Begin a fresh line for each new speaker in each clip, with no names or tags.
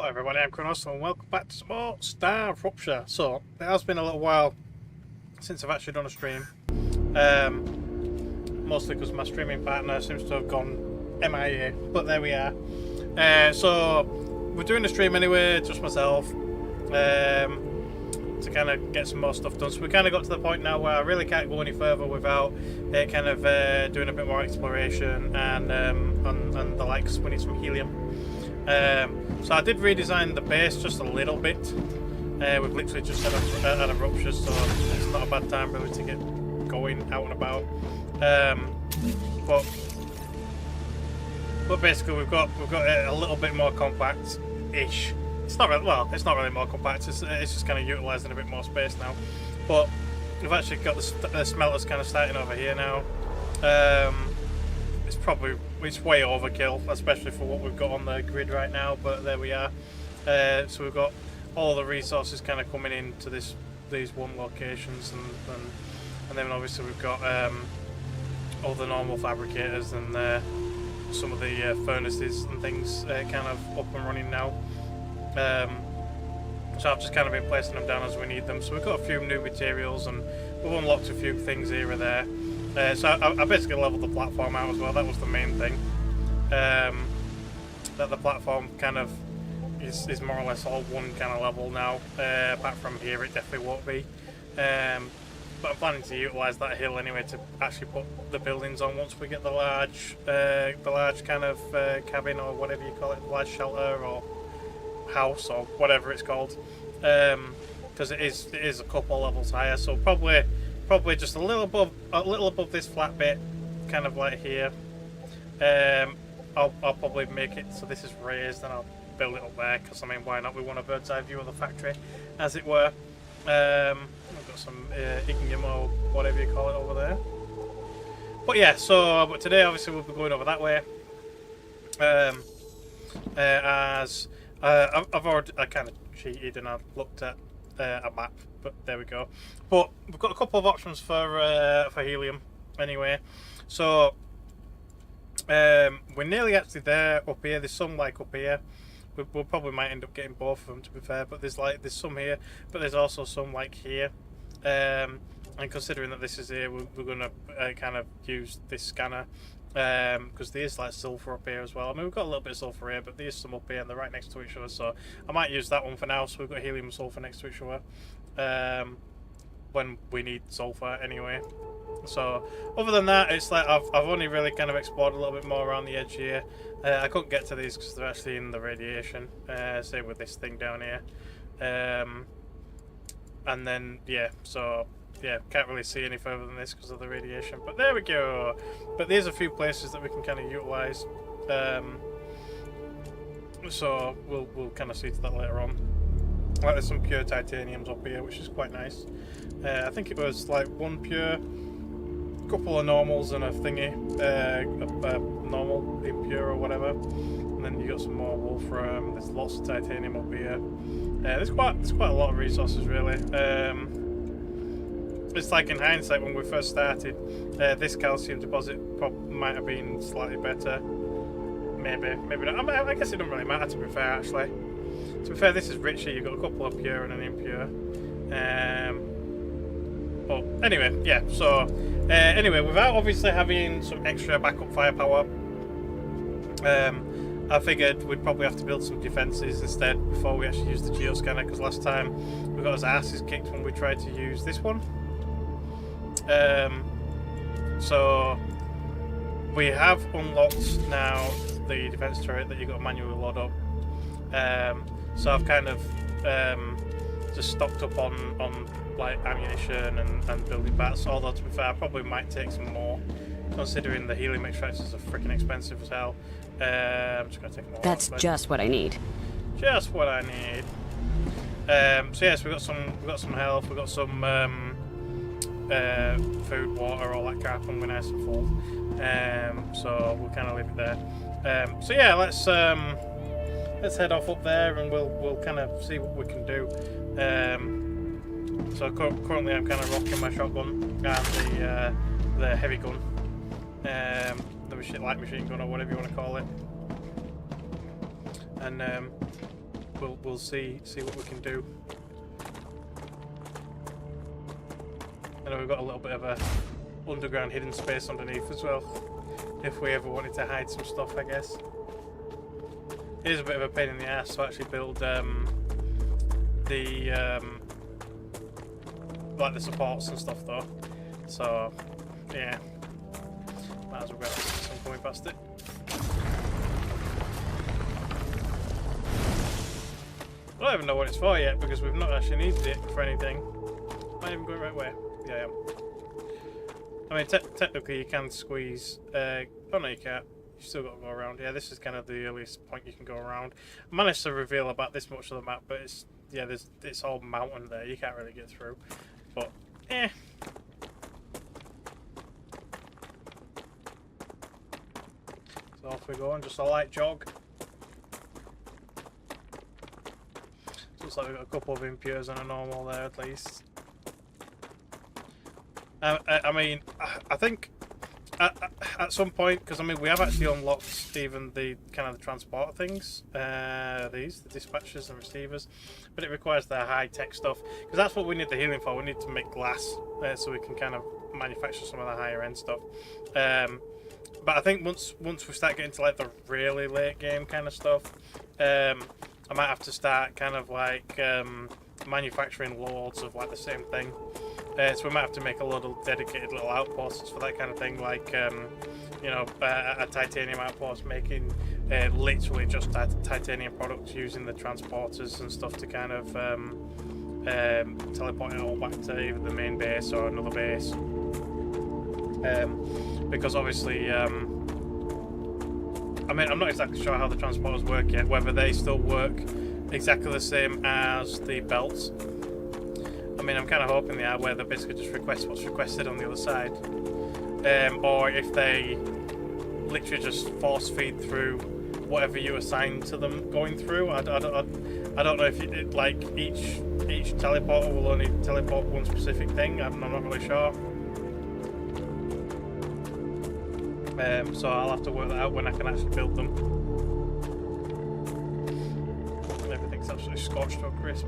Everybody, I'm Crownos and welcome back to some more StarRupture. So, it has been a little while since I've actually done a stream. Mostly because my streaming partner seems to have gone MIA, but there we are. So, we're doing a stream anyway, just myself, to kind of get some more stuff done. So we kind of got to the point now where I really can't go any further without kind of doing a bit more exploration and the likes. We need some helium. So I did redesign the base just a little bit. We've literally just had a rupture, so it's not a bad time really to get going out and about. But basically we've got a little bit more compact-ish. It's not really, well, it's not really more compact. It's just kind of utilising a bit more space now. But we've actually got the smelters kind of starting over here now. It's way overkill, especially for what we've got on the grid right now, but there we are. So we've got all the resources kind of coming into these one locations, and then obviously we've got all the normal fabricators and some of the furnaces and things kind of up and running now. So I've just kind of been placing them down as we need them. So we've got a few new materials and we've unlocked a few things here or there. So I basically leveled the platform out as well. That was the main thing. That the platform kind of is more or less all one kind of level now. Apart from here, it definitely won't be. But I'm planning to utilise that hill anyway to actually put the buildings on once we get the large kind of cabin or whatever you call it, large shelter or house or whatever it's called. Because it is a couple levels higher, so probably just a little above this flat bit, kind of like here. I'll probably make it so this is raised, and I'll build it up there. Because I mean, why not? We want a bird's eye view of the factory, as it were. I've got some Helium or whatever you call it over there. But yeah, but today obviously we'll be going over that way. As I kind of cheated and I've looked at a map, but there we go. But we've got a couple of options for helium anyway. So we're nearly actually there up here. There's some like up here. We'll probably might end up getting both of them, to be fair. But there's some here, but there's also some like here. And considering that this is here, we're going to kind of use this scanner. Because there's like sulfur up here as well. I mean, we've got a little bit of sulfur here, but there's some up here and they're right next to each other, so I might use that one for now. So we've got helium and sulfur next to each other when we need sulfur anyway. So other than that, it's like I've only really kind of explored a little bit more around the edge here. I couldn't get to these because they're actually in the radiation. Same with this thing down here. And then yeah, so yeah, can't really see any further than this because of the radiation, but there we go. But there's a few places that we can kind of utilise, so we'll kind of see to that later on. Like there's some pure titaniums up here, which is quite nice. I think it was like one pure, couple of normals and a thingy, a normal impure or whatever, and then you got some more wolfram. There's lots of titanium up here. There's quite a lot of resources really. It's like in hindsight when we first started, this calcium deposit might have been slightly better. Maybe not. I guess it doesn't really matter, to be fair, actually. To be fair, this is richer. You've got a couple of pure and an impure. But anyway, yeah, so anyway, without obviously having some extra backup firepower, I figured we'd probably have to build some defences instead before we actually use the geoscanner, because last time we got his asses kicked when we tried to use this one. So we have unlocked now the defense turret that you got to manually load up. So I've kind of just stocked up on like ammunition and building bats. Although to be fair, I probably might take some more, considering the helium extractors are freaking expensive as hell. I'm just gonna take more.
That's just what I need.
Just what I need. So yes, we've got some health. We've got some food, water, all that crap, and we're nice and full. So we'll kind of leave it there. So yeah, let's head off up there and we'll kind of see what we can do. So currently I'm kind of rocking my shotgun and the heavy gun, the light machine gun or whatever you want to call it. And we'll see what we can do. I know we've got a little bit of a underground hidden space underneath as well, if we ever wanted to hide some stuff, I guess. It is a bit of a pain in the ass to actually build like the supports and stuff though. So yeah, might as well grab this one coming past it. I don't even know what it's for yet because we've not actually needed it for anything. Am I even going the right way? Yeah, I am. I mean, technically you can squeeze. Oh no, you can't. You still got to go around. Yeah, this is kind of the earliest point you can go around. I managed to reveal about this much of the map, but it's it's all mountain there. You can't really get through. But so off we go, and just a light jog. Looks like we've got a couple of impures and a normal there at least. I mean, I think at some point, because I mean we have actually unlocked even the kind of the transporter things, the dispatchers and receivers, but it requires the high-tech stuff, because that's what we need the helium for. We need to make glass so we can kind of manufacture some of the higher-end stuff. But I think once we start getting to like the really late game kind of stuff, I might have to start kind of like manufacturing loads of like the same thing. So we might have to make a lot of dedicated little outposts for that kind of thing, like you know, a titanium outpost making literally just titanium products using the transporters and stuff to kind of teleport it all back to either the main base or another base. Because obviously, I mean, I'm not exactly sure how the transporters work yet, whether they still work exactly the same as the belts. I mean, I'm kind of hoping they are, where they basically just request what's requested on the other side, or if they literally just force feed through whatever you assign to them going through. I don't know if like each teleporter will only teleport one specific thing. I'm not really sure. So I'll have to work that out when I can actually build them. Everything's absolutely scorched to a crisp.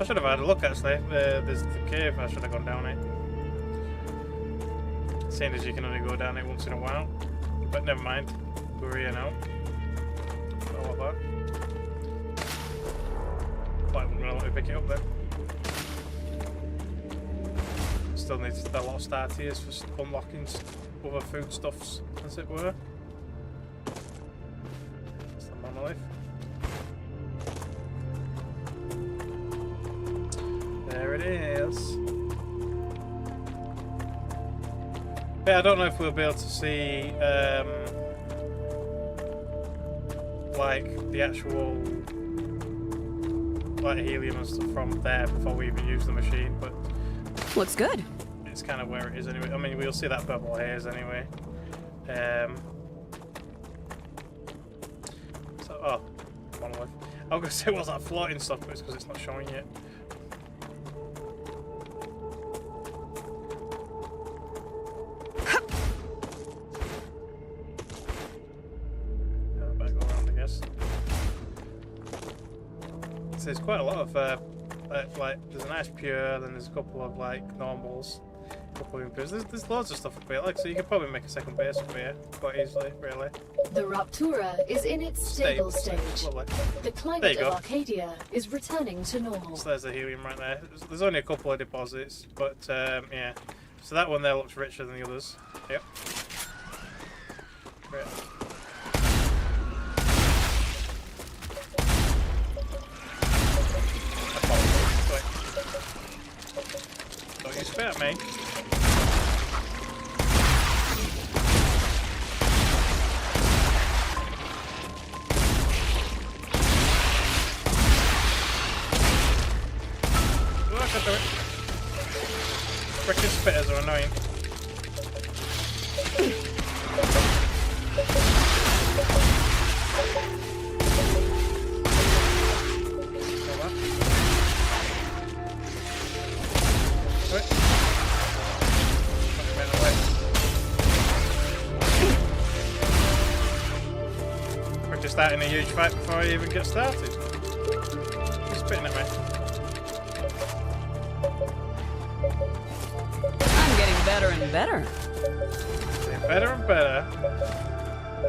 I should have had a look actually. There's the cave. I should have gone down it. Seeing as you can only go down it once in a while. But never mind. We're here now. All of that. Quite wouldn't really want to pick it up then. Still needs a lot of star tiers for unlocking other foodstuffs, as it were. That's the monolith. There it is. Yeah, I don't know if we'll be able to see like the actual like helium and stuff from there before we even use the machine, but
looks good.
It's kind of where it is anyway. I mean, we'll see that purple haze anyway. So, oh, monolith. I was going to say, what's that floating stuff, but it's because it's not showing yet. Better go around, I guess. So there's quite a lot of, like, there's a nice pure, then there's a couple of, like, normals. There's loads of stuff up here, like, so you could probably make a second base up here quite easily, really.
The Raptura is in its stable stage.
Lovely.
The climate of Arcadia is returning to normal.
So there's the helium right there. There's only a couple of deposits, but yeah. So that one there looks richer than the others. Yep. Great. Don't you spit at me. Frickin' spitters are annoying. We're just starting a huge fight before I even get started. spitting at me?
I'm getting better and better.
Getting better and better.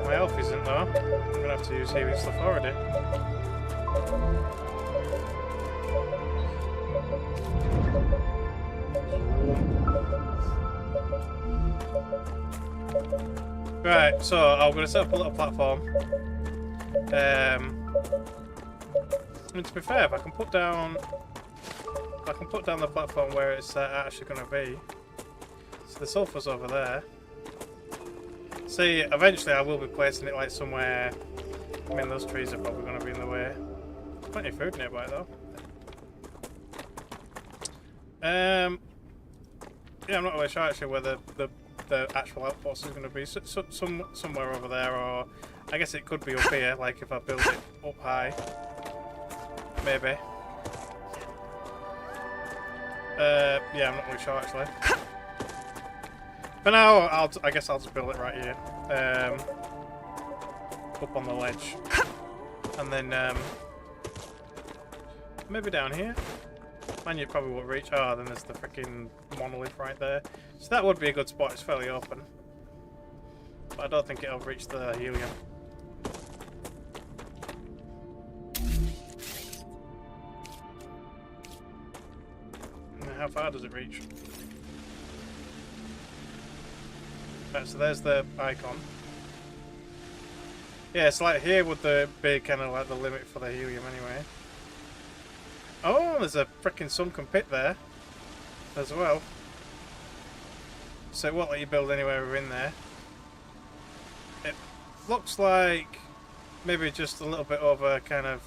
My health isn't though. I'm gonna have to use healing stuff already. Right, so I'm gonna set up a little platform. And to be fair, if I can put down the platform where it's actually gonna be. So the sulfur's over there. See, eventually I will be placing it like somewhere. I mean, those trees are probably going to be in the way. Plenty of food nearby though. Yeah, I'm not really sure actually where the actual outpost is going to be. Somewhere over there, or I guess it could be up here. Like if I build it up high, maybe. Yeah, I'm not really sure actually. For now, I guess I'll just build it right here, up on the ledge, and then maybe down here. Man, you probably won't reach. Oh, then there's the freaking monolith right there. So that would be a good spot. It's fairly open, but I don't think it'll reach the helium. How far does it reach? Right, so there's the icon. Yeah, it's like here would be kind of like the limit for the helium anyway. Oh, there's a freaking sunken pit there as well. So it won't let you build anywhere within there. It looks like maybe just a little bit over kind of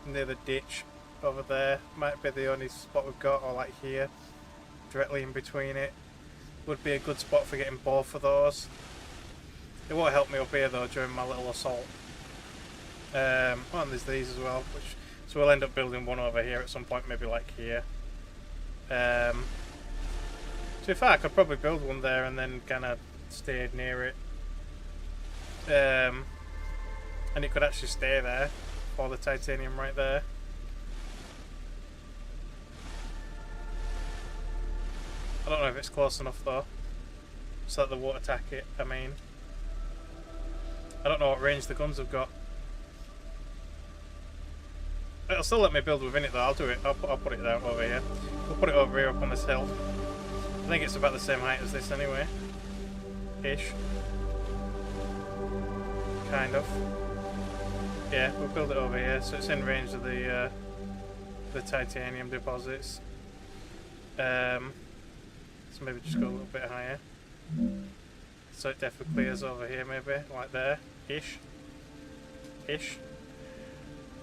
near the ditch over there. Might be the only spot we've got, or like here, directly in between it. Would be a good spot for getting both of those. It won't help me up here though during my little assault. Oh, and there's these as well, so we'll end up building one over here at some point, maybe like here. To be fair, I could probably build one there and then kind of stay near it. And it could actually stay there for the titanium right there. I don't know if it's close enough though, so that they won't attack it. I mean, I don't know what range the guns have got. It'll still let me build within it though. I'll do it. I'll put it down over here. We'll put it over here up on this hill. I think it's about the same height as this anyway. Ish. Kind of. Yeah, we'll build it over here, so it's in range of the titanium deposits. So maybe just go a little bit higher. So it definitely clears over here, maybe like there, ish.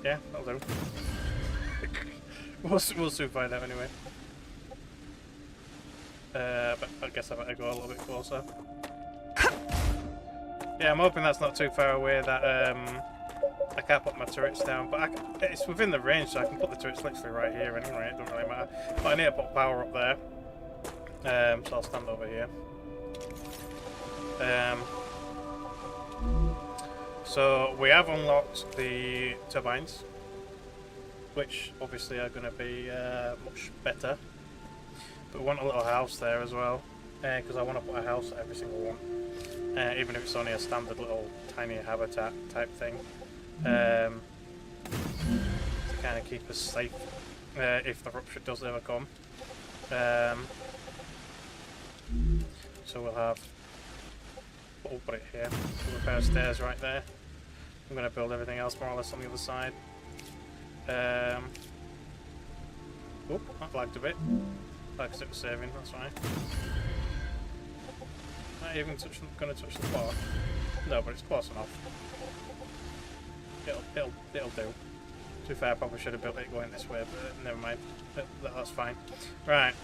Yeah, that'll do. we'll soon find out anyway. But I guess I better go a little bit closer. Yeah, I'm hoping that's not too far away. That I can't put my turrets down, but it's within the range, so I can put the turrets literally right here anyway. It doesn't really matter. But I need to put power up there. So I'll stand over here. So we have unlocked the turbines, which obviously are going to be much better. But we want a little house there as well, because I want to put a house at every single one, even if it's only a standard little tiny habitat type thing, to kind of keep us safe if the rupture does ever come. So we'll put it here. We'll pair of stairs right there. I'm going to build everything else more or less on the other side. Oop, that lagged a bit. Like it was saving, that's fine. Not even going to touch the floor. No, but it's close enough. It'll do. To be fair, I probably should have built it going this way, but never mind. That's fine. Right.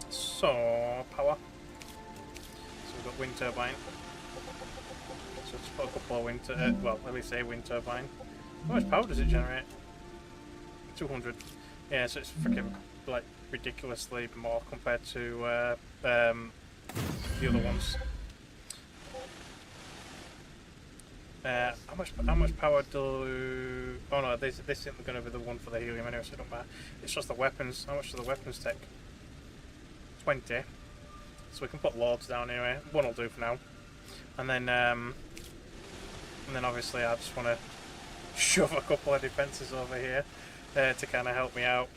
So power. So we've got wind turbine. So just put a couple of wind well, at least a wind turbine. How much power does it generate? 200. Yeah, so it's freaking like ridiculously more compared to the other ones. How much power do? Oh no, this isn't going to be the one for the helium anyway, so it don't matter. It's just the weapons. How much do the weapons take? 20. So we can put lords down anyway. One will do for now. And then obviously I just want to shove a couple of defences over here to kind of help me out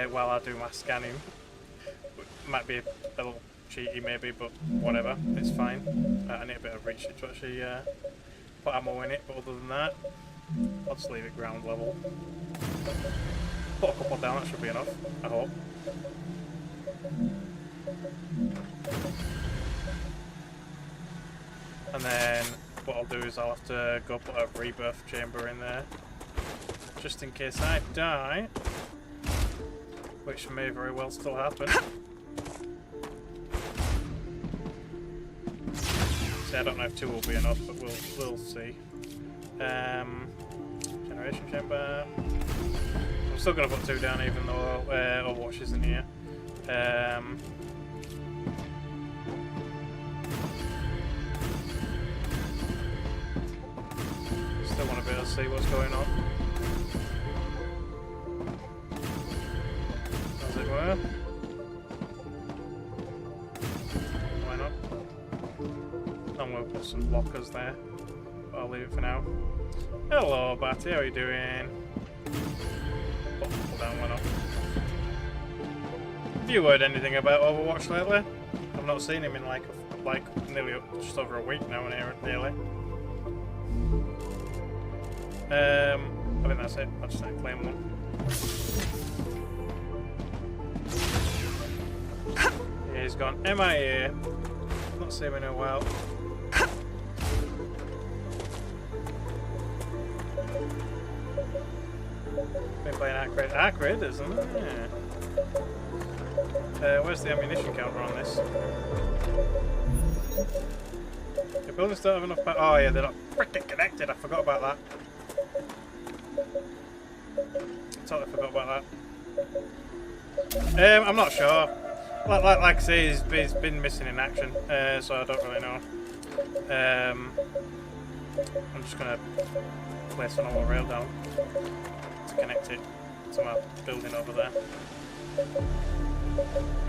while I do my scanning. Might be a little cheaty maybe, but whatever, it's fine. I need a bit of reach to actually put ammo in it, but other than that, I'll just leave it ground level. Put a couple down, that should be enough, I hope. And then what I'll do is I'll have to go put a rebirth chamber in there, just in case I die, which may very well still happen. See, I don't know if 2 will be enough, but we'll see. Generation chamber. I'm still going to put 2 down even though Overwatch isn't here. Still want to be able to see what's going on. As it were. Why not? And we'll put some blockers there. But I'll leave it for now. Hello, Batty, how are you doing? Put people down, why not? Have you heard anything about Overwatch lately? I've not seen him in like nearly just over a week now, nearly. I think that's it. I'll just claim one. Yeah, he's gone MIA. Not seen him in a while. Been playing Arcade, isn't it? Yeah. Where's the ammunition counter on this? The buildings don't have enough power. Oh yeah, they're not freaking connected. I forgot about that. Totally forgot about that. I'm not sure. Like I say, he's been missing in action, so I don't really know. I'm just gonna place another rail down to connect it to my building over there. I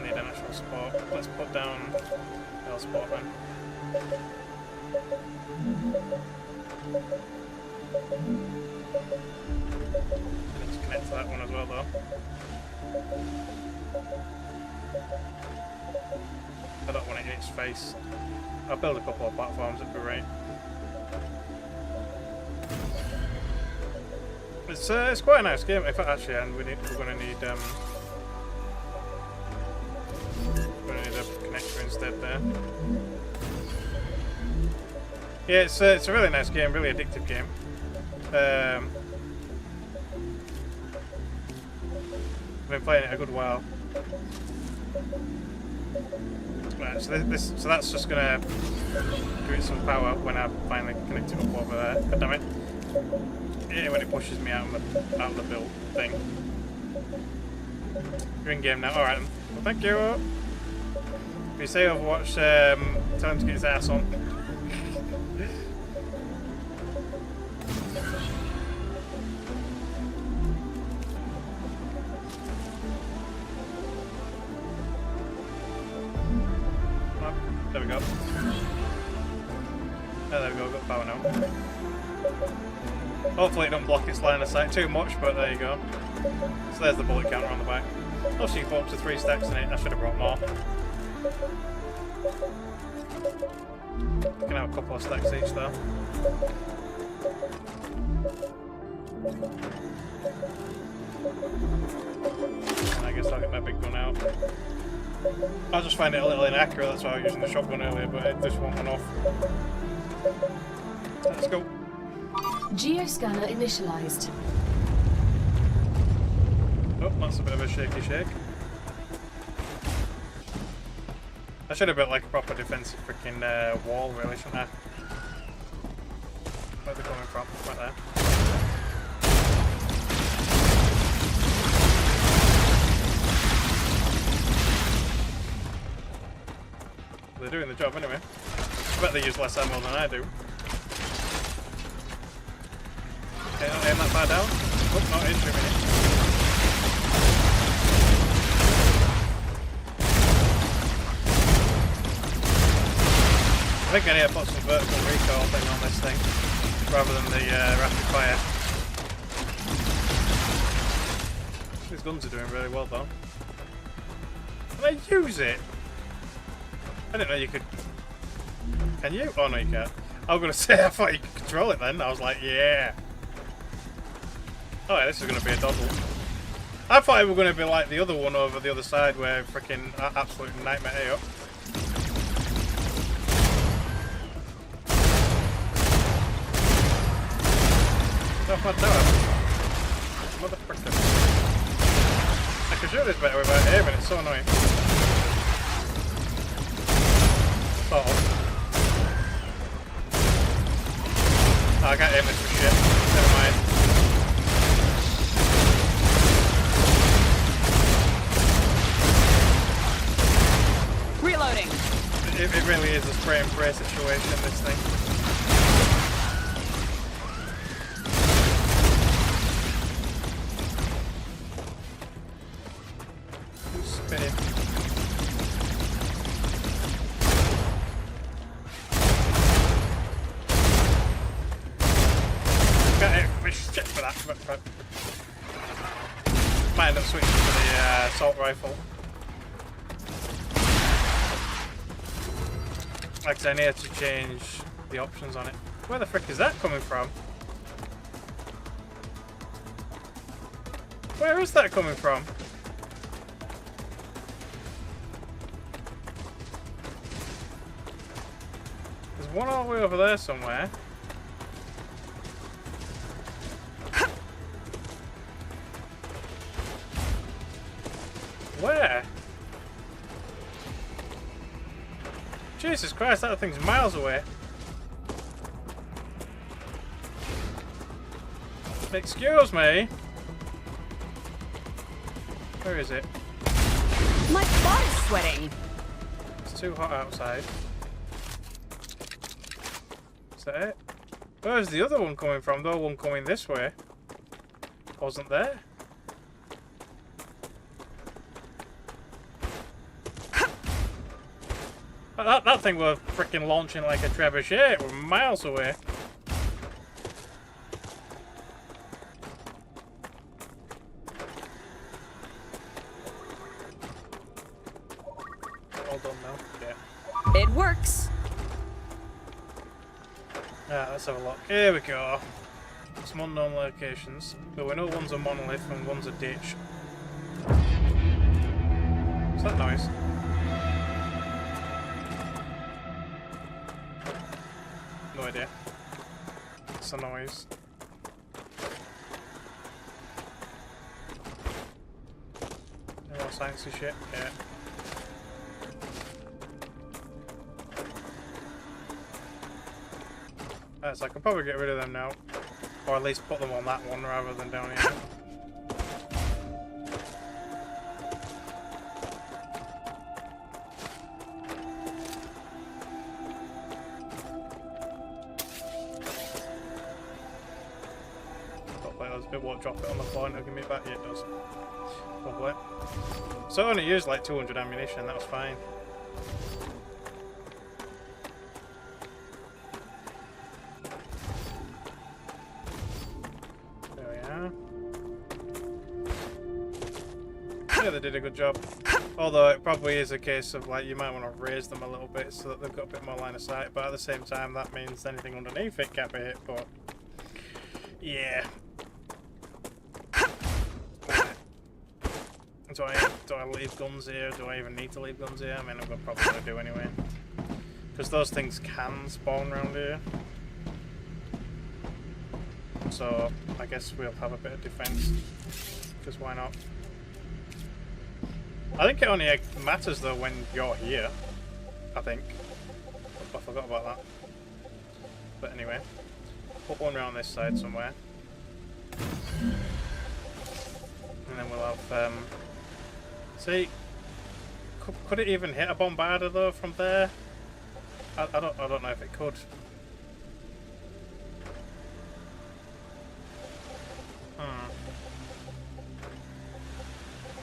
need an actual spot. Let's put down L spot then. Let's connect to that one as well though. I don't want it in its face. I'll build a couple of platforms at the rate. It's quite a nice game. In fact, actually, and we're going to need a connector instead there. Yeah, it's a really nice game, really addictive game. I've been playing it a good while. Right, so that's just gonna give it some power when I finally connect it up over there. God damn it! Yeah, when it pushes me out of the build thing. You're in game now. All right. Well, thank you. If you say Overwatch, tell him to get his ass on. There we go. Oh, there we go, got power now. Hopefully it don't block its line of sight too much, but there you go. So there's the bullet counter on the back. Oh, so you can put up to 3 stacks in it. I should have brought more. You can have a couple of stacks each though. And I guess I'll get my big gun out. I just find it a little inaccurate, that's why I was using the shotgun earlier, but it just won't run off. Let's go.
Geoscanner initialized.
Oh, that's a bit of a shaky shake. I should have built like a proper defensive freaking wall, really, shouldn't I? Where are they coming from? Right there. They're doing the job anyway. I bet they use less ammo than I do. Okay, not aim that far down. Oh, not in 2 minutes. I think I need to put some vertical recoil thing on this thing, rather than the rapid fire. These guns are doing really well though. Can I use it? I didn't know you could... Can you? Oh no, you can't. I was going to say, I thought you could control it then. I was like, yeah. Oh yeah, this is going to be a doddle. I thought it was going to be like the other one over the other side where freaking absolute nightmare up. Off my tower. Motherfucker. I can shoot this better without aiming, it's so annoying. Sort of. Oh, I can't aim this for shit. Never mind.
Reloading.
It really is a spray and pray situation, this thing. Might end up switching to the assault rifle. Like I said, I need to change the options on it. Where the frick is that coming from? Where is that coming from? There's one all the way over there somewhere. Where? Jesus Christ, that thing's miles away. Excuse me. Where is it?
My butt is sweating.
It's too hot outside. Is that it? Where's the other one coming from? The other one coming this way. Wasn't there? That thing was freaking launching like a trebuchet. We're miles away. All done now. Yeah.
It works.
Let's have a look. Here we go. Some unknown locations. But we know one's a monolith and one's a ditch. What's that noise? No idea. It's a noise. Any more sciencey shit? Yeah. So I can probably get rid of them now. Or at least put them on that one rather than down here. It won't drop it on the floor and it'll give me it back. Yeah, it does. Probably. So I only used like 200 ammunition, that was fine. There we are. Yeah, they did a good job. Although it probably is a case of like you might want to raise them a little bit so that they've got a bit more line of sight, but at the same time that means anything underneath it can't be hit, but yeah. Do I leave guns here? Do I even need to leave guns here? I mean, I'm probably going to do anyway. Because those things can spawn around here. So, I guess we'll have a bit of defense. Because why not? I think it only matters though when you're here. I think. I forgot about that. But anyway. Put one around this side somewhere. And then we'll have... See, could it even hit a bombarder though from there? I don't know if it could.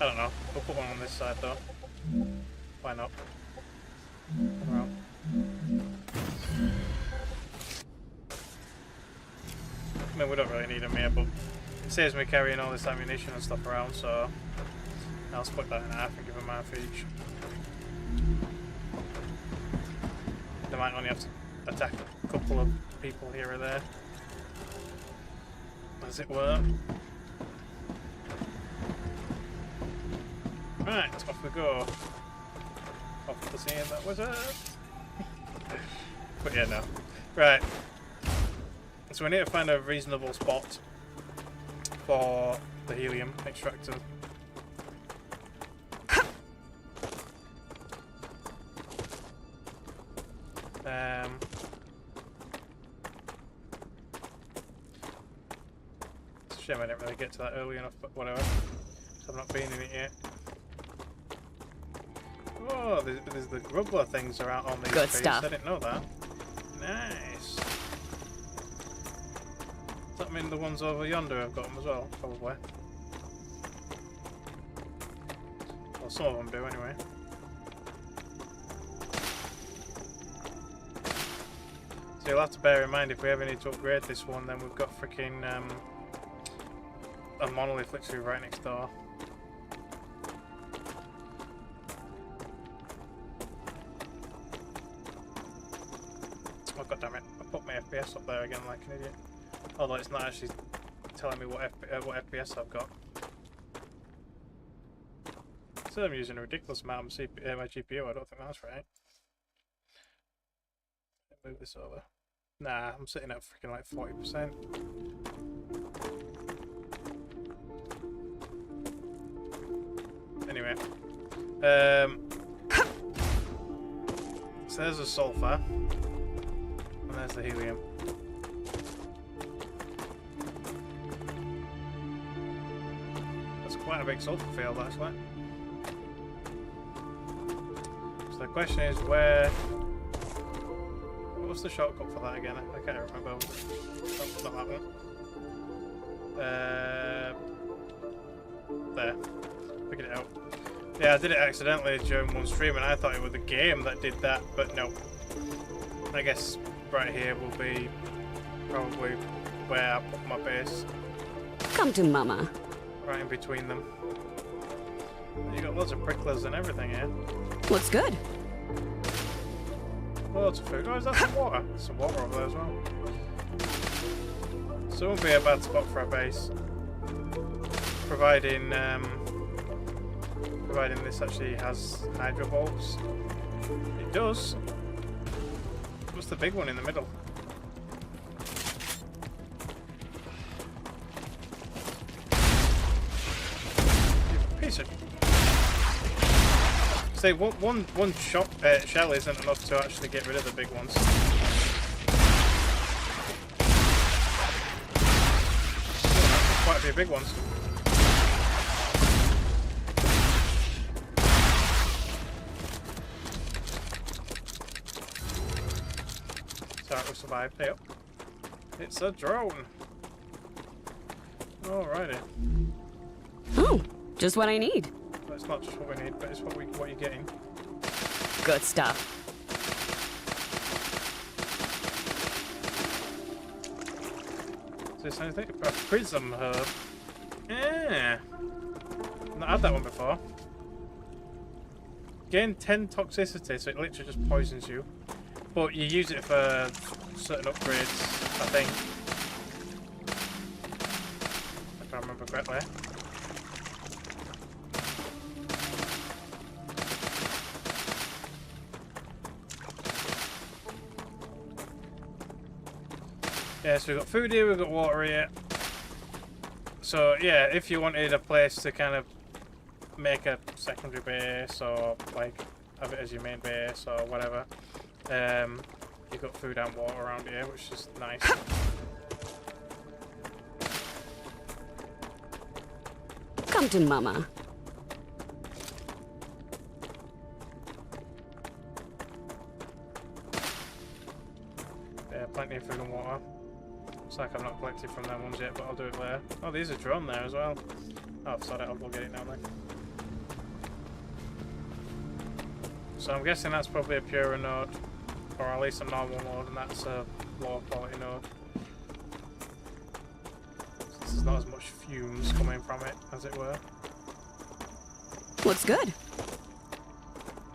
I don't know. We'll put one on this side though. Why not? Well. I mean, we don't really need them here, but it saves me carrying all this ammunition and stuff around, so I'll split that in half and give them half each. They might only have to attack a couple of people here or there, as it were. Right, off we go. Off to seeing that wizard. But yeah, no. Right. So we need to find a reasonable spot for the helium extractor. It's a shame I didn't really get to that early enough, but whatever. So I've not been in it yet. Oh, there's the grubbler things are out on these trees.
Stuff.
I didn't know that. Nice. Does that mean the ones over yonder have got them as well? Probably. Well, some of them do anyway. So you'll have to bear in mind if we ever need to upgrade this one, then we've got freaking a monolith literally right next door. Oh god damn it! I put my FPS up there again like an idiot. Although it's not actually telling me what FPS I've got. So I'm using a ridiculous amount of my GPU. I don't think that's right. Move this over. Nah, I'm sitting at freaking like 40%. Anyway, so there's the sulfur, and there's the helium. That's quite a big sulfur field, actually. So the question is, what's the shortcut for that again? I can't remember. Not that one. There. Figured it out. Yeah, I did it accidentally during one stream and I thought it was the game that did that, but no. I guess right here will be probably where I put my base.
Come to mama.
Right in between them. You got lots of pricklers and everything here.
Looks good.
Lots of food. Oh, is that some water? There's some water over there as well. So it won't be a bad spot for a base. Providing this actually has hydro bolts. It does. What's the big one in the middle? Piece of... Say, one shell isn't enough to actually get rid of the big ones. Quite a few big ones. Sorry, we survived. Hey up. It's a drone. Alrighty.
Oh, just what I need.
It's not just what we need, but it's what you're getting.
Good stuff.
Is this anything? A prism herb. Yeah. Not had that one before. Gain 10 toxicity, so it literally just poisons you. But you use it for certain upgrades, I think. If I remember correctly. Yeah, so we've got food here, we've got water here. So yeah, if you wanted a place to kind of make a secondary base or like have it as your main base or whatever, you've got food and water around here, which is nice.
Come to mama.
plenty of food and water. Looks like I've not collected from them ones yet, but I'll do it there. Oh, there's a drone there as well. Oh, sorry, I'll go get it now then. So I'm guessing that's probably a purer node, or at least a normal node, and that's a lower quality node. So there's not as much fumes coming from it, as it were.
Looks good.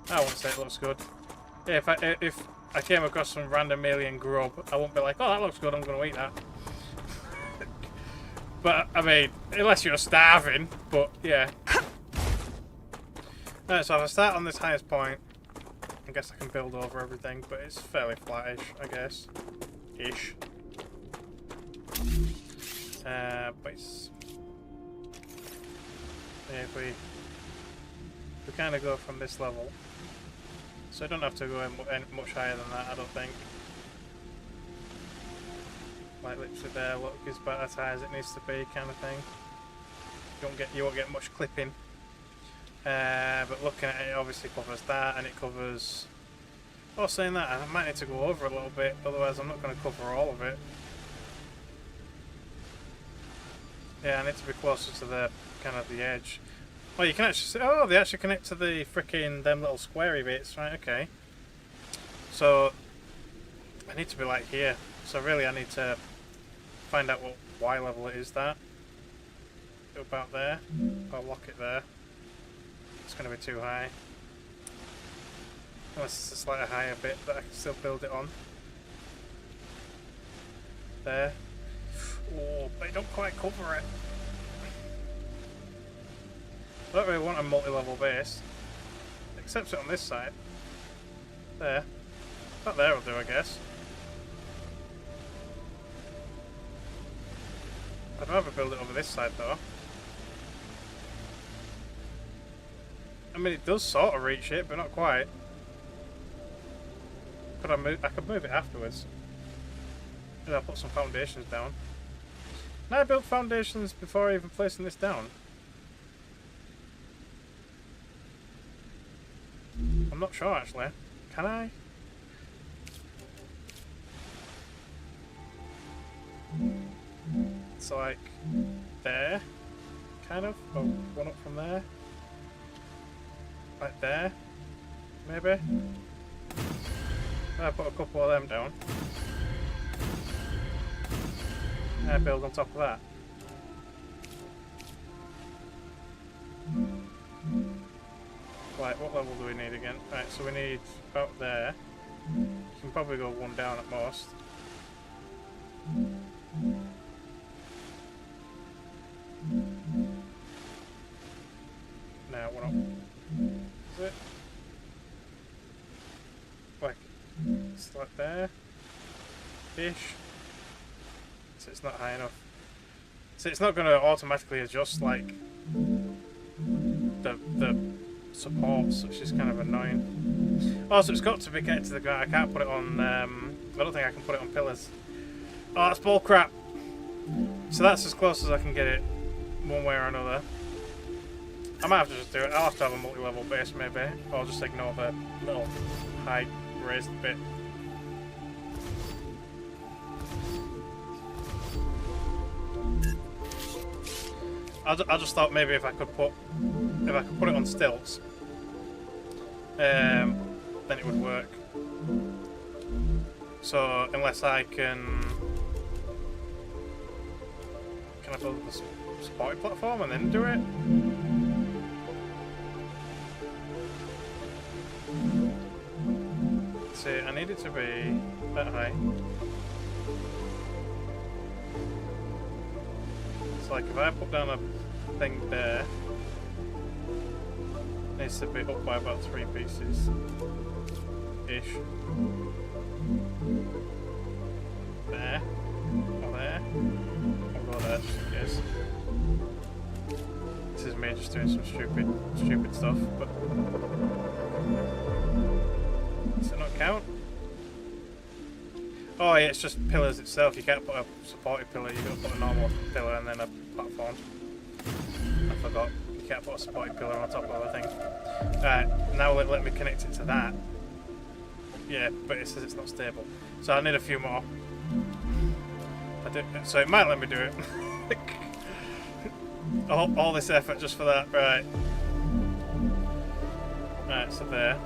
I wouldn't say it looks good. Yeah, if I came across some random alien grub, I wouldn't be like, oh, that looks good, I'm going to eat that. But, I mean, unless you're starving, but, yeah. Right, so if I start on this highest point, I guess I can build over everything, but it's fairly flattish, I guess. Ish. But it's... Yeah, if we kind of go from this level. So I don't have to go much higher than that, I don't think. Like literally there, look, it's about as high as it needs to be, kind of thing. You won't get much clipping. But looking at it, it obviously covers that, and it covers... Oh, saying that, I might need to go over a little bit, otherwise I'm not going to cover all of it. Yeah, I need to be closer to the kind of the edge. Well, you can actually see... Oh, they actually connect to the freaking them little squarey bits, right? Okay. So I need to be like here. So really, I need to find out what Y level it is. That about there. I'll lock it there. It's going to be too high. Unless it's a slightly higher bit that I can still build it on. There. Oh, but I don't quite cover it. I don't really want a multi-level base. Except it on this side. There. That there will do, I guess. I'd rather build it over this side though. I mean, it does sort of reach it, but not quite. Could I move? I could move it afterwards. Maybe I'll put some foundations down. Can I build foundations before even placing this down? I'm not sure actually. Can I? It's like there, kind of. Oh, one up from there. Like there, maybe. I put a couple of them down. And I build on top of that. Right, what level do we need again? Right, so we need about there. You can probably go one down at most. Now, one up. Is it? Like, it's like there. Ish. So it's not high enough. So it's not going to automatically adjust like the supports, which is kind of annoying. Oh, so it's got to be connected to the ground. I can't put it on. I don't think I can put it on pillars. Oh, that's bull crap. So that's as close as I can get it, one way or another. I might have to just do it. I'll have to have a multi-level base maybe, or I'll just ignore the little high raised bit. I just thought maybe if I could put it on stilts, then it would work. So unless I can I build the supporting platform and then do it? See, I need it to be that high. It's like if I put down a thing there, it needs to be up by about 3 pieces ish. There. Or there. I'll go there just in case. This is me just doing some stupid stuff, but does it not count? Oh yeah, it's just pillars itself. You can't put a supported pillar, you've got to put a normal pillar and then a platform. I forgot. You can't put a supported pillar on top of a thing. Alright, now let me connect it to that. Yeah, but it says it's not stable. So I need a few more. I did, so it might let me do it. all this effort just for that, right? Right, so there.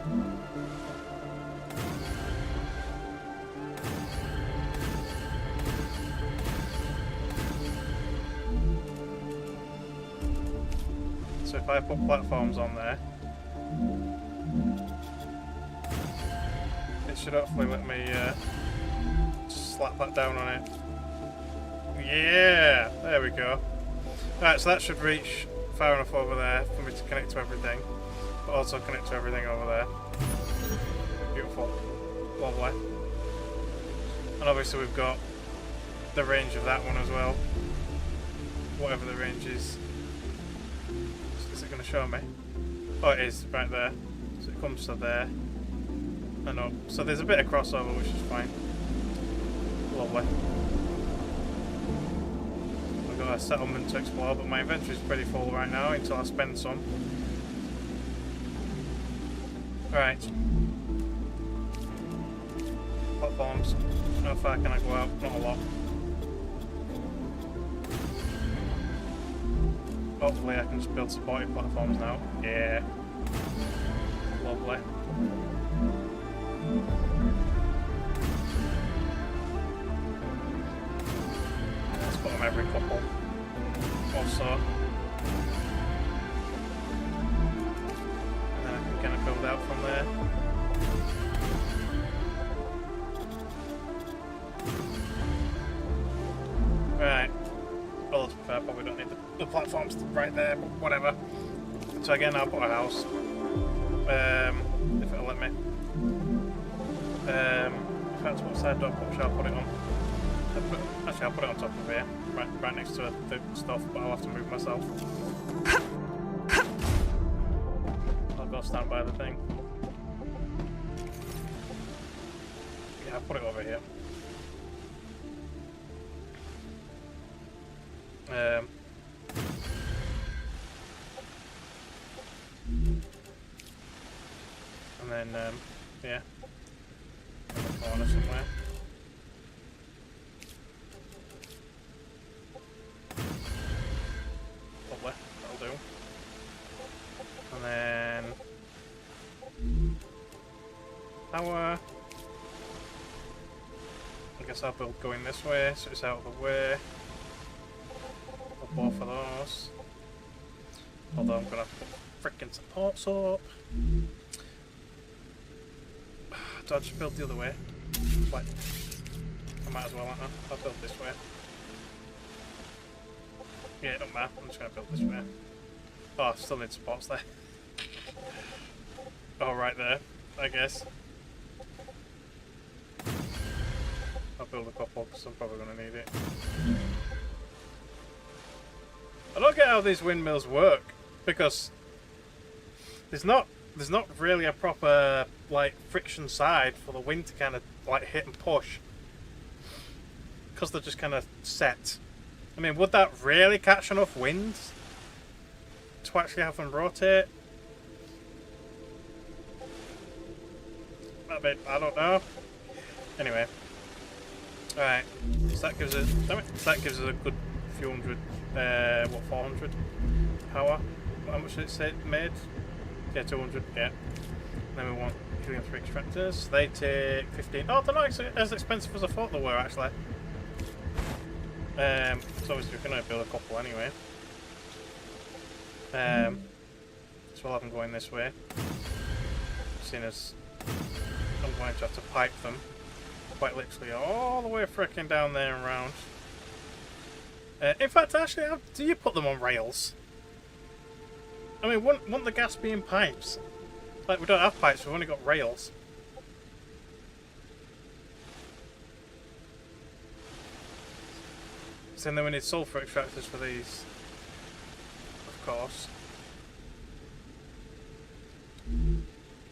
So if I put platforms on there, it should hopefully let me just slap that down on it. Yeah, there we go. Right, so that should reach far enough over there for me to connect to everything, but also connect to everything over there. Beautiful. Lovely. And obviously we've got the range of that one as well. Whatever the range is. Is it going to show me? Oh, it is, right there. So it comes to there and up. So there's a bit of crossover, which is fine. Lovely. We've got a settlement to explore, but my inventory is pretty full right now until I spend some. Right. Platforms. How far can I go out? Not a lot. Hopefully I can just build supporting platforms now. Yeah. Lovely. Let's put them every couple or so. And then I can kind of build out from there. Right. Well, to be fair, probably don't need the platforms right there, but whatever. So again, I'll put a house. If it'll let me. In fact, what side shall I put it on? Actually, I'll put it on top of here, right next to the stuff, but I'll have to move myself. I'll go stand by the thing. Yeah, I'll put it over here. And then, yeah, in the corner somewhere. Lovely, that'll do. And then, power. I guess I'll build going this way, so it's out of the way. Both of those. Although I'm gonna put frickin' supports up. Do I just build the other way? Like, I might as well, I'll build this way. Yeah, it don't matter, I'm just gonna build this way. Oh, I still need supports there. Oh, right there, I guess. I'll build a couple because I'm probably gonna need it. I don't get how these windmills work, because there's not really a proper like friction side for the wind to kind of like hit and push, because they're just kind of set. I mean, would that really catch enough wind to actually have them rotate? That bit, I don't know. Anyway, all right. So that gives us, damn it, that gives us a good few hundred. What, 400 power? How much did it say it made? Yeah, 200, yeah. And then we want helium 3 extractors. They take 15. Oh, they're not as expensive as I thought they were, actually. So obviously we can only build a couple anyway. So we'll have them going this way. Seeing as I'm going to have to pipe them quite literally all the way frickin' down there and round. In fact, actually, do you put them on rails? I mean, wouldn't the gas be in pipes? Like, we don't have pipes, we've only got rails. So then we need sulfur extractors for these, of course.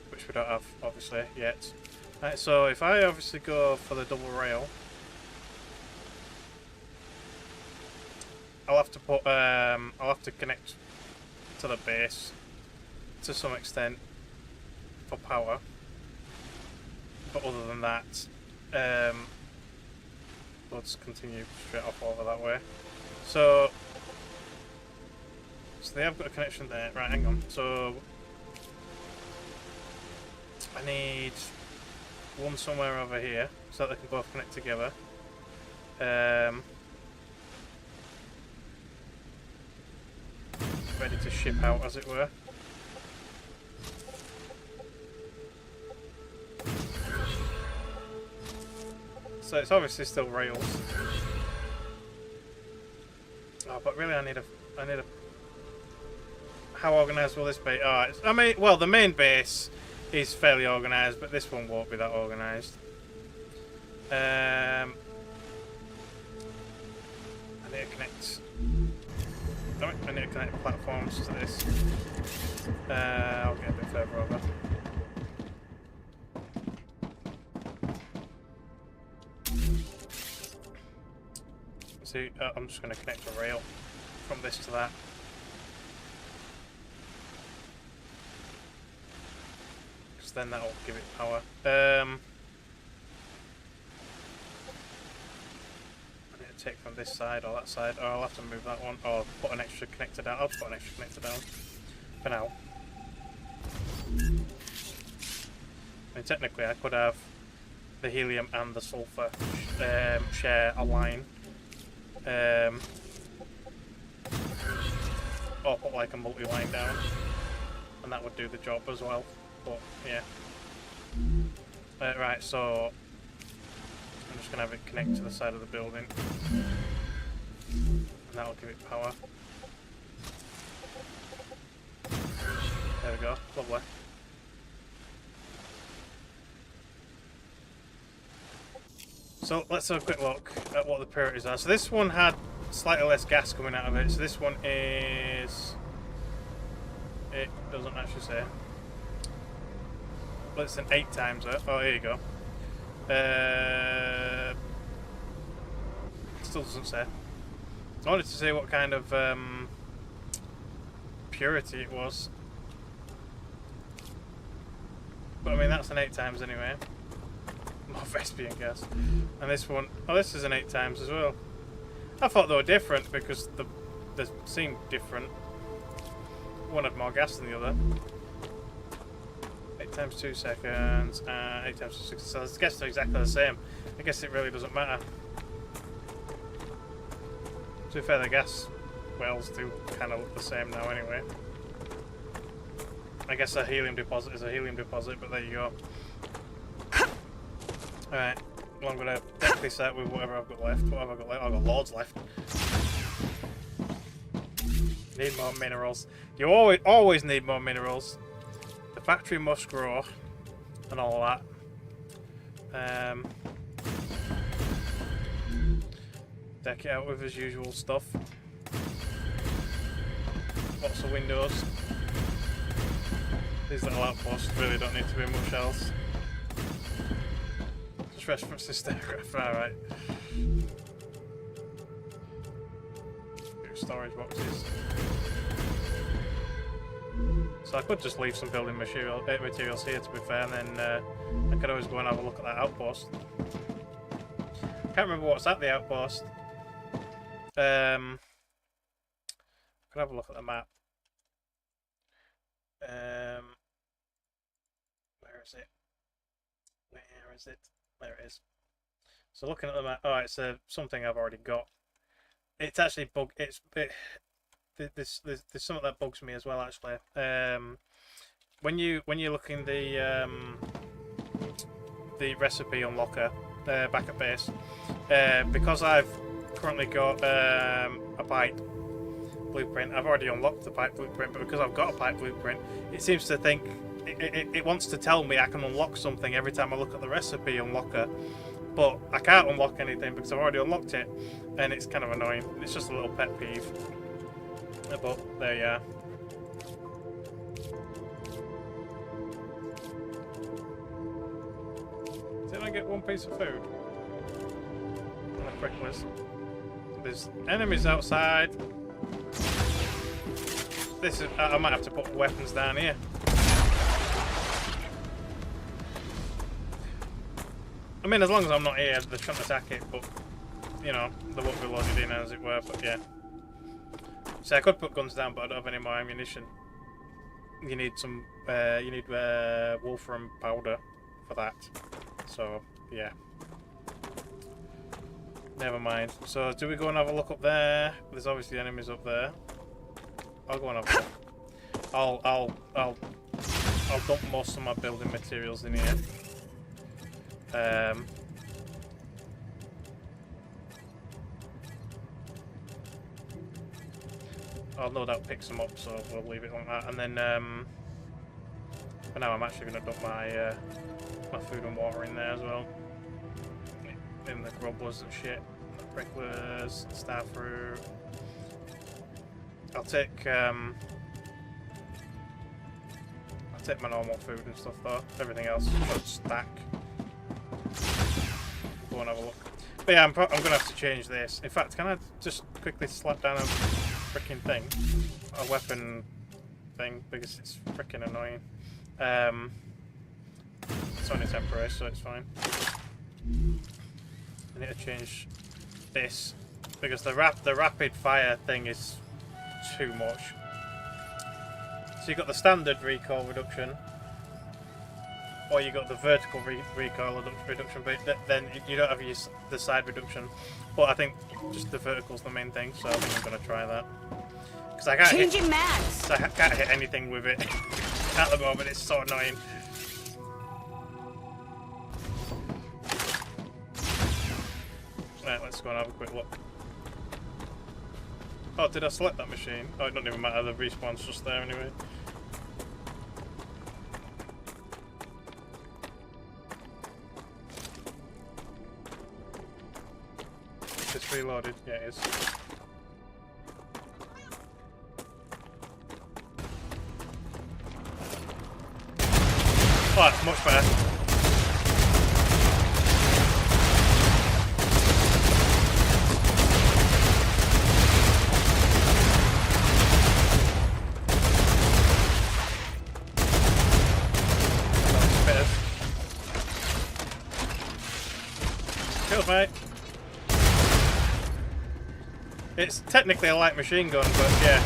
Which we don't have, obviously, yet. Right, so if I obviously go for the double rail, I'll have to put, I'll have to connect to the base to some extent for power. But other than that, Let's continue straight off over that way. So they have got a connection there. Right, hang on. So I need one somewhere over here so that they can both connect together. Ready to ship out, as it were. So it's obviously still rails. Oh, but really, I need a. How organised will this be? Oh, I mean, well, the main base is fairly organised, but this one won't be that organised. I need to connect. Damn it, I need to connect platforms to this. I'll get a bit further over. See, I'm just going to connect a rail from this to that. Because then that'll give it power. I need to take from this side or that side, or I'll have to move that one, or put an extra connector down. I'll just put an extra connector down for now. I mean, technically I could have the helium and the sulfur share a line. Or put like a multi-line down, and that would do the job as well. But yeah, right. So I'm just gonna have it connect to the side of the building, and that'll give it power. There we go. Lovely. So let's have a quick look at what the priorities are. So this one had slightly less gas coming out of it. So this one is... It doesn't actually say. Well, it's an 8 times it. Oh, here you go. Still doesn't say. I wanted to see what kind of purity it was. But I mean, that's an 8 times anyway. More Vespian gas. And this one, oh, this is an 8 times as well. I thought they were different because they seemed different. One had more gas than the other. 8 times 2 seconds, 8 times 2 seconds. So I guess they're exactly the same. I guess it really doesn't matter. To be fair, the gas wells do kind of look the same now anyway. I guess a helium deposit is a helium deposit, but there you go. Alright, well, I'm going to deck this out with whatever I've got left. What have I got left? I've got loads left. Need more minerals. You always need more minerals. The factory must grow, and all that. Deck it out with his usual stuff. Lots of windows. These little outposts really don't need to be much else. Just reference this aircraft, alright. Storage boxes. So I could just leave some building materials here, to be fair, and then I could always go and have a look at that outpost. Can't remember what's at the outpost. Could have a look at the map. Where is it? Where is it? There it is. So looking at the map, oh, it's something I've already got. It's actually there's something that bugs me as well, actually. When you look in the recipe unlocker back at base, because I've currently got a pipe blueprint. I've already unlocked the pipe blueprint, but because I've got a pipe blueprint, it seems to think it wants to tell me I can unlock something every time I look at the recipe unlocker, but I can't unlock anything because I've already unlocked it, and it's kind of annoying. It's just a little pet peeve, but there you are. Did I get one piece of food? On a quick list. There's enemies outside. This is. I might have to put weapons down here. I mean, as long as I'm not here, they shouldn't attack it, but you know, they won't be loaded in as it were, but yeah. So I could put guns down, but I don't have any more ammunition. You need some, you need wolfram powder for that. So, yeah. Never mind. So, do we go and have a look up there? There's obviously enemies up there. I'll go and have a look. I'll dump most of my building materials in here. I'll no doubt pick some up, so we'll leave it like that. And then, for now, I'm actually going to dump my my food and water in there as well. In the grubblers and shit, the pricklers, starfruit. I'll take my normal food and stuff though. Everything else should stack. Go and have a look. But yeah, I'm gonna have to change this. In fact, can I just quickly slap down a freaking thing, a weapon thing, because it's freaking annoying. It's only temporary, so it's fine. I need to change this because the rapid fire thing is too much. So you got the standard recoil reduction, or you got the vertical recoil reduction, but then you don't have the side reduction. But I think just the vertical's the main thing, so I think I'm gonna try that. Because I can't hit anything with it at the moment. It's so annoying. Right, let's go and have a quick look. Oh, did I select that machine? Oh, it doesn't even matter, the respawn's just there anyway. Is this reloaded? Yeah, it is. Oh, that's much better. Kills, mate. It's technically a light machine gun, but yeah.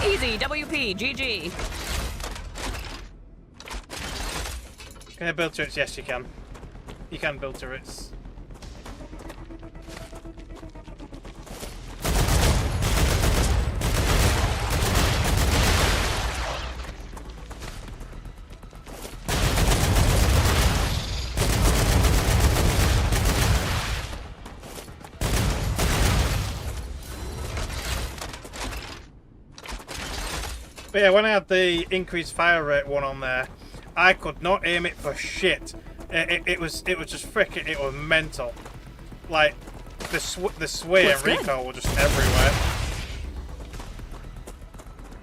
Easy, WP, GG.
Can I build turrets? Yes, you can. You can build turrets. But yeah, when I had the increased fire rate one on there, I could not aim it for shit. It was just freaking, it was mental. Like the sway and recoil were just everywhere.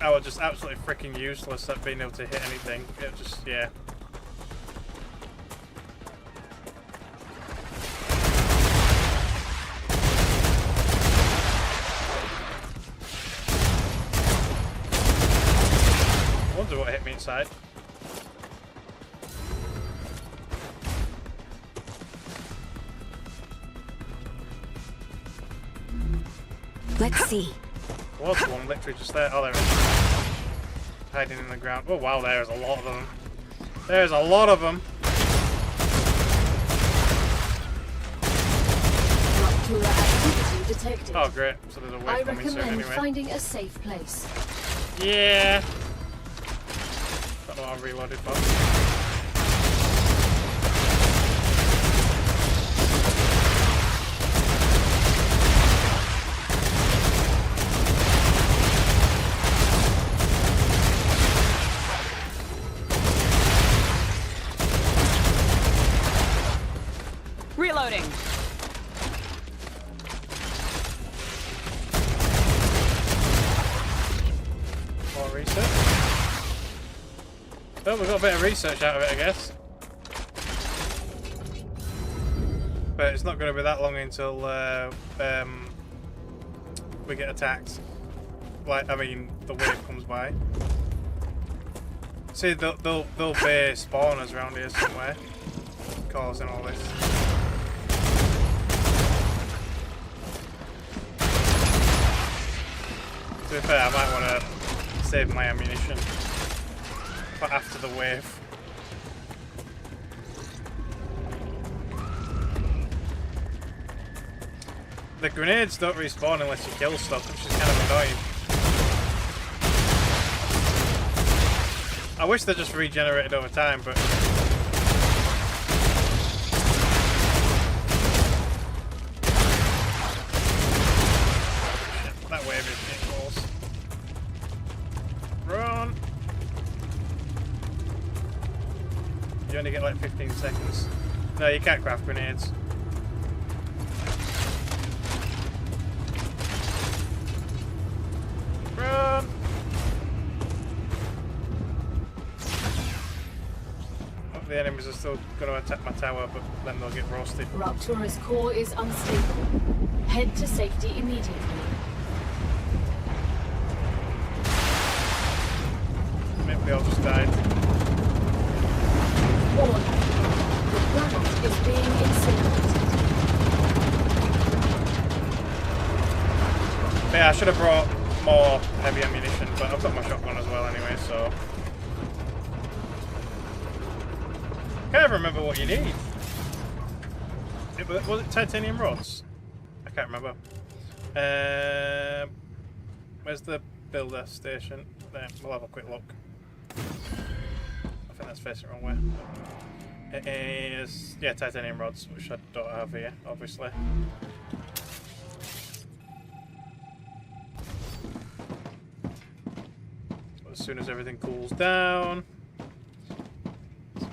I was just absolutely freaking useless at being able to hit anything. It was just, yeah. I wonder what hit me inside.
Let's see.
There was one literally just there. Oh, there it is. Hiding in the ground. Oh, wow, there's a lot of them. There's a lot of them.
Activity detected.
Oh, great. So there's a wave coming soon anyway.
Finding a safe place.
Yeah. Don't know what I reloaded for.
Reloading.
More research. Well, we got a bit of research out of it, I guess. But it's not going to be that long until we get attacked. Like, I mean, the wave comes by. See, they'll be spawners around here somewhere, causing all this. To be fair, I might want to save my ammunition for after the wave. The grenades don't respawn unless you kill stuff, which is kind of annoying. I wish they just regenerated over time, but... that wave is getting close. Run! You only get like 15 seconds. No, you can't craft grenades. Run! The enemies are still going to attack my tower, but then they'll get roasted.
Raptura's core is unstable. Head to safety immediately.
Maybe they all just died.
Warning. The planet is being incinerated.
But yeah, I should have brought more heavy ammunition, but I've got my shotgun as well anyway, so... I can't even remember what you need. Was it titanium rods? I can't remember. Where's the builder station? There, we'll have a quick look. I think that's facing the wrong way. It is, yeah, titanium rods, which I don't have here, obviously. So as soon as everything cools down,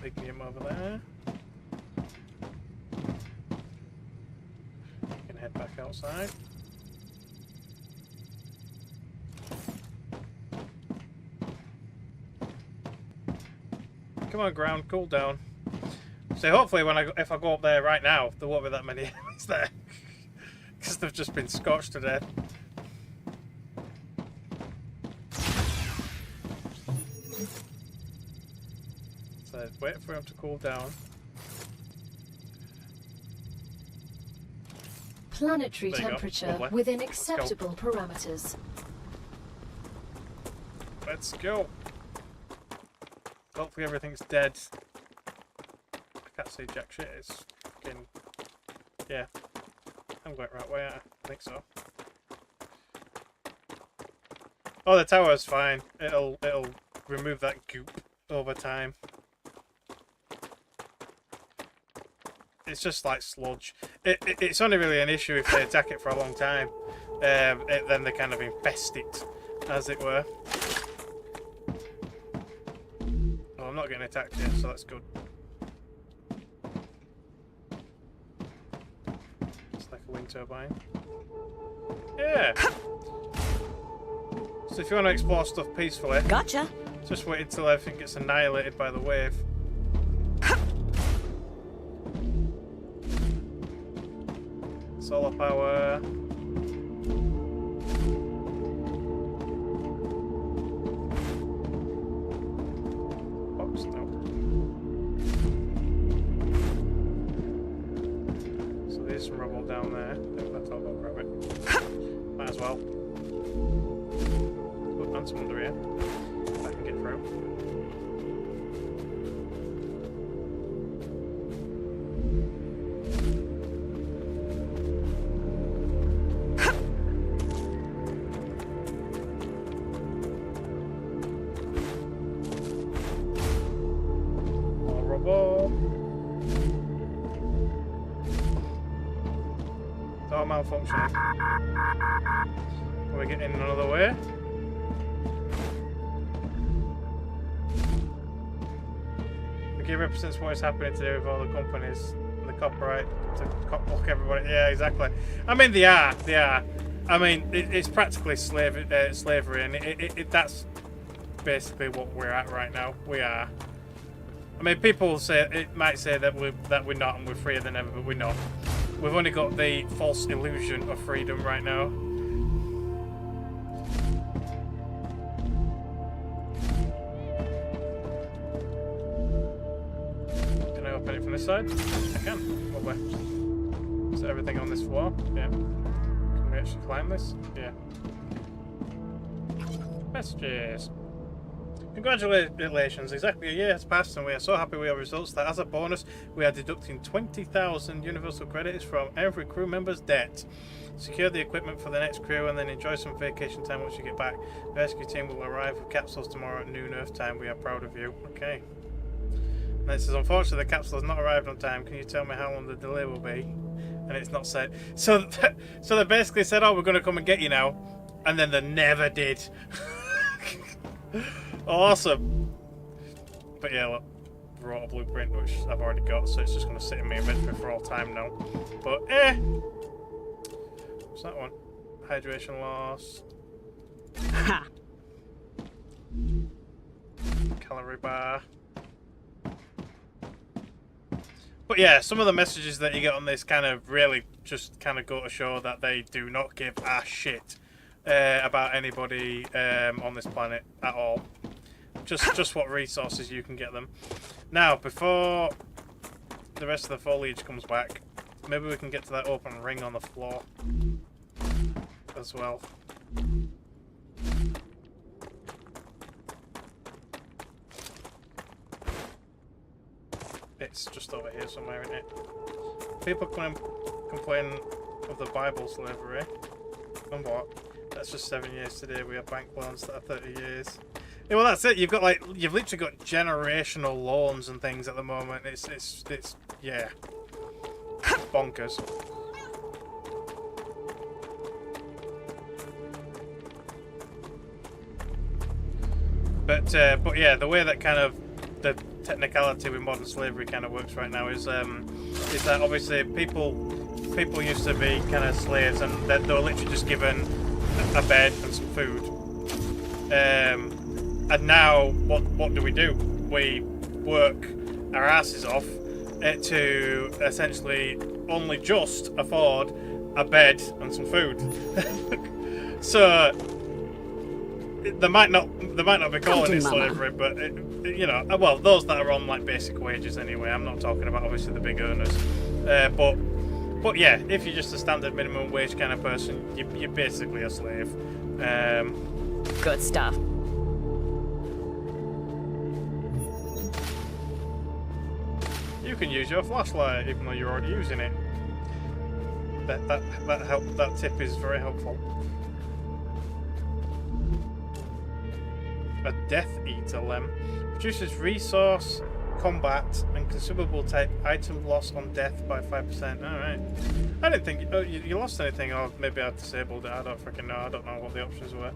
big game over there. You can head back outside. Come on, ground, cool down. So hopefully, if I go up there right now, there won't be that many enemies there, because they've just been scorched to death. So wait for him to cool down.
Planetary temperature within acceptable parameters.
Let's go. Hopefully everything's dead. I can't see jack shit. It's fucking... yeah. I'm going right way. I think so. Oh, the tower's fine. It'll remove that goop over time. It's just like sludge. It's only really an issue if they attack it for a long time. Then they kind of infest it, as it were. Oh, I'm not getting attacked yet, so that's good. It's like a wind turbine. Yeah! So if you want to explore stuff peacefully...
Gotcha!
Just wait until everything gets annihilated by the wave. Solar power. Box, no. So there's some rubble down there. I think that's all I'll grab it. Might as well. Oh, and some under here. If I can get through. Malfunctioning. Can we get in another way? The game represents what is happening today with all the companies and the copyright to block everybody. Yeah, exactly. I mean, they are. I mean, it's practically slavery, and that's basically what we're at right now. We are. I mean, people might say that we're not and we're freer than ever, but we're not. We've only got the false illusion of freedom right now. this side? I can. Lovely. Is there everything on this floor? Yeah. Can we actually climb this? Yeah. Messages. Congratulations, exactly a year has passed and we are so happy with our results that as a bonus we are deducting 20,000 universal credits from every crew member's debt. Secure the equipment for the next crew and then enjoy some vacation time once you get back. The rescue team will arrive with capsules tomorrow at noon Earth time. We are proud of you. Okay. And it says, unfortunately the capsule has not arrived on time. Can you tell me how long the delay will be? And it's not said. So they basically said, oh, we're going to come and get you now. And then they never did. Awesome. But yeah, look, wrote a blueprint which I've already got, so it's just going to sit in my inventory for all time now. But what's that one? Hydration loss.
Ha!
Calorie bar. But yeah, some of the messages that you get on this kind of really just kind of go to show that they do not give a shit about anybody on this planet at all. Just what resources you can get them. Now, before the rest of the foliage comes back, maybe we can get to that open ring on the floor as well. It's just over here somewhere, isn't it? People complain of the Bible slavery. And what? That's just 7 years today. We have bank loans that are 30 years. Yeah, well, that's it. You've literally got generational loans and things at the moment. It's yeah, bonkers. But yeah, the way that kind of the technicality with modern slavery kind of works right now is that obviously people used to be kind of slaves and they were literally just given a bed and some food. And now, what do? We work our asses off to essentially only just afford a bed and some food. So they might not be calling it slavery, but you know, well, those that are on like basic wages anyway. I'm not talking about obviously the big earners, but yeah, if you're just a standard minimum wage kind of person, you're basically a slave.
Good stuff.
You can use your flashlight even though you're already using it. That tip is very helpful. A Death Eater Lem reduces resource, combat, and consumable type item loss on death by 5%. Alright. I didn't think you lost anything, or maybe I disabled it. I don't freaking know. I don't know what the options were.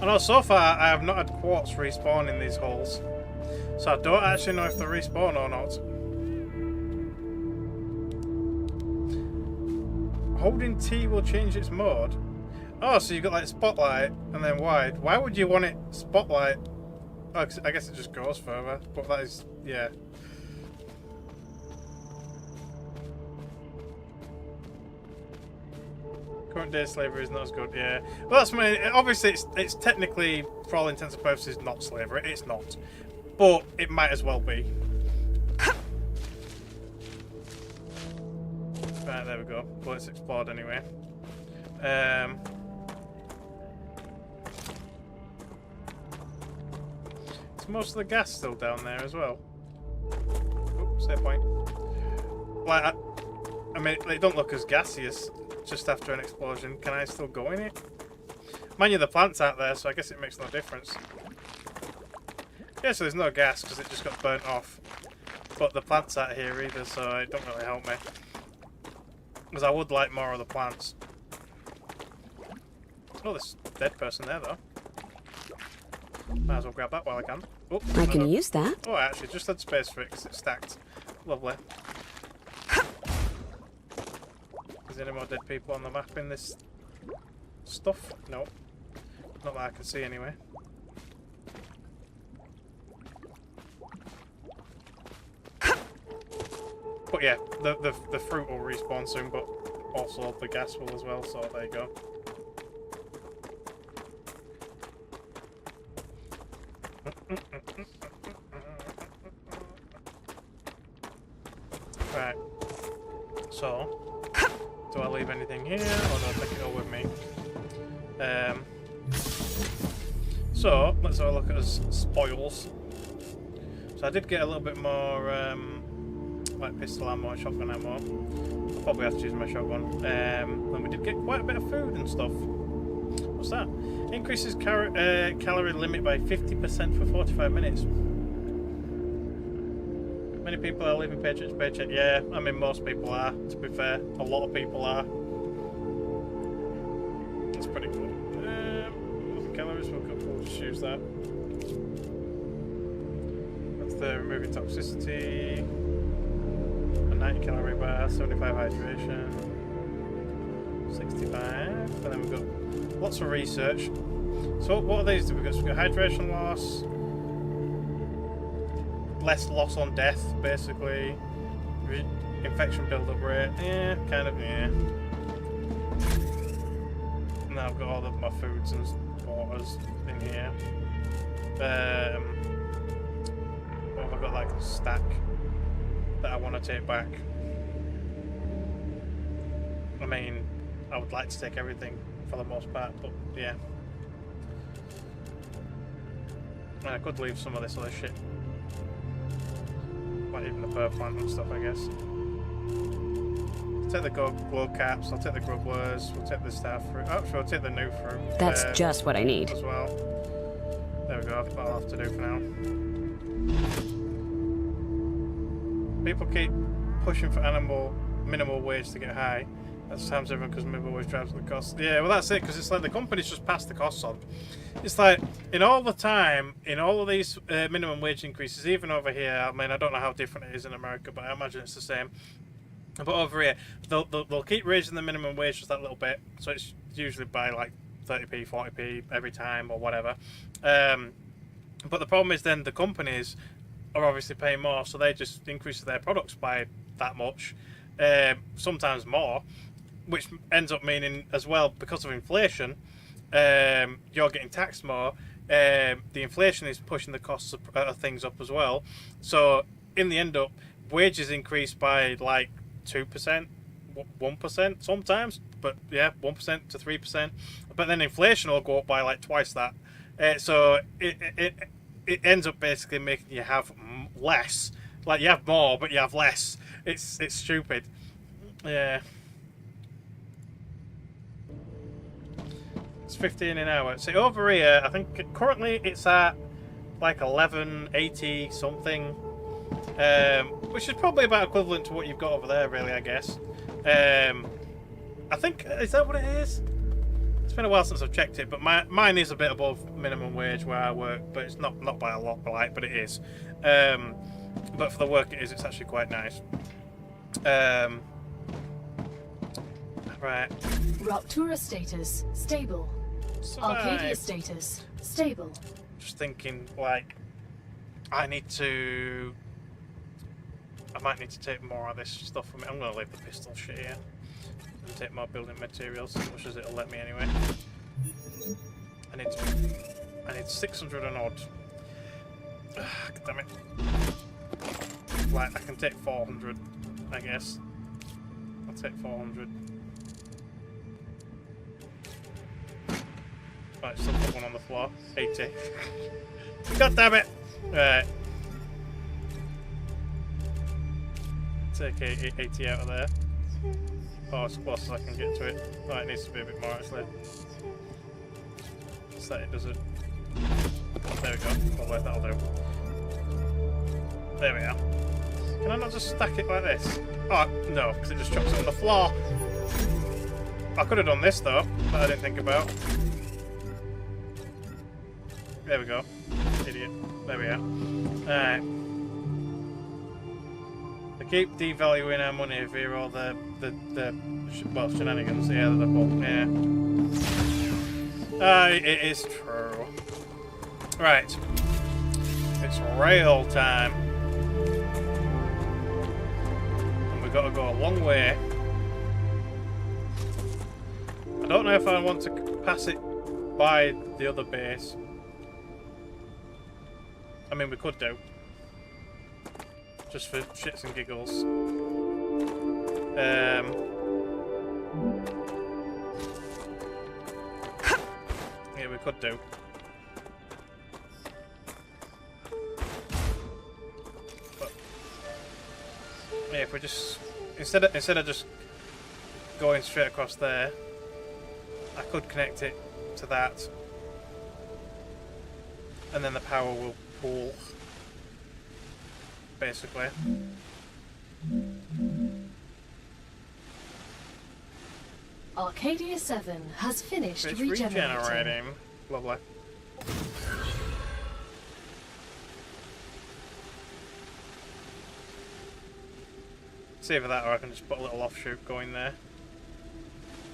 I know so far I have not had quartz respawn in these holes, so I don't actually know if they respawn or not. Holding T will change its mode. Oh, so you've got like spotlight and then wide. Why would you want it spotlight? Oh, I guess it just goes further, but that is, yeah. Current day slavery is not as good, yeah. Well, that's my. Obviously, it's technically, for all intents and purposes, not slavery. It's not, but it might as well be. Right, there we go. Well, it's explored anyway. Is most of the gas still down there as well? Oops, save point. Like, I mean, they don't look as gaseous just after an explosion. Can I still go in it? Mind you, the plant's out there, so I guess it makes no difference. Yeah, so there's no gas because it just got burnt off. But the plant's out here either, so it don't really help me. Because I would like more of the plants. Oh, there's a dead person there, though. Might as well grab that while I can. Oh,
I can use that.
Oh, I actually just had space for it because it's stacked. Lovely. Is there any more dead people on the map in this stuff? No. Not that I can see anyway. But yeah, the fruit will respawn soon, but also the gas will as well, so there you go. Right. So, do I leave anything here, or do I take it all with me? So, let's have a look at his spoils. So I did get a little bit more, like pistol ammo and shotgun ammo. I'll probably have to use my shotgun. And we did get quite a bit of food and stuff. What's that? Increases calorie limit by 50% for 45 minutes. Many people are living paycheck to paycheck. Yeah, I mean most people are, to be fair. A lot of people are. That's pretty good. Calories, we'll just use that. That's the removing toxicity. A 90 calorie bar, 75 hydration, 65, and then we've got lots of research. So what are these? We've got hydration loss, less loss on death, basically. Infection build-up rate, yeah, kind of, yeah. Now I've got all of my foods and waters in here. What have I got, like a stack that I want to take back? I mean, I would like to take everything for the most part, but yeah. And I could leave some of this other shit. Like even the fur plant and stuff, I guess. I'll take the glow caps, I'll take the grubblers, we'll take the star fruit. Oh, sure, I'll take the new fruit.
That's just what I need.
As well. There we go, that's what I'll have to do for now. People keep pushing for minimal wage to get high. That sounds everyone because minimum wage drives the cost. Yeah, well that's it, because it's like the companies just pass the costs on. It's like, in all the time, in all of these minimum wage increases, even over here, I mean, I don't know how different it is in America, but I imagine it's the same. But over here, they'll keep raising the minimum wage just that little bit, so it's usually by like 30p, 40p every time or whatever. But the problem is then the companies are obviously paying more, so they just increase their products by that much, sometimes more, which ends up meaning as well, because of inflation, you're getting taxed more. The inflation is pushing the costs of things up as well. So in the end up, wages increase by like 2%, 1% sometimes, but yeah, 1% to 3%. But then inflation will go up by like twice that. So it ends up basically making you have less. Like you have more, but you have less. It's stupid. Yeah. It's 15 an hour. So over here, I think currently it's at like 11.80 something, which is probably about equivalent to what you've got over there, really, I guess. I think, is that what it is? It's been a while since I've checked it, but mine is a bit above minimum wage where I work, but it's not by a lot, but it is. But for the work it is, it's actually quite nice. Right.
Ruptura status stable. Arcadia status stable.
Just thinking, like, I might need to take more of this stuff from it. I'm gonna leave the pistol shit here and take more building materials, as much as it'll let me anyway. I need 600 and odd. Ugh, damn it. Like, I can take 400, I guess. I'll take 400. Right, still put one on the floor. 80. God damn it! Right. Take 80 out of there. Oh, as close as I can get to it. Oh, it needs to be a bit more actually. Just that it does it. There we go. Oh, wait, that'll do. There we are. Can I not just stack it like this? Oh, no, because it just chops it on the floor. I could have done this though, that I didn't think about. There we go. Idiot. There we are. Alright. They keep devaluing our money via all the well, shenanigans, yeah, that they pull. Yeah. It is true. Right. It's rail time. And we've got to go a long way I don't know if I want to pass it by the other base. I mean, we could do. Just for shits and giggles. Yeah, we could do. But yeah, if we just instead of just going straight across there, I could connect it to that, and then the power will pool, basically.
Arcadia 7 has finished
It's
regenerating.
regenerating. Lovely. It's either that or I can just put a little offshoot going there,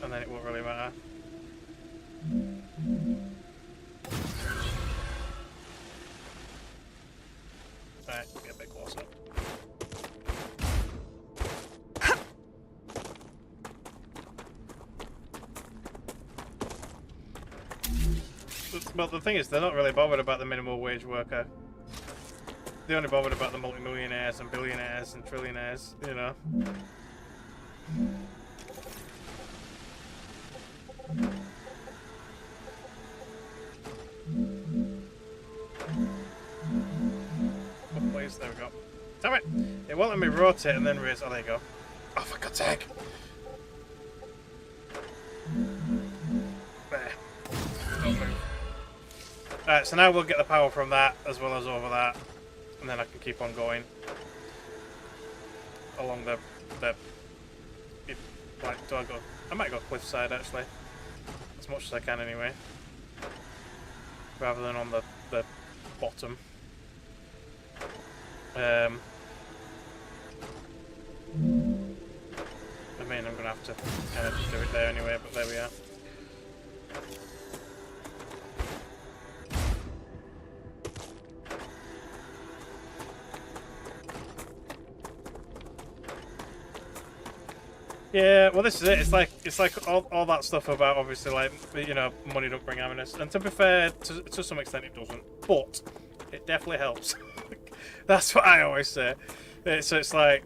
and then it won't really matter. Right, get a bit closer. But the thing is, they're not really bothered about the minimal wage worker. They're only bothered about the multimillionaires and billionaires and trillionaires, you know. Oh, please, there we go. Damn it! It won't let me rotate and then raise. Oh, there you go. Oh, for God's sake! There. Don't move. Alright, so now we'll get the power from that as well as over that, and then I can keep on going along the like, do I go? I might go cliffside actually, as much as I can anyway, rather than on the bottom. I mean, I'm gonna have to kind of do it there anyway, but there we are. Yeah, well, this is it. It's like all that stuff about, obviously, like, you know, money don't bring happiness, and to be fair, to some extent it doesn't, but it definitely helps. That's what I always say. So it's like,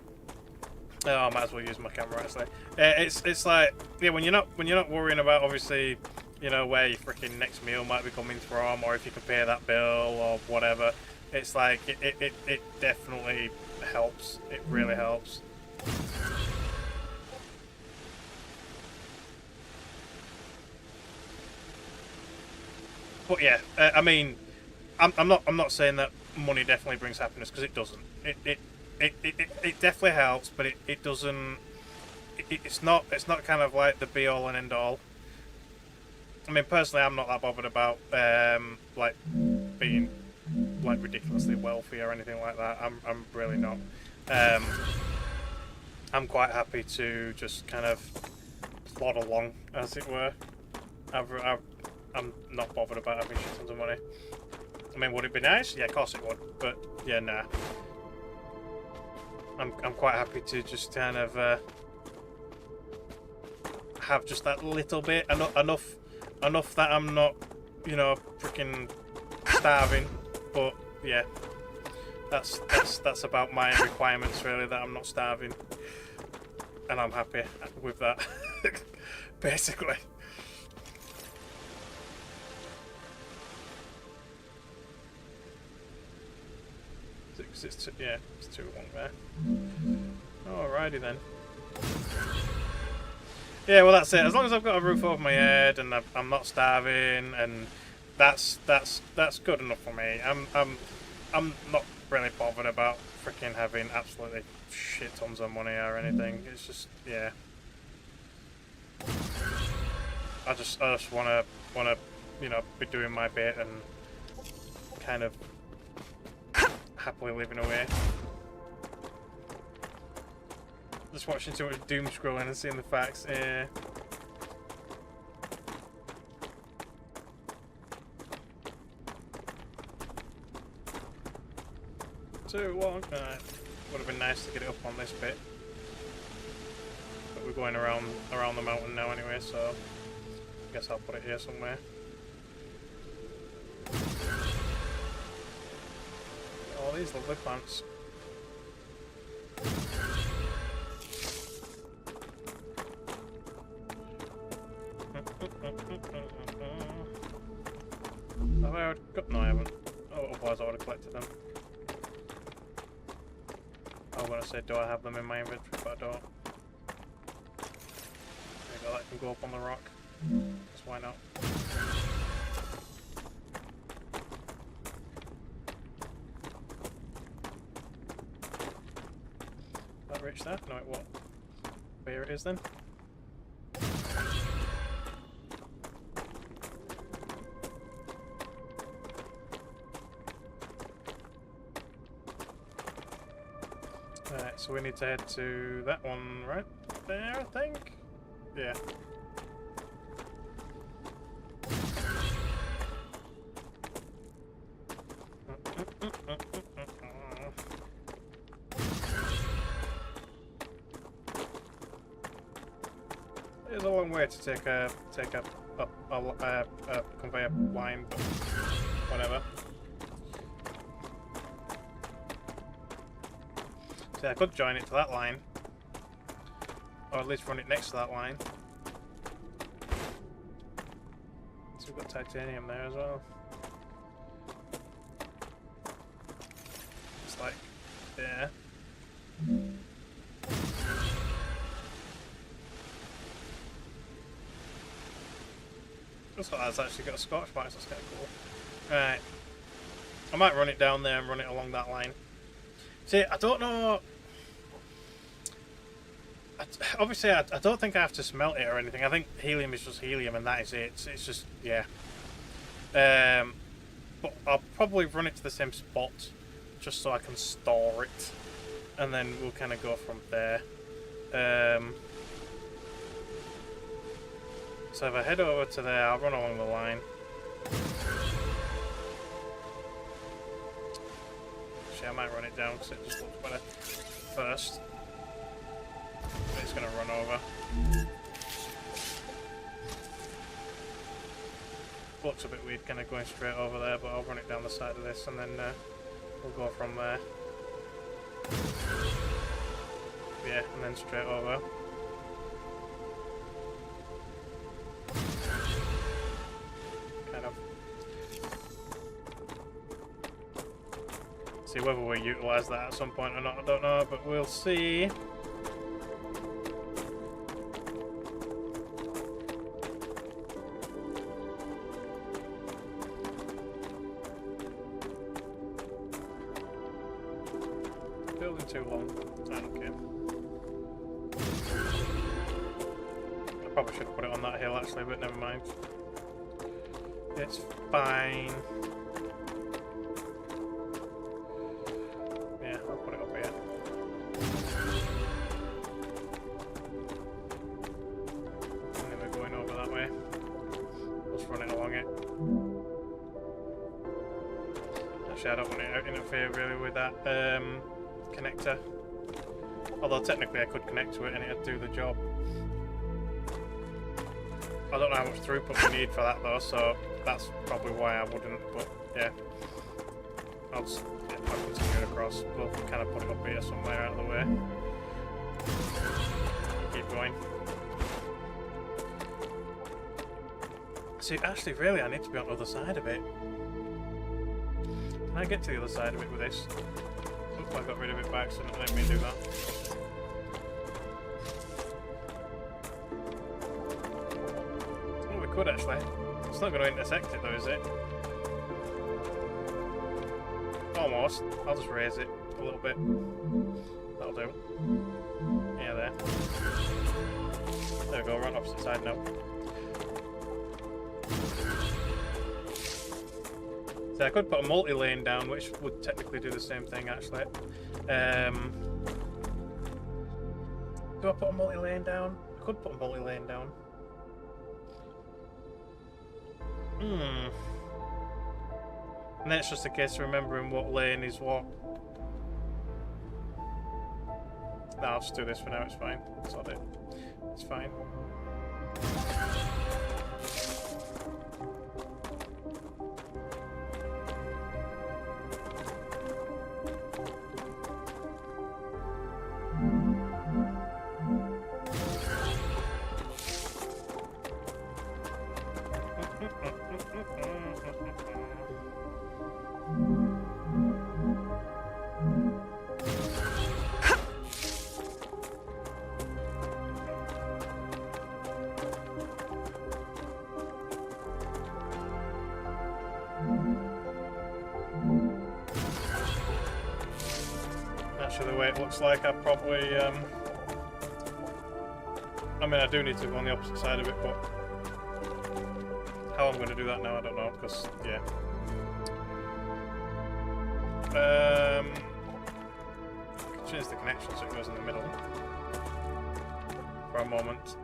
oh, I might as well use my camera actually. It's like, yeah, when you're not worrying about, obviously, you know, where your freaking next meal might be coming from, or if you can pay that bill or whatever. It's like it definitely helps. It really helps. But yeah, I mean, I'm not saying that money definitely brings happiness, because it doesn't. It definitely helps, but it doesn't. It's not kind of like the be all and end all. I mean, personally, I'm not that bothered about like being like ridiculously wealthy or anything like that. I'm really not. I'm quite happy to just kind of plod along, as it were. I'm not bothered about having shit tons of money. I mean, would it be nice? Yeah, of course it would. But yeah, nah. I'm quite happy to just kind of have just that little bit, enough that I'm not, you know, freaking starving. But yeah, that's about my requirements really. That I'm not starving, and I'm happy with that. Basically. It's too long there. Alrighty then. Yeah, well that's it. As long as I've got a roof over my head and I'm not starving, and that's good enough for me. I'm not really bothered about freaking having absolutely shit tons of money or anything. It's just, yeah. I just wanna you know, be doing my bit and kind of happily living away. Just watching too much doom scrolling and seeing the facts. Yeah. Too long. Would have been nice to get it up on this bit, but we're going around the mountain now anyway, so Guess I'll put it here somewhere. All these lovely plants. Have I already got? No, I haven't. Oh, otherwise I would have collected them. I was going to say, do I have them in my inventory, but I don't. There you go, that can go up on the rock. Just why not? That reach there? No, it won't. Where it is then? Alright, so we need to head to that one right there, I think? Yeah. It's a long way to take a conveyor line, but whatever. See, I could join it to that line, or at least run it next to that line. So we've got titanium there as well. It's like there. Looks like that's actually got a scorch mark, so that's kind of cool. Right. I might run it down there and run it along that line. See, I don't know. Obviously, I don't think I have to smelt it or anything. I think helium is just helium and that is it. It's just, yeah. But I'll probably run it to the same spot just so I can store it. And then we'll kind of go from there. So if I head over to there, I'll run along the line. Actually, I might run it down because it just looks better first. But it's going to run over. Looks a bit weird kind of going straight over there, but I'll run it down the side of this and then we'll go from there. Yeah, and then straight over. Kind of. See whether we utilise that at some point or not, I don't know, but we'll see. Building too long. I don't care. I probably should have put it on that hill actually, but never mind. It's fine. Yeah, I'll put it up here. And then we're going over that way. Let's run it along it. Actually, I don't want it to interfere really with that connector. Although technically I could connect to it and it'd do the job. I don't know how much throughput we need for that though, so that's probably why I wouldn't, but yeah. I'll just I'll continue it across. We'll kind of put it up here somewhere out of the way. Keep going. See, actually really I need to be on the other side of it. Can I get to the other side of it with this? Oops, I got rid of it by accident, I didn't mean to do that. Oh, we could actually. It's not going to intersect it though, is it? Almost. I'll just raise it a little bit. That'll do. Yeah, there. There we go, right opposite side now. So I could put a multi-lane down, which would technically do the same thing, actually. Do I put a multi-lane down? I could put a multi-lane down. And then it's just a case of remembering what lane is what. No, I'll just do this for now, it's fine. Sod it. It's fine. way it looks like, I probably... I mean, I do need to go on the opposite side of it, but... How I'm going to do that now, I don't know, because, yeah. Change the connection so it goes in the middle. For a moment.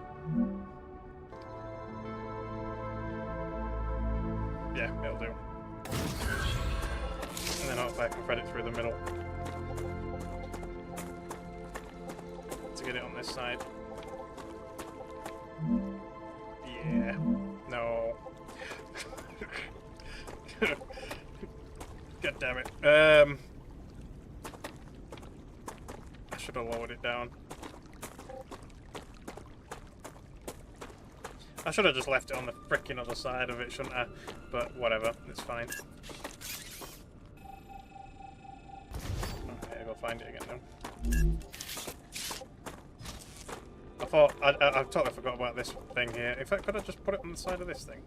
Yeah, it'll do. And then hopefully I can thread it through the middle. To get it on this side. Yeah. No. God damn it. I should have lowered it down. I should have just left it on the frickin' other side of it, shouldn't I? But whatever, it's fine. Okay, I'll go find it again now. I thought I totally forgot about this thing here. In fact, could I just put it on the side of this thing?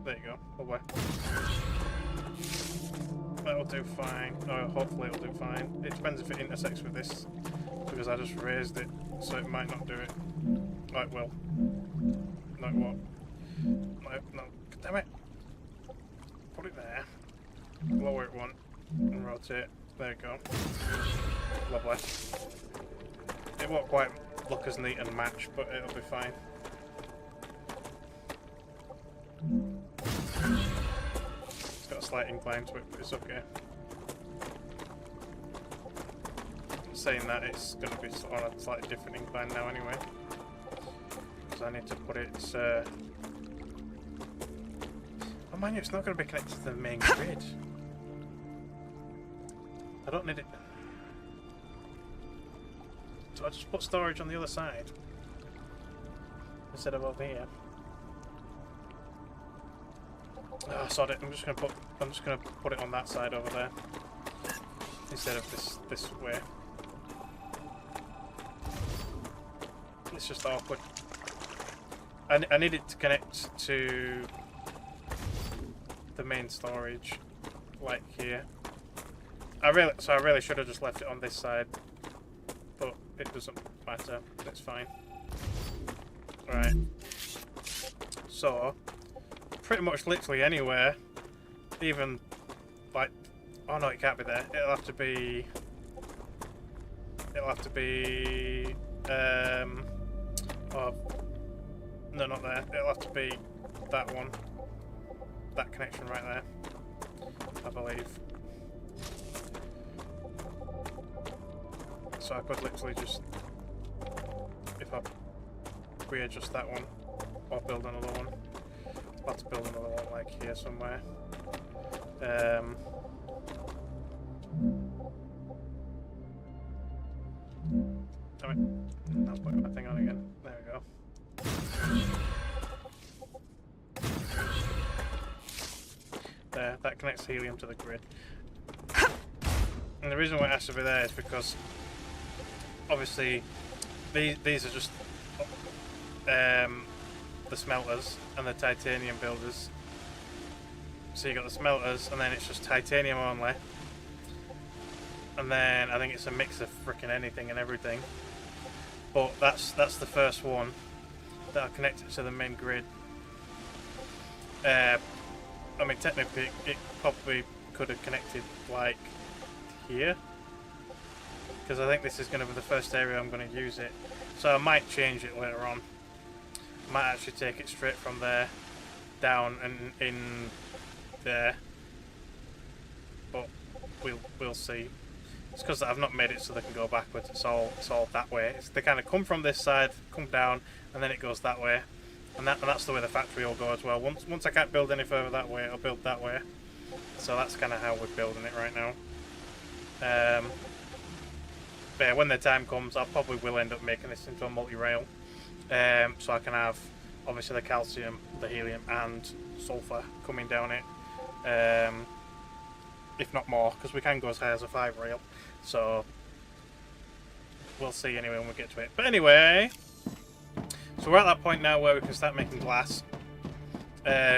There you go. Lovely. That'll do fine. Oh, hopefully it'll do fine. It depends if it intersects with this, because I just raised it, so it might not do it. Oh, it will. No, it won't. No. Damn it. Put it there. Lower it one. And rotate. There you go. Lovely. It won't quite look as neat and match, but it'll be fine. It's got a slight incline to it, but it's okay. Saying that, it's going to be on a slightly different incline now anyway. Because I need to put it... Oh mind you, it's not going to be connected to the main grid. I don't need it. So I just put storage on the other side instead of over here. Oh, sod it. I'm just gonna put it on that side over there instead of this way. It's just awkward. I need it to connect to the main storage, like here. I really should have just left it on this side, but it doesn't matter. It's fine. Right. So, pretty much literally anywhere, even like, oh no, it can't be there. It'll have to be. Oh, no, not there. It'll have to be that one. That connection right there, I believe. So I could literally just, if I readjust that one, or build another one. I'll have to build another one like here somewhere. Damn it. I'll put my thing on again. There we go. There, that connects Helium to the grid. And the reason why it has to be there is because obviously these are just the smelters and the titanium builders. So you got the smelters and then it's just titanium only. And then I think it's a mix of frickin' anything and everything. But that's the first one that are connected to the main grid. I mean, technically it probably could have connected like here, because I think this is going to be the first area I'm going to use it. So I might change it later on. I might actually take it straight from there down and in there, but we'll see. It's because I've not made it so they can go backwards. It's all that way. They kind of come from this side, come down, and then it goes that way. And that's the way the factory will go as well. Once I can't build any further that way, I'll build that way. So that's kind of how we're building it right now. But yeah, when the time comes, I probably will end up making this into a multi-rail. So I can have obviously the calcium, the helium, and sulfur coming down it. If not more, because we can go as high as a 5-rail. So we'll see anyway when we get to it. But anyway, so we're at that point now where we can start making glass.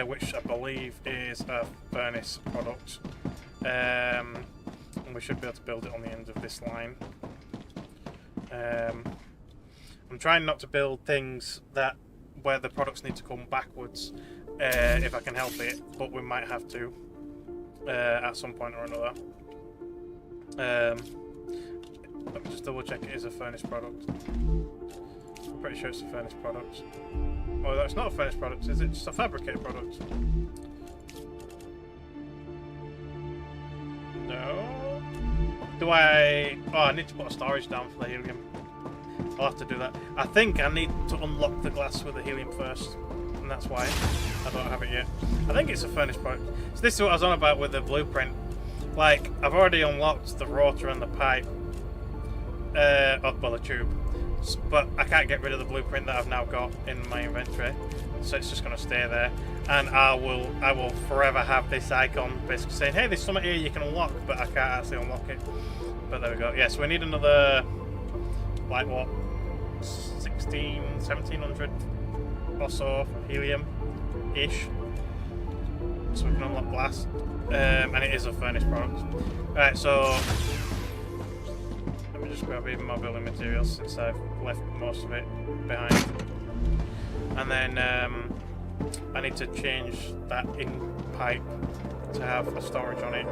which I believe is a furnace product. And we should be able to build it on the end of this line. I'm trying not to build things where the products need to come backwards, if I can help it, but we might have to at some point or another. Let me just double check it is a furnace product. I'm pretty sure it's a furnace product. Oh, that's not a furnace product, is it? Just a fabricated product? No. Do I... Oh, I need to put a storage down for the helium. I'll have to do that. I think I need to unlock the glass with the helium first, and that's why I don't have it yet. I think it's a furnace product. So this is what I was on about with the blueprint. Like, I've already unlocked the rotor and the pipe, well, the tube, but I can't get rid of the blueprint that I've now got in my inventory, so it's just going to stay there. And I will forever have this icon basically saying, hey, there's something here you can unlock, but I can't actually unlock it. But there we go. Yeah, so we need another, like, what, 1700 or so helium-ish, so we can unlock glass. And it is a furnace product. Right, so let me just grab even more building materials since I've left most of it behind. And then I need to change that in pipe to have a storage on it.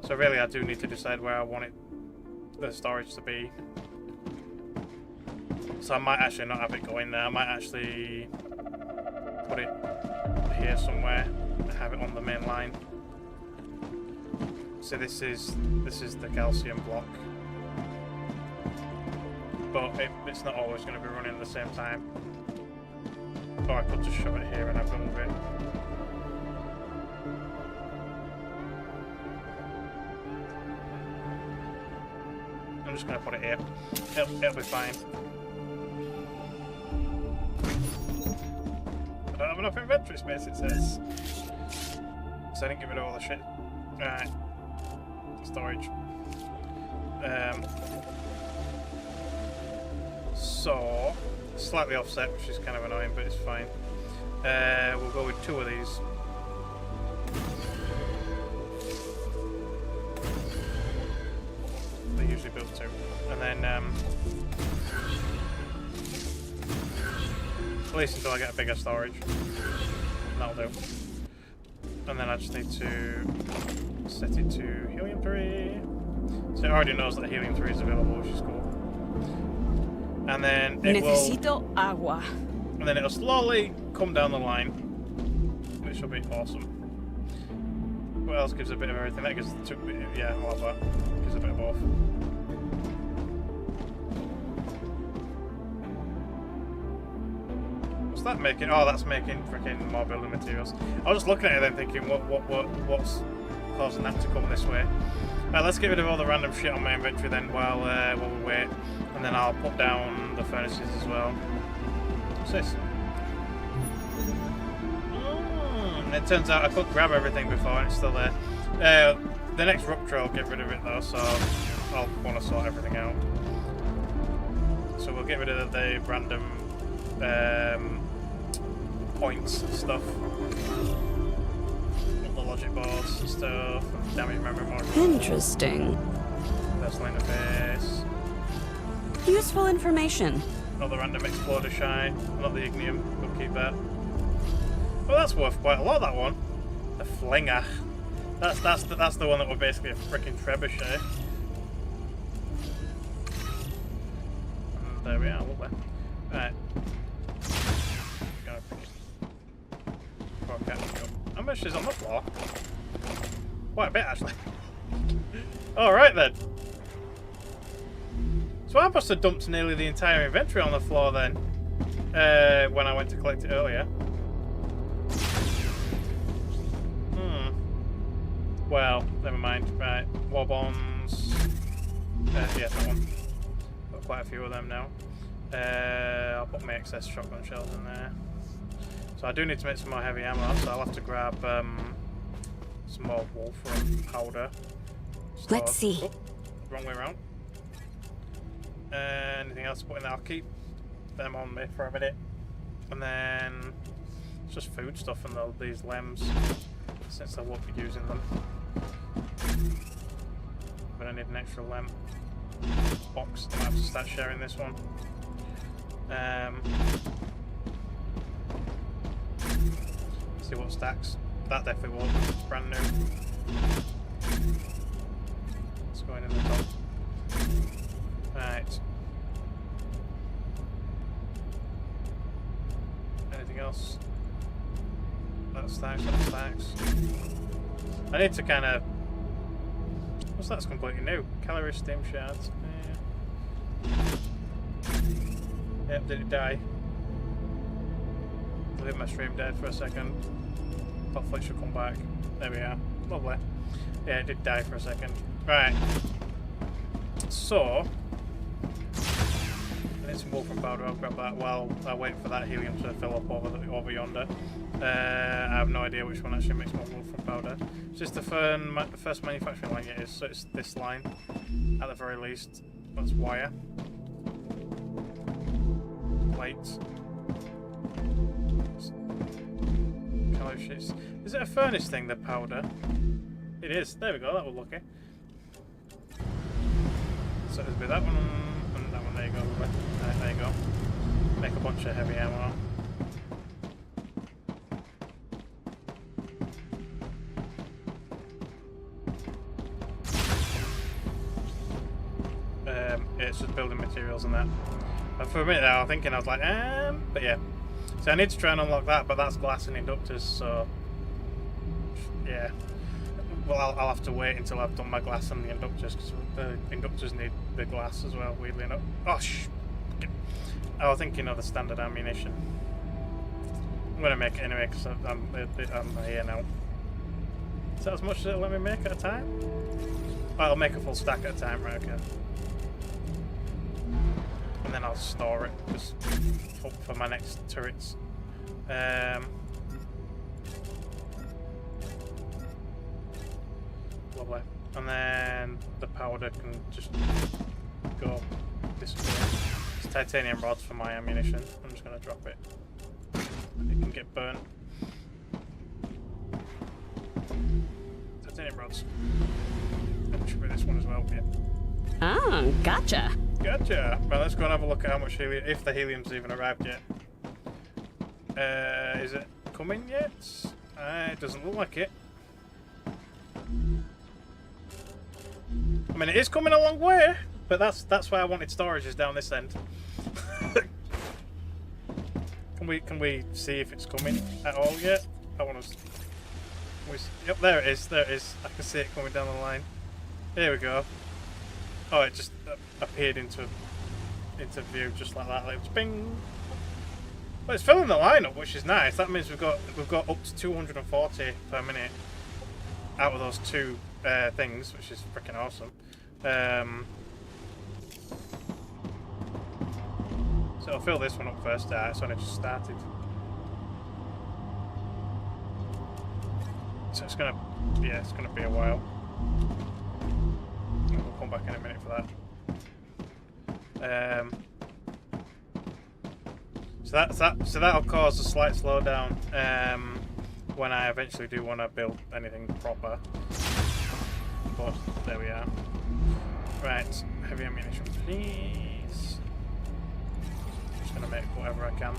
So really I do need to decide where I want the storage to be. So I might actually not have it go in there. I might actually put it here somewhere and have it on the main line. So this is the calcium block, but it's not always going to be running at the same time. Or I could just shove it here and have done with it. I'm just going to put it here. It'll be fine. I don't have enough inventory space, it says. So I didn't get rid of all the shit. Right. Storage. So, slightly offset, which is kind of annoying, but it's fine. We'll go with 2 of these. They usually build 2. And then, at least until I get a bigger storage. That'll do. And then I just need to set it to Helium 3. So it already knows that Helium 3 is available, which is cool. And then it
Necesito agua.
And then it'll slowly come down the line, which will be awesome. What else gives a bit of everything? That gives yeah, all of that. Gives a bit of both. What's that making? Oh, that's making freaking more building materials. I was just looking at it then thinking, what's causing that to come this way? Right, let's get rid of all the random shit on my inventory then while we wait, and then I'll put down the furnaces as well. What's this? It turns out I could grab everything before and it's still there. The next rupture I'll get rid of it though, so I'll want to sort everything out. So we'll get rid of the random points and stuff. The logic boards and stuff. Damage memory module.
Interesting.
Personal interface.
Useful information.
Not the random exploder shine. Not the ignium. We'll keep that. Well, that's worth quite a lot, that one. The flinger. That's the one that was basically a freaking trebuchet. And there we are, lovely. Right. Gotta pick it. How much is on the floor? Quite a bit, actually. Alright then. So I must have dumped nearly the entire inventory on the floor then, when I went to collect it earlier. Well, never mind. Right, war bombs. Yeah, that one. Got quite a few of them now. I'll put my excess shotgun shells in there. So I do need to make some more heavy ammo, so I'll have to grab some more wolfram powder.
Let's see.
Oh, wrong way around. Anything else to put in there? I'll keep them on me for a minute. And then it's just food stuff and these lems, since I won't be using them. But I need an extra lem box. I might have to start sharing this one. See what stacks. That definitely won't. It's brand new. It's going in the top. Right. Anything else? That stacks, that stacks. I need to kind of... What's that's completely new? Calorie steam shards. Yep, did it die? I think my stream died for a second. Hopefully it should come back. There we are. Lovely. Yeah, it did die for a second. Right. So... I need some wolfram powder. I'll grab that while I wait for that helium to fill up over yonder. I have no idea which one actually makes more wolfram powder. It's just the first manufacturing line it is, so it's this line at the very least. That's wire. Plates. Calorie sheets. Is it a furnace thing, the powder? It is. There we go, that was lucky. So it'll be that one and that one. There you go. Right, there you go. Make a bunch of heavy ammo. It's just building materials and that. And for a minute there, I was thinking, I was like, but yeah. So I need to try and unlock that, but that's glass and inductors, so yeah. Well, I'll have to wait until I've done my glass and the inductors, because the inductors need the glass as well, weirdly enough. Oh, I was thinking of the standard ammunition. I'm going to make it anyway, because I'm here now. Is that as much as it'll let me make at a time? Oh, I'll make a full stack at a time, right, okay. And then I'll store it, just for my next turrets. Lovely. And then the powder can just go disappear. It's titanium rods for my ammunition. I'm just going to drop it. It can get burnt. Titanium rods. That should be this one as well. Yeah.
Oh, gotcha.
Gotcha. Well, let's go and have a look at how much helium, if the helium's even arrived yet. Is it coming yet? It doesn't look like it. I mean, it is coming a long way, but that's why I wanted storages down this end. Can we see if it's coming at all yet? I want to. Yep, there it is. There it is. I can see it coming down the line. Here we go. Oh, it just appeared into view just like that. Like, bing. Well, it's filling the line up, which is nice. That means we've got up to 240 per minute out of those two things, which is freaking awesome. So I'll fill this one up first. It's only just started. So it's gonna be a while. We'll come back in a minute for that. So that'll cause a slight slowdown when I eventually do want to build anything proper. But there we are. Right, heavy ammunition, please. Just gonna make whatever I can.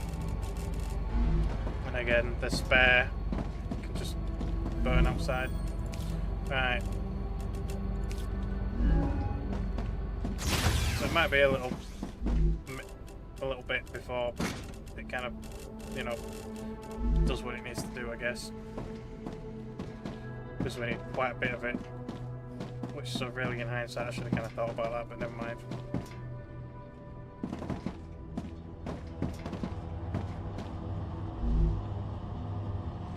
And again, the spare can just burn outside. Right. So it might be a little bit before it kind of, you know, does what it needs to do, I guess. Because we need quite a bit of it. Which, so really in hindsight, I should have kind of thought about that, but never mind.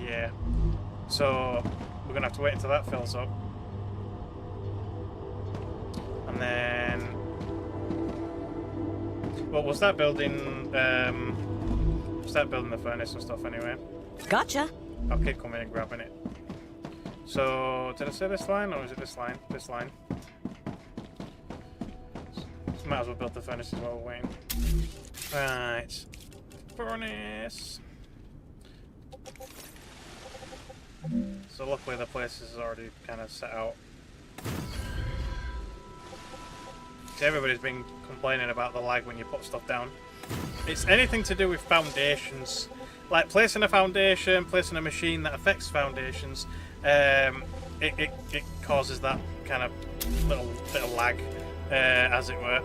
Yeah. So we're gonna have to wait until that fills up. And then well, we'll start building the furnace and stuff anyway.
Gotcha.
I'll keep coming and grabbing it. So, did I say this line, or is it this line? This line. So might as well build the furnace as well, we're waiting. Right. furnace. So luckily the place is already kind of set out. So everybody's been complaining about the lag when you put stuff down. It's anything to do with foundations. Like placing a foundation, placing a machine that affects foundations, it causes that kind of little bit of lag, as it were.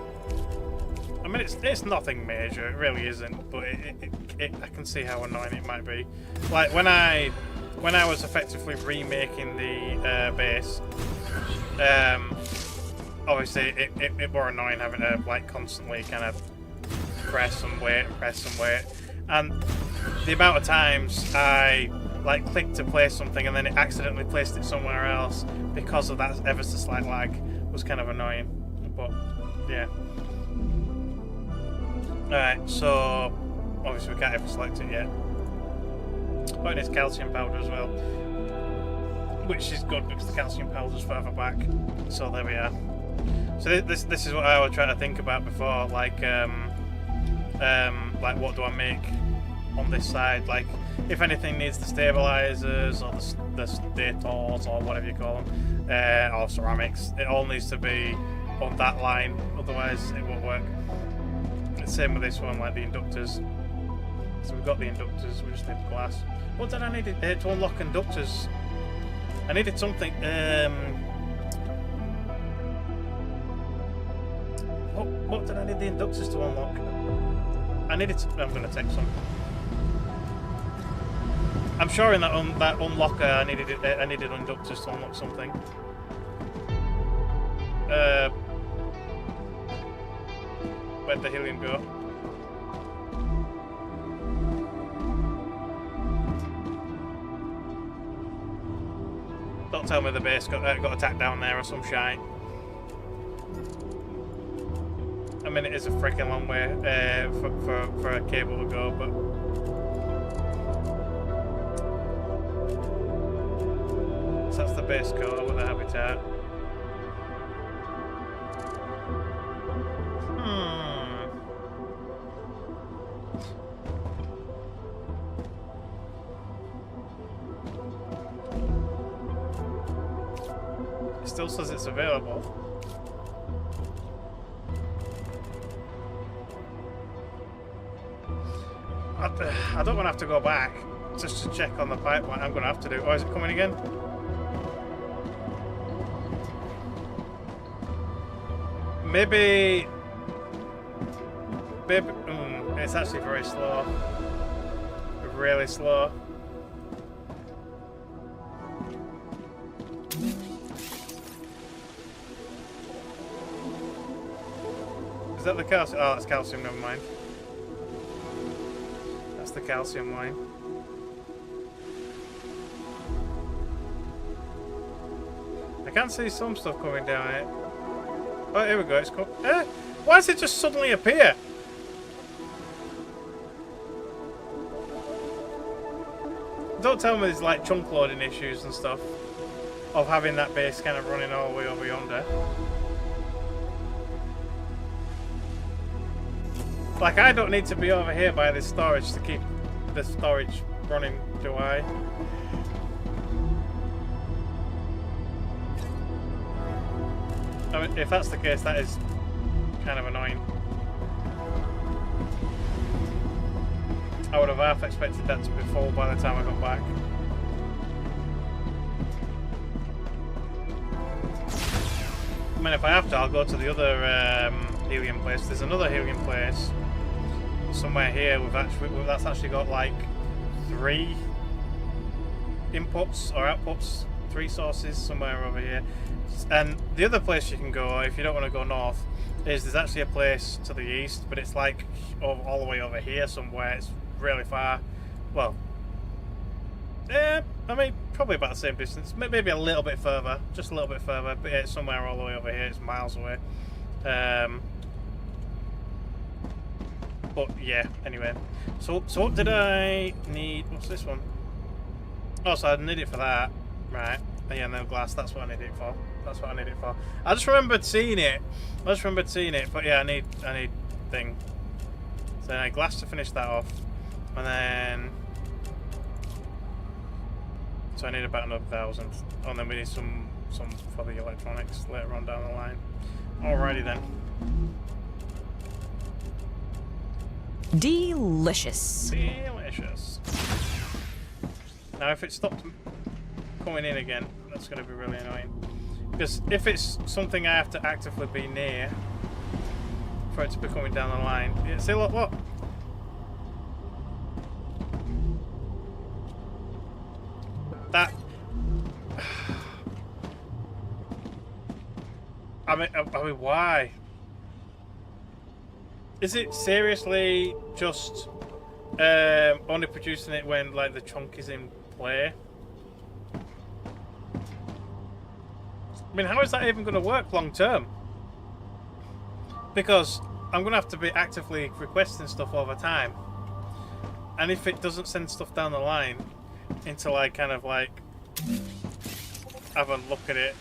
I mean, it's nothing major, it really isn't, but I can see how annoying it might be. Like when I was effectively remaking the base, obviously it were annoying having to like constantly kind of press and wait, and the amount of times I like clicked to place something and then it accidentally placed it somewhere else because of that ever so slight lag was kind of annoying. But yeah. Alright, so obviously we can't ever select it yet. Oh, it needs calcium powder as well, which is good because the calcium powder is further back. So there we are. So this is what I was trying to think about before, like what do I make on this side? Like if anything needs the stabilizers or the stators or whatever you call them, or ceramics, it all needs to be on that line, otherwise it won't work. Same with this one, like the inductors. So we've got the inductors, we just need the glass. What did I need to unlock inductors? I needed something. What did I need the inductors to unlock? I needed to, I'm going to take some. I'm sure in that unlocker I needed inductors to unlock something. Where'd the helium go? Don't tell me the base got attacked down there or some shite. I mean, it is a freaking long way for a cable to go, but so that's the base core with the habitat. It still says it's available. I don't want to have to go back just to check on the pipeline. I'm going to have to do. Oh, is it coming again? Maybe. It's actually very slow. Really slow. Is that the calcium? Oh, that's calcium, never mind. That's the calcium line. I can see some stuff coming down it. Oh, here we go. It's come. Why does it just suddenly appear? Don't tell me there's like chunk loading issues and stuff of having that base kind of running all the way over yonder. Like, I don't need to be over here by this storage to keep the storage running, do I? I mean, if that's the case, that is kind of annoying. I would have half expected that to be full by the time I got back. I mean, if I have to, I'll go to the other helium place. There's another helium place somewhere here. That's actually got like 3 inputs or outputs, 3 sources somewhere over here. And the other place you can go if you don't want to go north is there's actually a place to the east, but it's like all the way over here somewhere. It's really far. Well, yeah, I mean probably about the same distance, maybe a little bit further, just a little bit further, but yeah, it's somewhere all the way over here. It's miles away. But yeah, anyway. So what did I need? What's this one? Oh, so I need it for that, right? Yeah, no glass. That's what I need it for. That's what I need it for. I just remembered seeing it. But yeah, I need thing. So I need glass to finish that off. And then... So I need about another 1,000. Oh, and then we need some for the electronics later on down the line. Alrighty then.
Delicious.
Delicious. Now if it stopped coming in again, that's going to be really annoying. Because if it's something I have to actively be near for it to be coming down the line... Yeah, see, look, look! That... I mean, why? Is it seriously just only producing it when like the chunk is in play? I mean, how is that even going to work long term? Because I'm going to have to be actively requesting stuff all the time, and if it doesn't send stuff down the line until I kind of like have a look at it,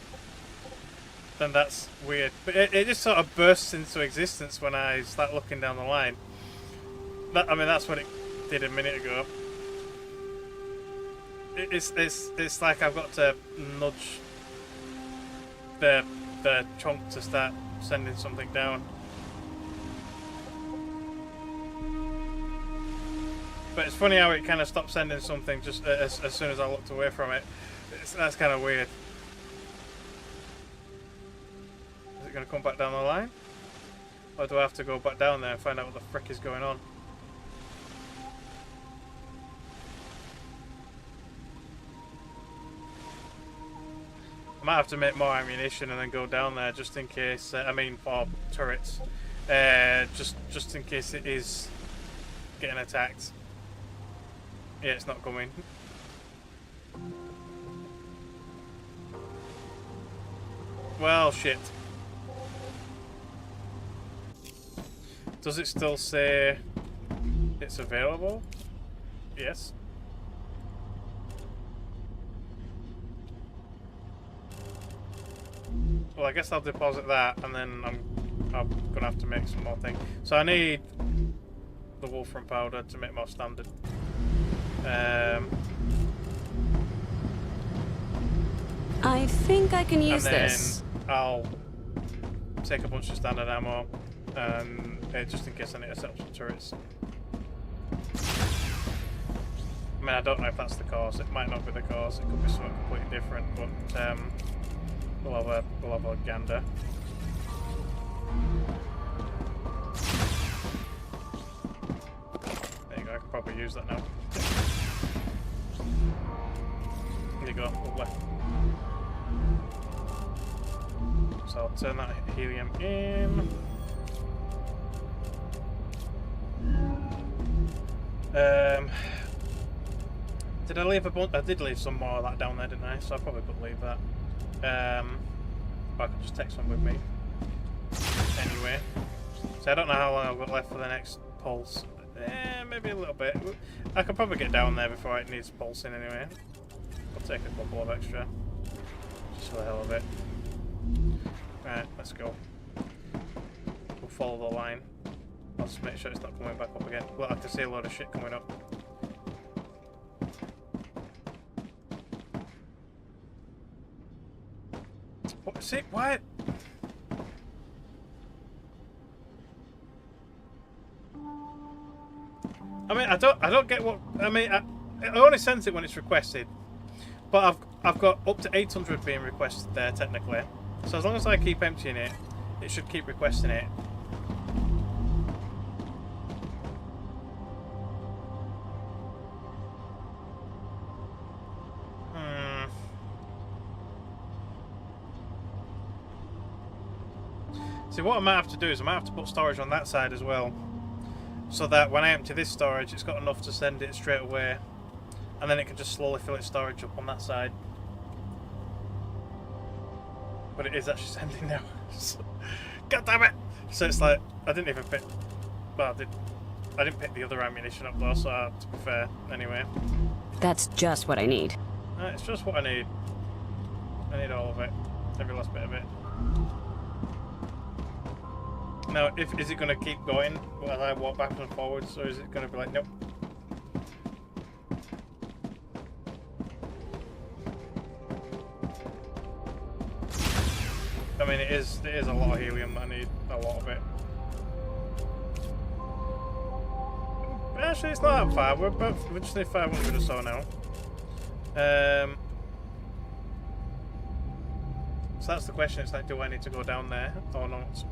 then that's weird. But it just sort of bursts into existence when I start looking down the line. I mean, that's what it did a minute ago. It's like I've got to nudge the chunk to start sending something down. But it's funny how it kind of stopped sending something just as soon as I looked away from it. That's kind of weird. Is it going to come back down the line? Or do I have to go back down there and find out what the frick is going on? I might have to make more ammunition and then go down there just in case, I mean for turrets, just in case it is getting attacked. Yeah, it's not coming. Well, shit. Does it still say it's available? Yes. Well, I guess I'll deposit that, and then I'm gonna have to make some more things. So I need the wolfram powder to make more standard.
I think I can use this.
I'll take a bunch of standard ammo, and just in case I need to set up some turrets. I mean, I don't know if that's the cause. It might not be the cause. It could be something completely different. But we'll have a gander. There you go. I could probably use that now. There you go. Lovely. So I'll turn that helium in. Did I leave a bunch? I did leave some more of that down there, didn't I? So I probably could leave that. But I could just take some with me. Anyway. So I don't know how long I've got left for the next pulse. Maybe a little bit. I could probably get down there before it needs pulsing anyway. I'll take a couple of extra. Just for the hell of it. Right, let's go. We'll follow the line. I'll just make sure it's not coming back up again. Look, I can see a load of shit coming up. What? See, why? I mean, I don't get what. I mean, I only sends it when it's requested, but I've got up to 800 being requested there technically. So as long as I keep emptying it, it should keep requesting it. See, what I might have to do is I might have to put storage on that side as well, so that when I empty this storage, it's got enough to send it straight away, and then it can just slowly fill its storage up on that side. But it is actually sending now. God damn it! So it's like, I didn't even pick... Well, I didn't pick the other ammunition up though, so to be fair, anyway.
That's just what I need.
It's just what I need. I need all of it. Every last bit of it. Now, is it going to keep going while I walk backwards and forwards, or is it going to be like, nope, mean, it is a lot of helium. I need a lot of it. But actually, it's not that far. We're just near 500 or so now. So that's the question. It's like, do I need to go down there or not?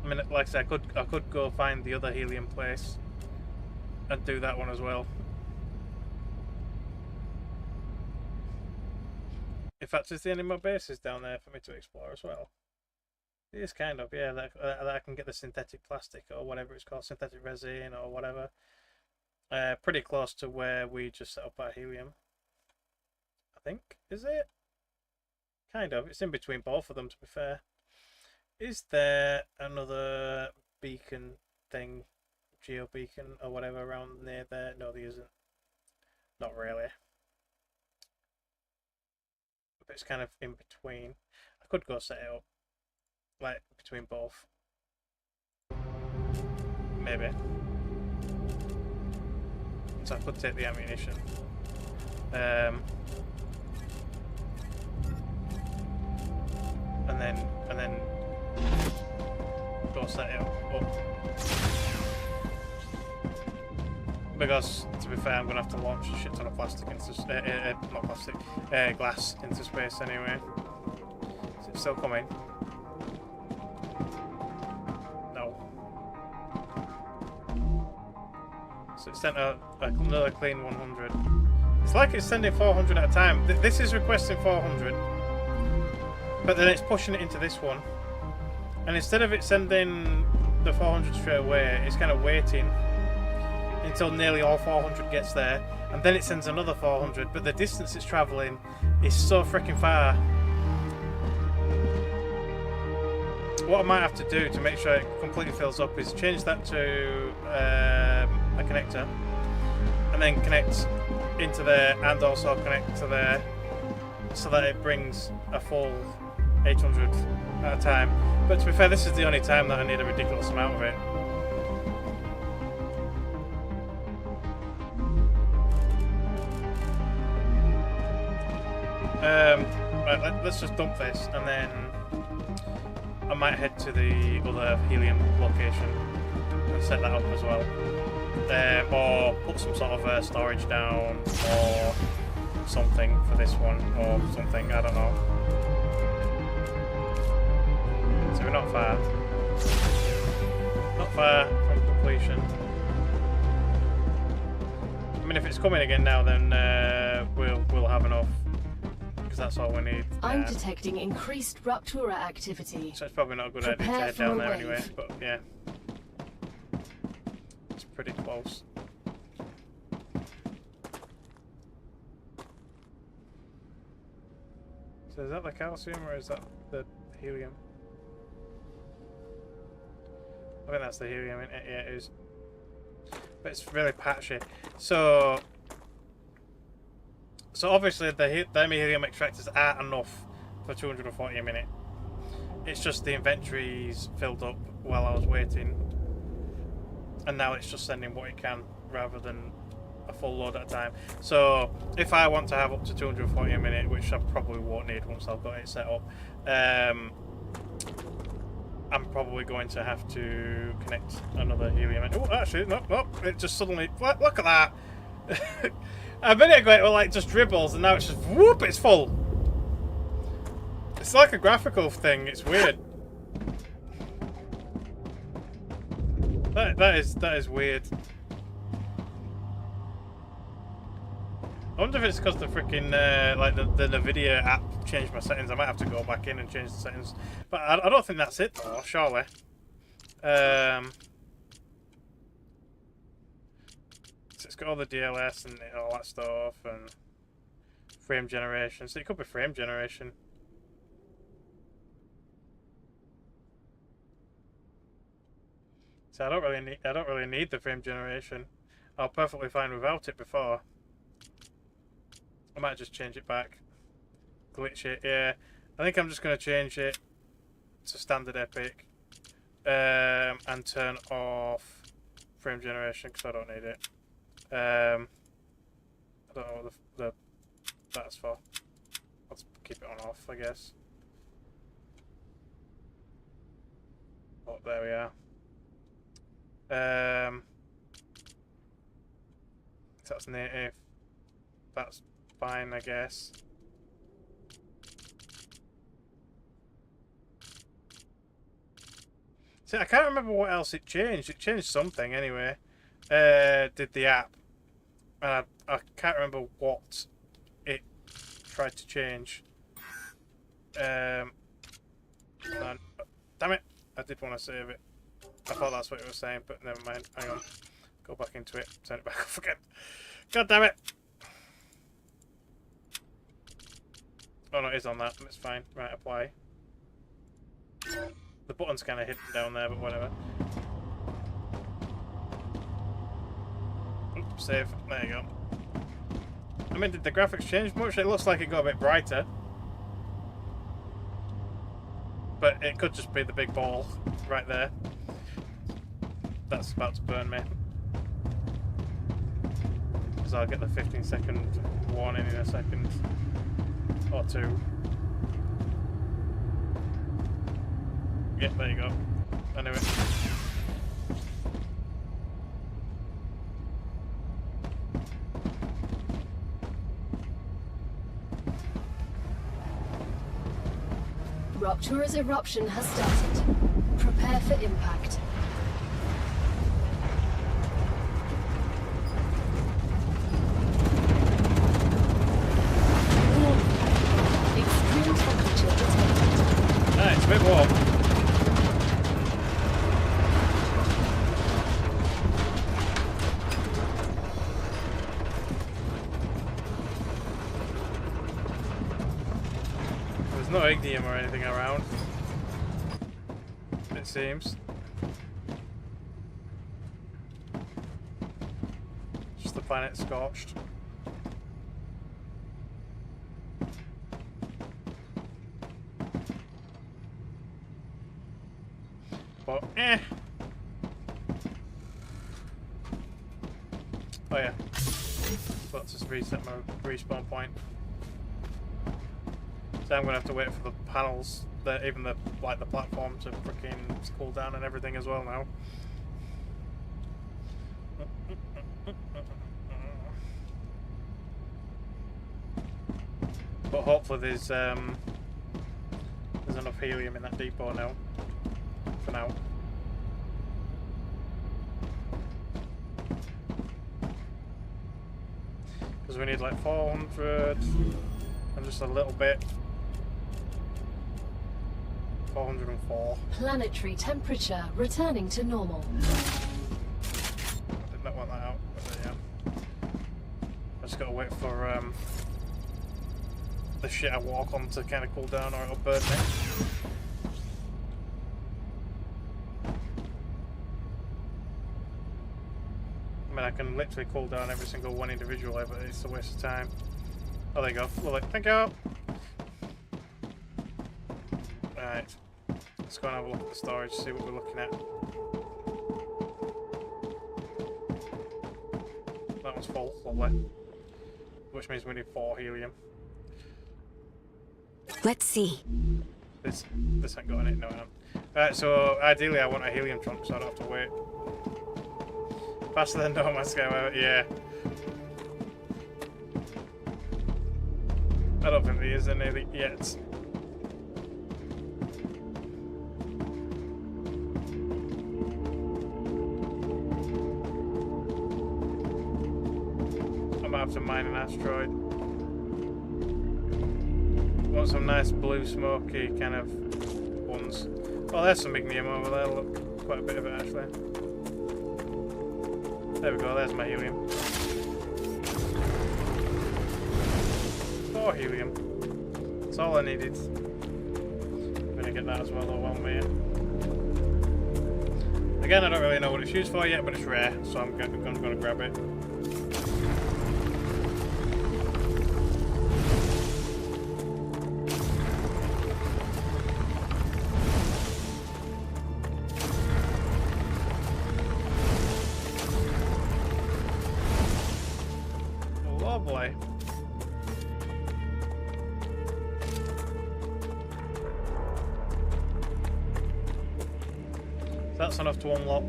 I mean, like I said, I could go find the other helium place and do that one as well. In fact, is there any more bases down there for me to explore as well? It is kind of, yeah, that I can get the synthetic plastic or whatever it's called, synthetic resin or whatever. Pretty close to where we just set up our helium. I think, is it? Kind of, it's in between both of them, to be fair. Is there another beacon thing, geo beacon or whatever around near there? No, there isn't. Not really. But it's kind of in between. I could go set it up, like between both. Maybe. So I could take the ammunition. And then go set it up. Because, to be fair, I'm going to have to launch a shit ton of plastic into... not plastic, glass into space anyway. Is it still coming? No. So it sent another clean 100. It's like it's sending 400 at a time. This is requesting 400. But then it's pushing it into this one. And instead of it sending the 400 straight away, it's kind of waiting until nearly all 400 gets there, and then it sends another 400, but the distance it's travelling is so freaking far. What I might have to do to make sure it completely fills up is change that to a connector, and then connect into there and also connect to there, so that it brings a full 800 at a time. But to be fair, this is the only time that I need a ridiculous amount of it. Right, let's just dump this, and then I might head to the other helium location and set that up as well. Or put some sort of storage down, or something for this one, or something, I don't know. So we're not far. Not far from completion. I mean, if it's coming again now, then we'll have enough. That's all we need.
I'm detecting increased Ruptura activity.
So it's probably not a good idea to head down there anyway, but yeah. It's pretty close. So is that the calcium or is that the helium? I think that's the helium, isn't it? Yeah, it is. But it's really patchy. So obviously the helium extractors aren't enough for 240 a minute. It's just the inventory's filled up while I was waiting, and now it's just sending what it can rather than a full load at a time. So if I want to have up to 240 a minute, which I probably won't need once I've got it set up, I'm probably going to have to connect another helium. Oh, actually, no, it just suddenly, look at that. A minute ago it was like just dribbles, and now it's just whoop, it's full. It's like a graphical thing, it's weird. That is weird. I wonder if it's because the freaking like the NVIDIA app changed my settings. I might have to go back in and change the settings, but I don't think that's it though, surely. It's got all the DLS and all that stuff and frame generation. So it could be frame generation. So I don't really need the frame generation. I'm perfectly fine without it before. I might just change it back. Glitch it, yeah. I think I'm just gonna change it to standard epic. And turn off frame generation because I don't need it. I don't know what that's for. off, I guess. Oh, there we are. That's native. That's fine, I guess. See, I can't remember what else it changed. It changed something anyway. Did the app. And I can't remember what it tried to change. And, damn it! I did want to save it. I thought that's what it was saying, but never mind. Hang on. Go back into it. Turn it back off again. God damn it! Oh no, it is on that. It's fine. Right, apply. The button's kind of hidden down there, but whatever. Oops, save. There you go. I mean, did the graphics change much? It looks like it got a bit brighter. But it could just be the big ball right there. That's about to burn me. Because I'll get the 15-second warning in a second. Or two. Yep, there you go. I knew it.
Rupture's eruption has started. Prepare for impact. Extreme temperature detected.
Ah, it's a bit warm. There's no Helium or anything around, it seems. Just the planet scorched. But, oh yeah. Let's just reset my respawn point. So I'm gonna have to wait for the panels, even the platform to freaking cool down and everything as well now. But hopefully there's enough helium in that depot now. For now. Because we need like 400 and just a little bit. 404.
Planetary temperature returning to normal.
I did not want that out, but there you are. I just gotta wait for the shit I walk on to kind of cool down or it'll burn me. I mean, I can literally cool down every single one individually, but it's a waste of time. Oh, there you go. Lovely. Thank you. Right. Let's go and have a look at the storage, see what we're looking at. That one's full. Lovely. Which means we need 4 helium.
Let's see.
This ain't got in it, no. Right, so ideally I want a helium trunk so I don't have to wait. Faster than No Man's Sky, yeah. I don't think there is any yet. I might have to mine an asteroid. Want some nice blue smoky kind of ones. Oh, there's some ignium over there, look, quite a bit of it actually. There we go, there's my helium. 4 helium. That's all I needed. I'm gonna get that as well though while I'm here. Again, I don't really know what it's used for yet, but it's rare, so I'm gonna grab it. Lovely. That's enough to unlock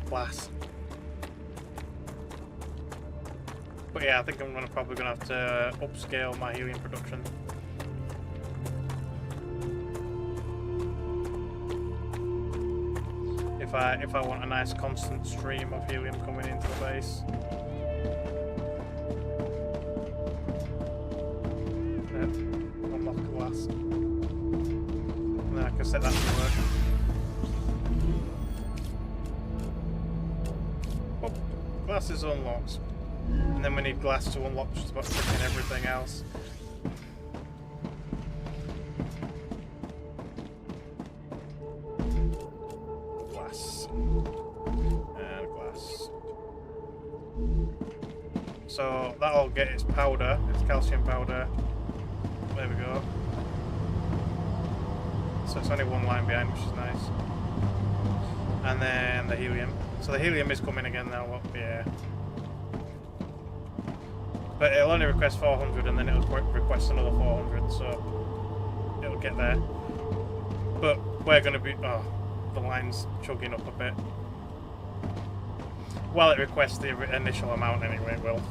glass. But yeah, I think I'm probably gonna have to upscale my helium production. If I want a nice constant stream of helium coming into the base. Unlock glass. And then I can set that to work. Oh, glass is unlocked. And then we need glass to unlock just about freaking everything else. Glass. And glass. So that'll get its powder, its calcium powder. There we go. So it's only one line behind, which is nice. And then the helium. So the helium is coming again now, up yeah. But it'll only request 400 and then it'll request another 400, so it'll get there. But we're going to be... oh, the line's chugging up a bit. Well, it requests the initial amount anyway, it will.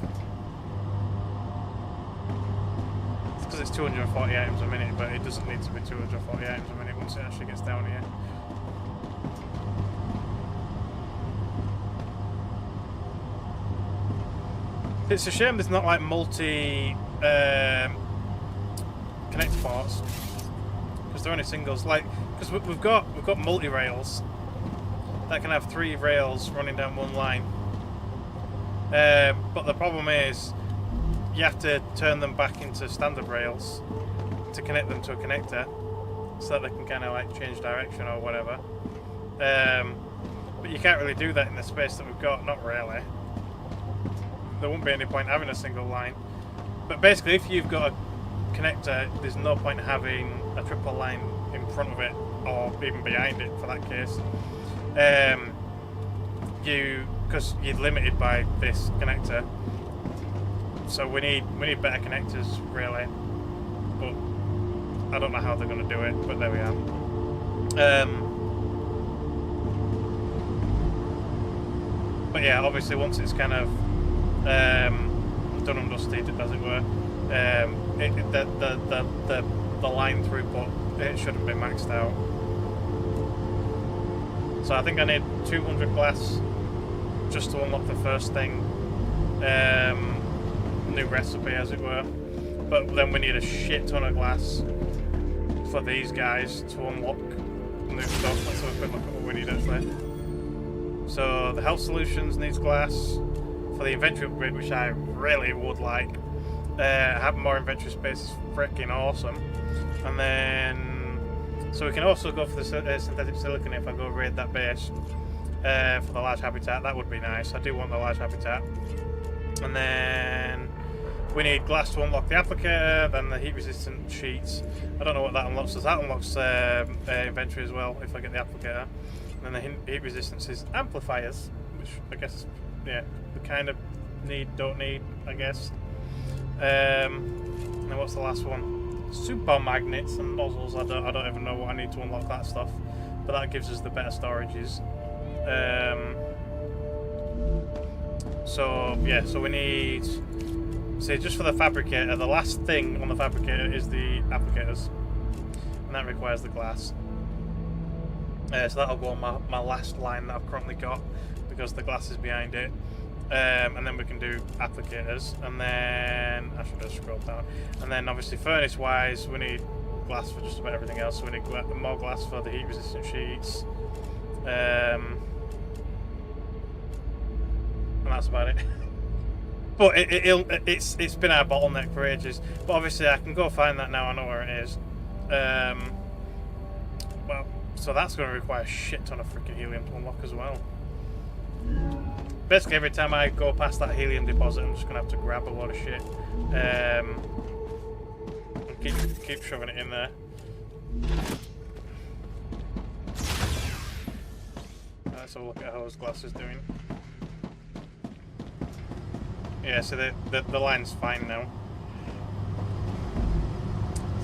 It's because it's 240 items a minute, but it doesn't need to be 240 items a minute once it actually gets down here. It's a shame there's not like multi connector ports because they're only singles. Like, because we've got multi rails that can have 3 rails running down one line. But the problem is you have to turn them back into standard rails to connect them to a connector, so that they can kind of like change direction or whatever. But you can't really do that in the space that we've got. Not really. There won't be any point having a single line. But basically, if you've got a connector, there's no point having a triple line in front of it or even behind it for that case. Because you're limited by this connector. So we need better connectors, really. But I don't know how they're going to do it. But there we are. But yeah, obviously once it's kind of done and dusted, as it were, the line throughput, it shouldn't be maxed out. So I think I need 200 glass just to unlock the first thing, new recipe, as it were. But then we need a shit ton of glass for these guys to unlock new stuff. Let's have a quick look at what we need actually. So the health solutions needs glass. For the inventory upgrade, which I really would like, having more inventory space is freaking awesome. And then, so we can also go for the synthetic silicon if I go raid that base for the large habitat. That would be nice. I do want the large habitat. And then we need glass to unlock the applicator, then the heat resistant sheets. I don't know what that unlocks. So that unlocks inventory as well if I get the applicator. And then the heat resistance is amplifiers, which I guess, yeah, we kind of need, don't need, I guess. And what's the last one? Super magnets and nozzles. I don't even know what I need to unlock that stuff, but that gives us the better storages. So yeah, so we need, say, just for the fabricator, the last thing on the fabricator is the applicators, and that requires the glass. So that'll go on my last line that I've currently got, because the glass is behind it. And then we can do applicators, and then I should have scrolled down. And then obviously furnace wise, we need glass for just about everything else. So we need more glass for the heat resistant sheets, and that's about it. But it's been our bottleneck for ages. But obviously I can go find that now. I know where it is. Well, so that's going to require a shit ton of freaking helium to unlock as well. Basically, every time I go past that helium deposit, I'm just going to have to grab a load of shit and keep shoving it in there. Let's have a look at how his glass is doing. Yeah, so the line's fine now.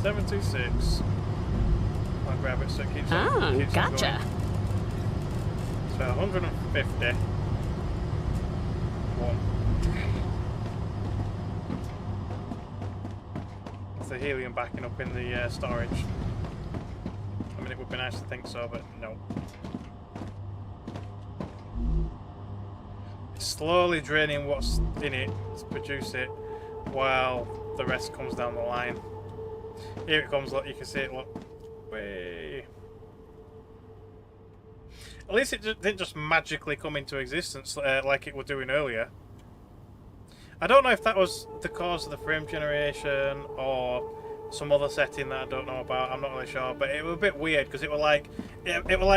726. I'll grab it so it keeps
Oh,
keeps
gotcha.
So 150. One. That's the helium backing up in the storage. I mean, it would be nice to think so, but no. It's slowly draining what's in it to produce it, while the rest comes down the line. Here it comes, look, you can see it, look. Way. At least it didn't just magically come into existence like it was doing earlier. I don't know if that was the cause of the frame generation or some other setting that I don't know about. I'm not really sure, but it was a bit weird because it was like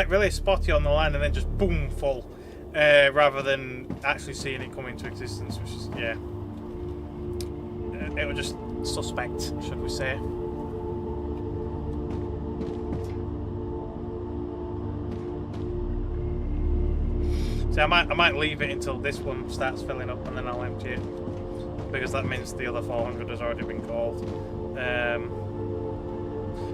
really spotty on the line and then just boom full, rather than actually seeing it come into existence, which is yeah. It was just suspect, should we say? See, I might leave it until this one starts filling up and then I'll empty it, because that means the other 400 has already been called.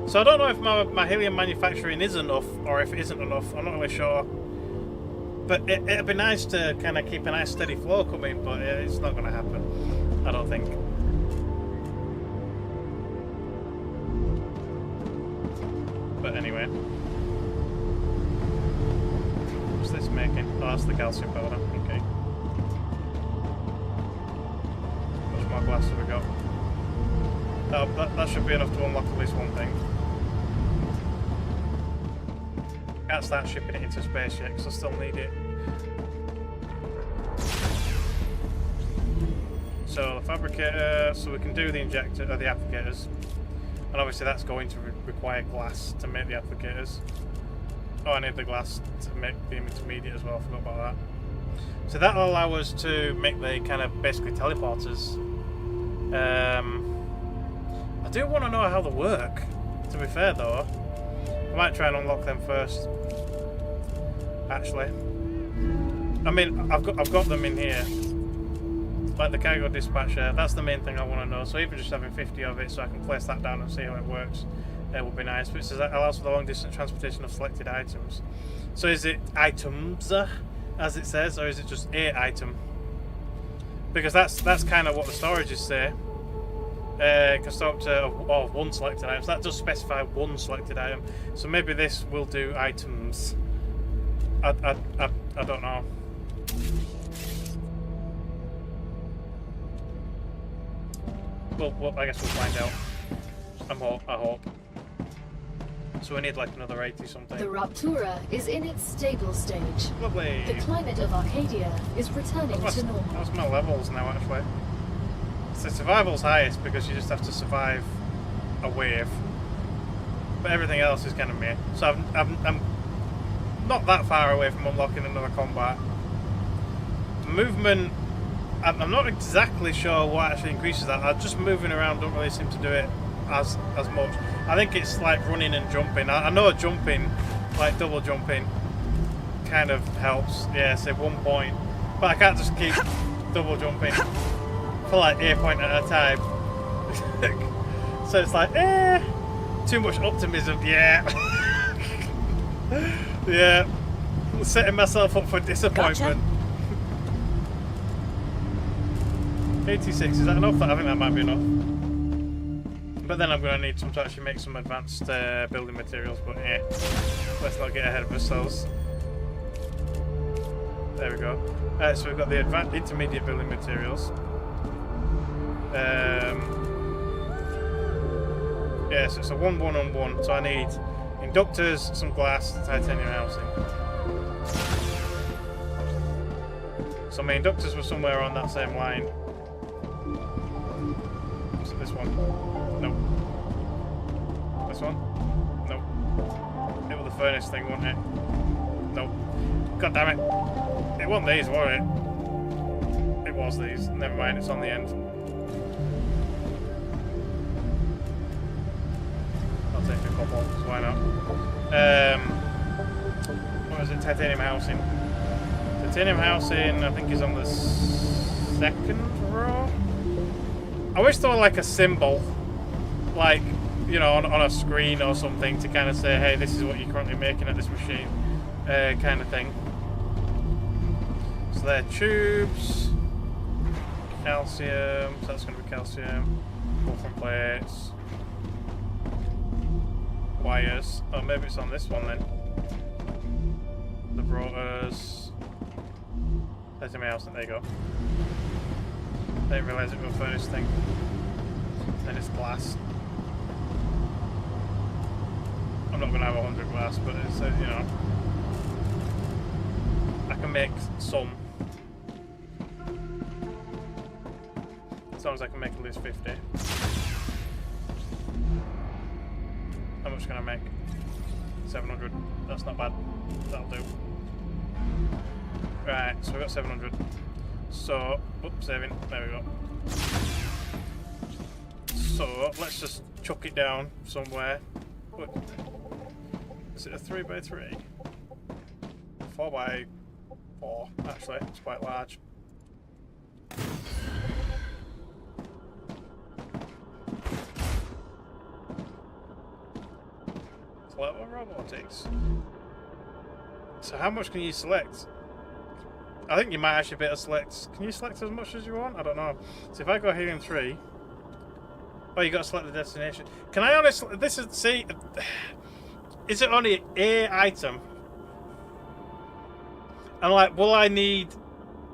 So I don't know if my helium manufacturing is enough or if it isn't enough. I'm not really sure. But it'd be nice to kind of keep a nice steady flow coming, but it's not going to happen, I don't think. But anyway. What's this making? Oh, that's the calcium powder. Okay. How much more glass have we got? Oh, that should be enough to unlock at least one thing. Can't start shipping it into space yet because I still need it. So the fabricator, so we can do the injector or the applicators, and obviously that's going to require glass to make the applicators. Oh, I need the glass to make the intermediate as well. I forgot about that. So that'll allow us to make the kind of basically teleporters. I do want to know how they work. To be fair, though, I might try and unlock them first. Actually, I mean, I've got them in here, like the cargo dispatcher. That's the main thing I want to know. So even just having 50 of it, so I can place that down and see how it works, would be nice. But it says that allows for the long distance transportation of selected items. So is it items, as it says, or is it just a item? Because that's kind of what the storages say. Can store up to one selected item. So that does specify one selected item. So maybe this will do items. I don't know. Well, I guess we'll find out. I hope. So we need like another 80 something.
The Raptura is in its stable stage.
Lovely.
The climate of Arcadia is returning to normal.
That's my levels now, actually. So survival's highest because you just have to survive a wave, but everything else is kind of meh. So I'm not that far away from unlocking another combat. Movement, I'm not exactly sure what actually increases that. Just moving around don't really seem to do it as much. I think it's like running and jumping. I know jumping, like double jumping, kind of helps. Yeah, say 1 point, but I can't just keep double jumping for like a point at a time. So it's like, too much optimism. Yeah. Yeah. Setting myself up for disappointment. Gotcha. 86, is that enough? I think that might be enough. But then I'm going to need some to actually make some advanced building materials, but let's not get ahead of ourselves. There we go. So we've got the intermediate building materials. Yeah, so it's a 1, 1 and 1. So I need inductors, some glass, titanium housing. So my inductors were somewhere on that same line. So this one. Nope. This one? Nope. It was the furnace thing, wasn't it? Nope. God damn it. It wasn't these, was it? It was these. Never mind, it's on the end. I'll take a couple, so why not? What is it? Titanium housing. Titanium housing, I think, is on the second row. I wish there were like a symbol, like, you know, on a screen or something to kind of say, hey, this is what you're currently making at this machine, kind of thing. So they're tubes, calcium, so that's going to be calcium, wolfram plates, wires. Oh, maybe it's on this one then. The rotors. There's something else. There you go. I didn't realise it was the first thing. Then it's glass. I'm not going to have 100 glass, but it's, you know, I can make some. As long as I can make at least 50. How much can I make? 700. That's not bad. That'll do. Right, so we've got 700. So, oops, saving. There we go. So, let's just chuck it down somewhere. What? Is it a 3x3? 4x4, actually. It's quite large. Select robotics. So how much can you select? I think you might actually be able to select. Can you select as much as you want? I don't know. So if I go Helium 3. Oh, you got to select the destination. Can I honestly? This is, see. Is it only a item? And like, will I need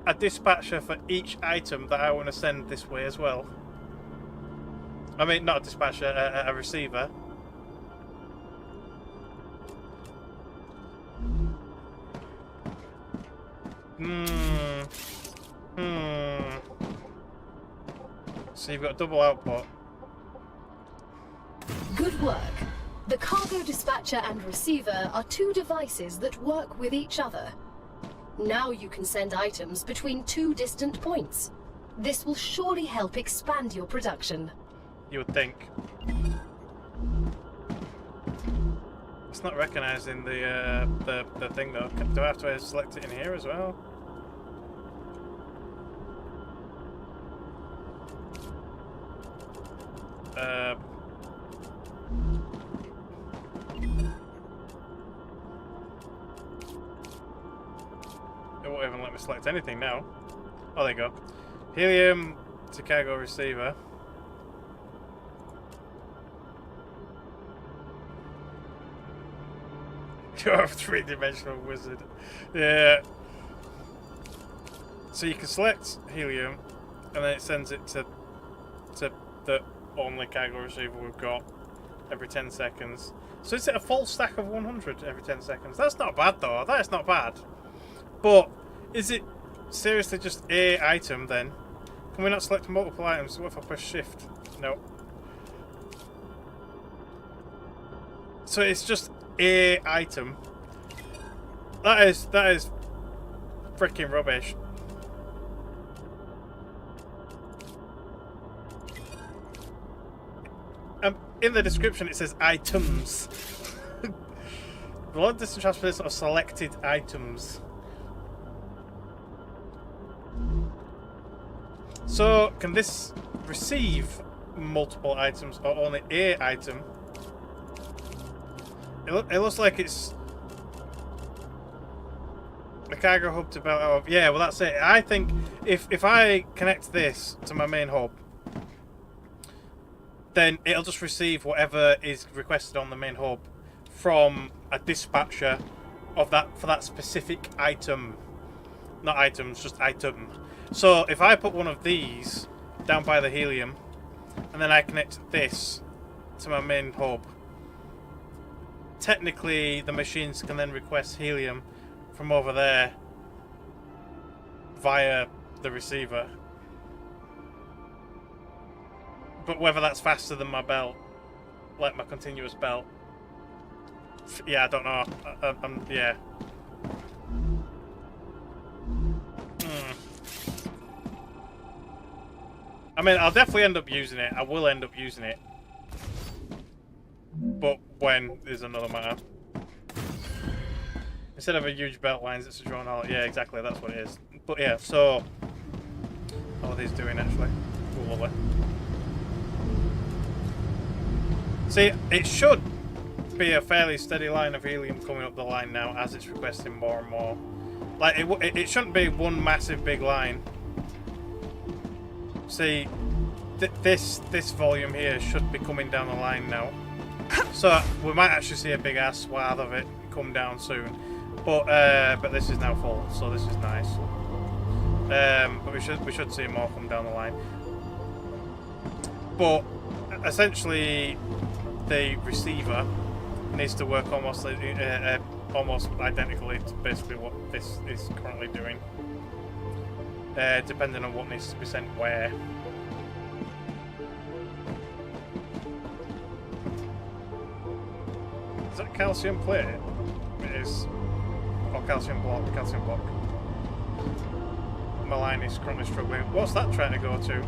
a dispatcher for each item that I want to send this way as well? I mean, not a dispatcher, a receiver. So you've got double output.
Good work. The cargo dispatcher and receiver are two devices that work with each other. Now you can send items between two distant points. This will surely help expand your production.
You would think. It's not recognising the thing though. Do I have to select it in here as well? It won't even let me select anything now. Oh, there you go. Helium to cargo receiver. You're a three-dimensional wizard. Yeah. So you can select helium, and then it sends it to the only cargo receiver we've got every 10 seconds. So is it a full stack of 100 every 10 seconds? That's not bad though. That is not bad. But is it seriously just a item then? Can we not select multiple items? What if I press shift? No. So it's just a item. That is freaking rubbish. In the description it says items. The long distance transportation of selected items. So can this receive multiple items or only a item? It looks like it's the cargo hub to belt out of. Yeah, well that's it. I think if I connect this to my main hub, then it'll just receive whatever is requested on the main hub from a dispatcher of that for that specific item. Not items, just item. So if I put one of these down by the helium, and then I connect this to my main hub, technically the machines can then request helium from over there via the receiver. But whether that's faster than my belt, like my continuous belt, yeah, I don't know. Yeah. I mean, I'll definitely end up using it. I will end up using it. But when is another matter. Instead of a huge belt lines, it's a drone out. Yeah, exactly. That's what it is. But yeah, so how are these doing actually? Ooh, lovely. See, it should be a fairly steady line of helium coming up the line now as it's requesting more and more. Like, it shouldn't be one massive big line. See, this volume here should be coming down the line now. So we might actually see a big ass swath of it come down soon. But this is now full, so this is nice. But we should see more come down the line. But essentially, the receiver needs to work almost identically to basically what this is currently doing, depending on what needs to be sent where. Is that calcium plate? It is. Or calcium block. Calcium block. My line is currently struggling. What's that trying to go to?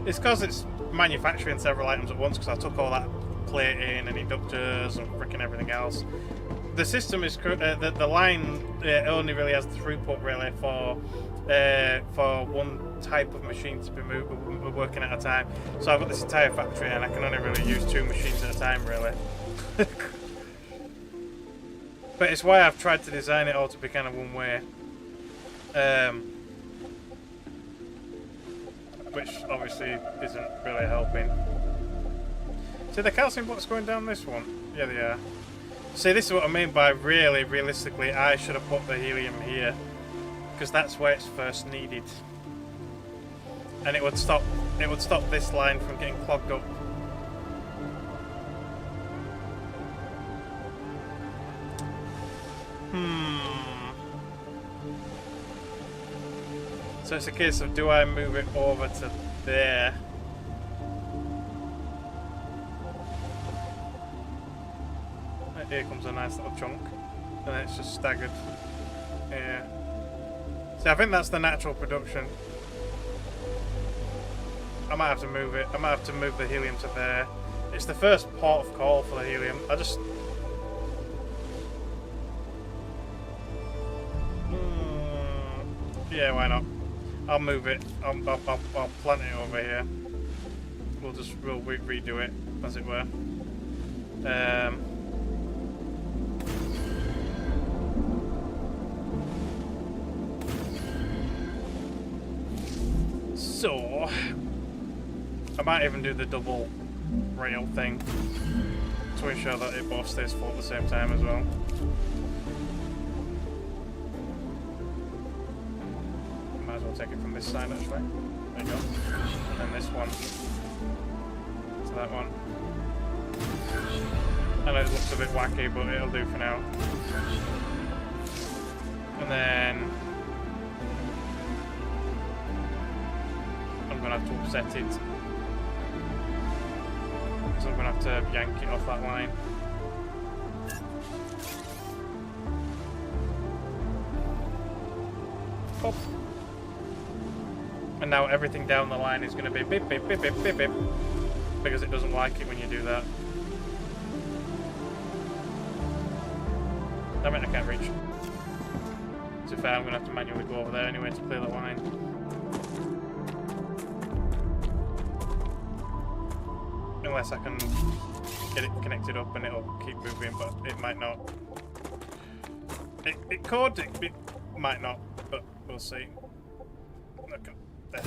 It's because it's manufacturing several items at once, because I took all that plate in and inductors and freaking everything else. The system is the line only really has the throughput really for one type of machine to be working at a time. So I've got this entire factory and I can only really use 2 machines at a time really. But it's why I've tried to design it all to be kind of one way. Which obviously isn't really helping. See the calcium blocks going down this one? Yeah, they are. See, this is what I mean by really, realistically, I should have put the helium here, because that's where it's first needed, and it would stop this line from getting clogged up. So it's a case of, do I move it over to there? Here comes a nice little chunk, and then it's just staggered. Yeah. See, I think that's the natural production. I might have to move it. I might have to move the helium to there. It's the first port of call for the helium. I just... yeah, why not? I'll move it. I'll plant it over here. We'll redo it, as it were. So, I might even do the double rail thing to ensure that it both stays full at the same time as well. Might as well take it from this side actually. There you go. And then this one to that one. I know it looks a bit wacky, but it'll do for now. And then I'm going to have to upset it, so I'm going to have to yank it off that line. Pop. And now everything down the line is going to be beep beep beep beep beep beep, because it doesn't like it when you do that. Damn it, I can't reach. To be fair, I'm going to have to manually go over there anyway to clear the line. Unless I can get it connected up and it'll keep moving, but it might not. It could, it might not, but we'll see. Okay, there.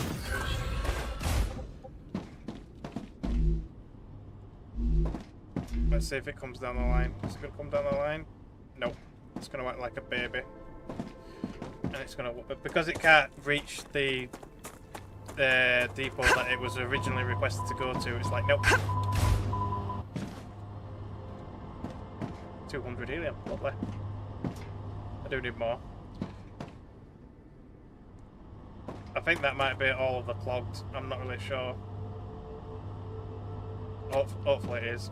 Let's see if it comes down the line. Is it going to come down the line? Nope. It's going to act like a baby. And it's going to, because it can't reach the depot that it was originally requested to go to, it's like, nope. 200 helium, lovely. I do need more. I think that might be all of the clogged, I'm not really sure. Hopefully it is.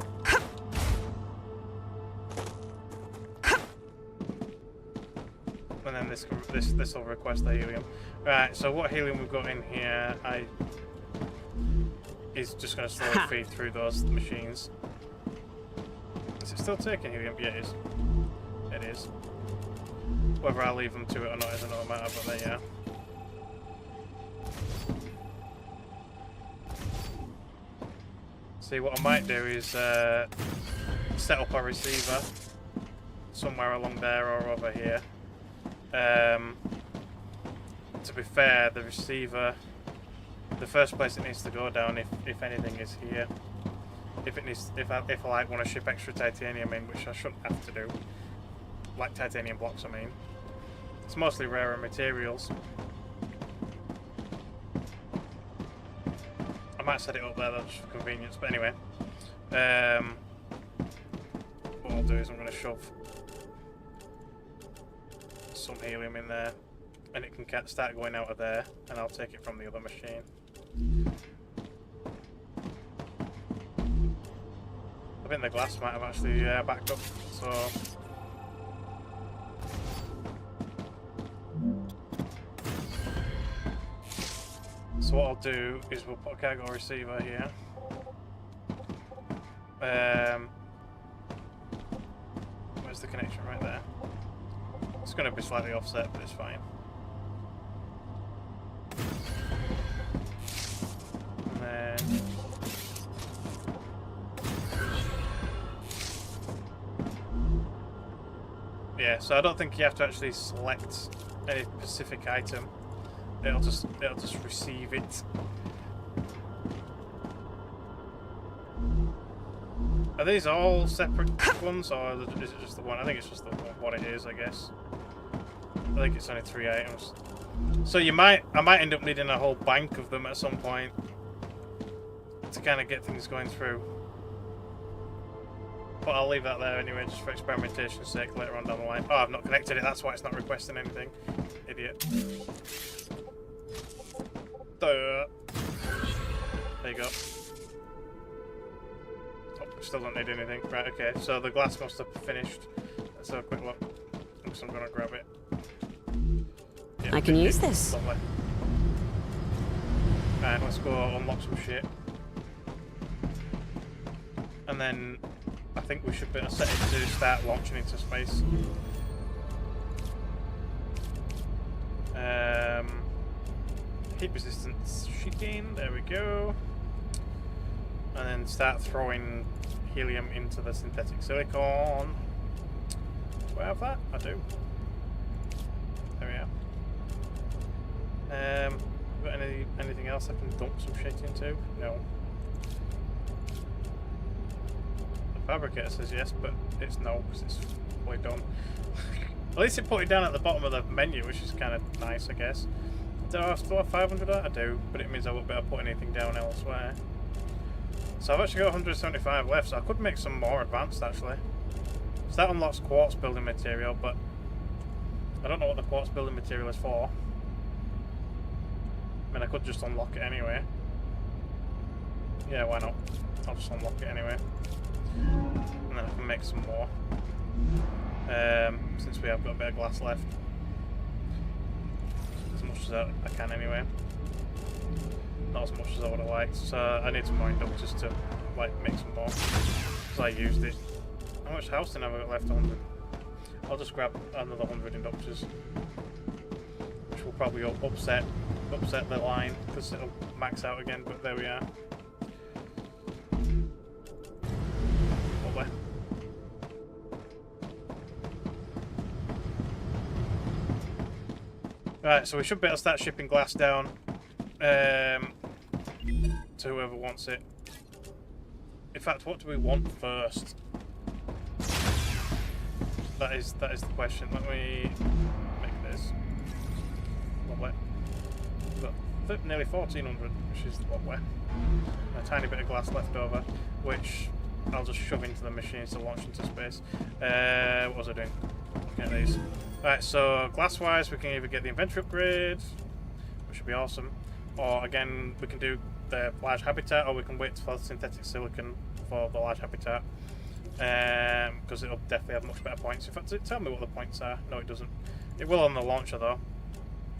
And then this will request the helium. Right, so what helium we've got in here is just going to slowly feed through those machines. Is it still taking helium? Yeah, it is. It is. Whether I leave them to it or not is another matter, but there you are. See, what I might do is set up a receiver somewhere along there or over here. To be fair, the receiver, the first place it needs to go down, if anything, is here. If I like want to ship extra titanium in, which I shouldn't have to do, like titanium blocks, I mean. It's mostly rarer materials. I might set it up there though, just for convenience. But anyway, what I'll do is I'm going to shove some helium in there, and it can start going out of there, and I'll take it from the other machine. I think the glass might have actually backed up, so... So what I'll do is we'll put a cargo receiver here. Where's the connection? Right there. It's going to be slightly offset, but it's fine. And then... yeah, so I don't think you have to actually select any specific item. It'll just receive it. Are these all separate ones, or is it just the one? I think it's just the one it is, I guess. I think it's only 3 items. So I might end up needing a whole bank of them at some point to kind of get things going through. But I'll leave that there anyway, just for experimentation's sake later on down the line. Oh, I've not connected it, that's why it's not requesting anything. Idiot. There you go. Oh, still don't need anything. Right, okay, so the glass must have finished. Let's have a quick look. I'm gonna grab it. Yeah,
I can use this.
Lovely. Right, let's go unlock some shit. And then I think we should be able to set it to start launching into space. Heat resistance sheeting, there we go. And then start throwing helium into the synthetic silicon. Do I have that? I do. There we are. Got anything else I can dump some shit into? No. The fabricator says yes, but it's no, because it's fully done. At least it put it down at the bottom of the menu, which is kind of nice, I guess. Do I still have 500 of that? I do, but it means I won't be able to put anything down elsewhere. So I've actually got 175 left, so I could make some more advanced, actually. So that unlocks quartz building material, but I don't know what the quartz building material is for. I mean, I could just unlock it anyway. Yeah, why not? I'll just unlock it anyway. And then I can make some more. Since we have got a bit of glass left. As much as I can anyway. Not as much as I would have liked. So I need some more inductors to like make some more. Because I used it. How much housing have I got left? 100. I'll just grab another 100 inductors. Which will probably upset the line because it'll max out again, but there we are. Lovely. Right, so we should be able to start shipping glass down to whoever wants it. In fact, what do we want first? That is the question. Let me make this. Lovely. We've got nearly 1400, which is lovely. A tiny bit of glass left over, which I'll just shove into the machines to launch into space. What was I doing? Looking at these. Right, so glass-wise, we can either get the inventory upgrade, which would be awesome, or again, we can do the large habitat, or we can wait for synthetic silicon for the large habitat, because it'll definitely have much better points. In fact, tell me what the points are. No, it doesn't. It will on the launcher, though.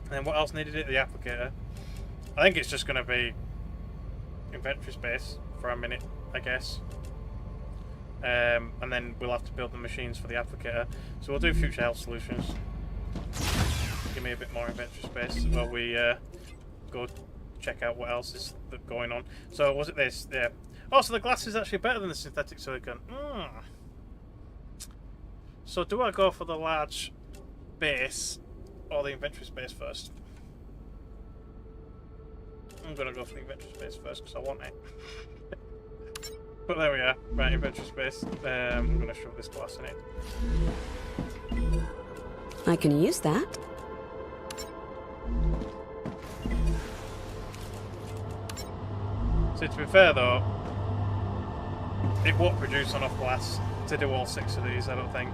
And then what else needed it? The applicator. I think it's just going to be inventory space for a minute, I guess. And then we'll have to build the machines for the applicator. So we'll do future health solutions. Give me a bit more inventory space while we go check out what else is going on. So was it this? Yeah. Oh, so the glass is actually better than the synthetic silicon. So do I go for the large base or the inventory space first? I'm gonna go for the inventory space first because I want it. But there we are. Right, inventory space. I'm gonna shove this glass in it.
I can use that.
So to be fair though, it won't produce enough glass to do all 6 of these, I don't think.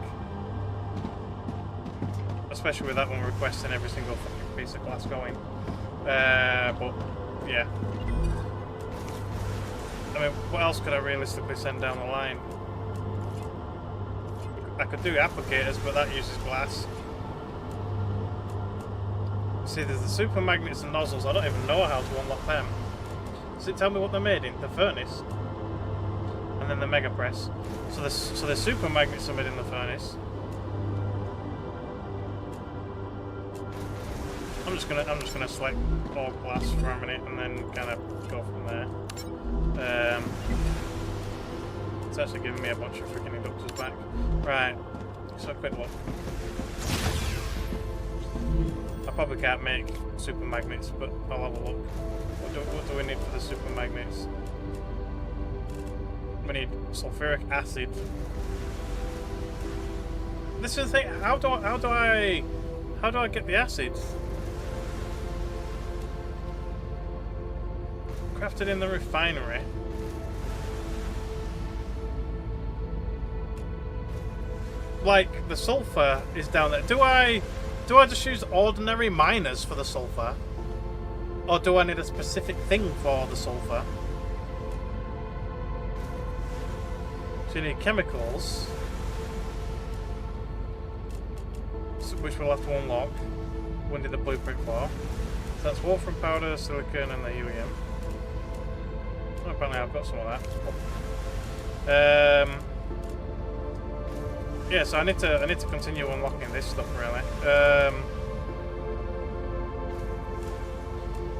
Especially with that one requesting every single fucking piece of glass going. But yeah. I mean, what else could I realistically send down the line? I could do applicators, but that uses glass. See, there's the super magnets and nozzles. I don't even know how to unlock them. Does it tell me what they're made in? The furnace. And then the mega press. So the super magnets are made in the furnace. I'm just gonna select all glass for a minute and then kind of go from there. It's actually giving me a bunch of freaking inductors back. Right. So quick look. I probably can't make super magnets, but I'll have a look. What do we need for the super magnets? We need sulfuric acid. This is the thing. How do I get the acids? Crafted in the refinery. Like the sulfur is down there. Do I just use ordinary miners for the sulfur? Or do I need a specific thing for the sulfur? So you need chemicals, which we'll have to unlock. When did the blueprint for? So that's wolfram powder, silicon, and the helium. Oh, apparently I've got some of that. Yeah, so I need to continue unlocking this stuff really,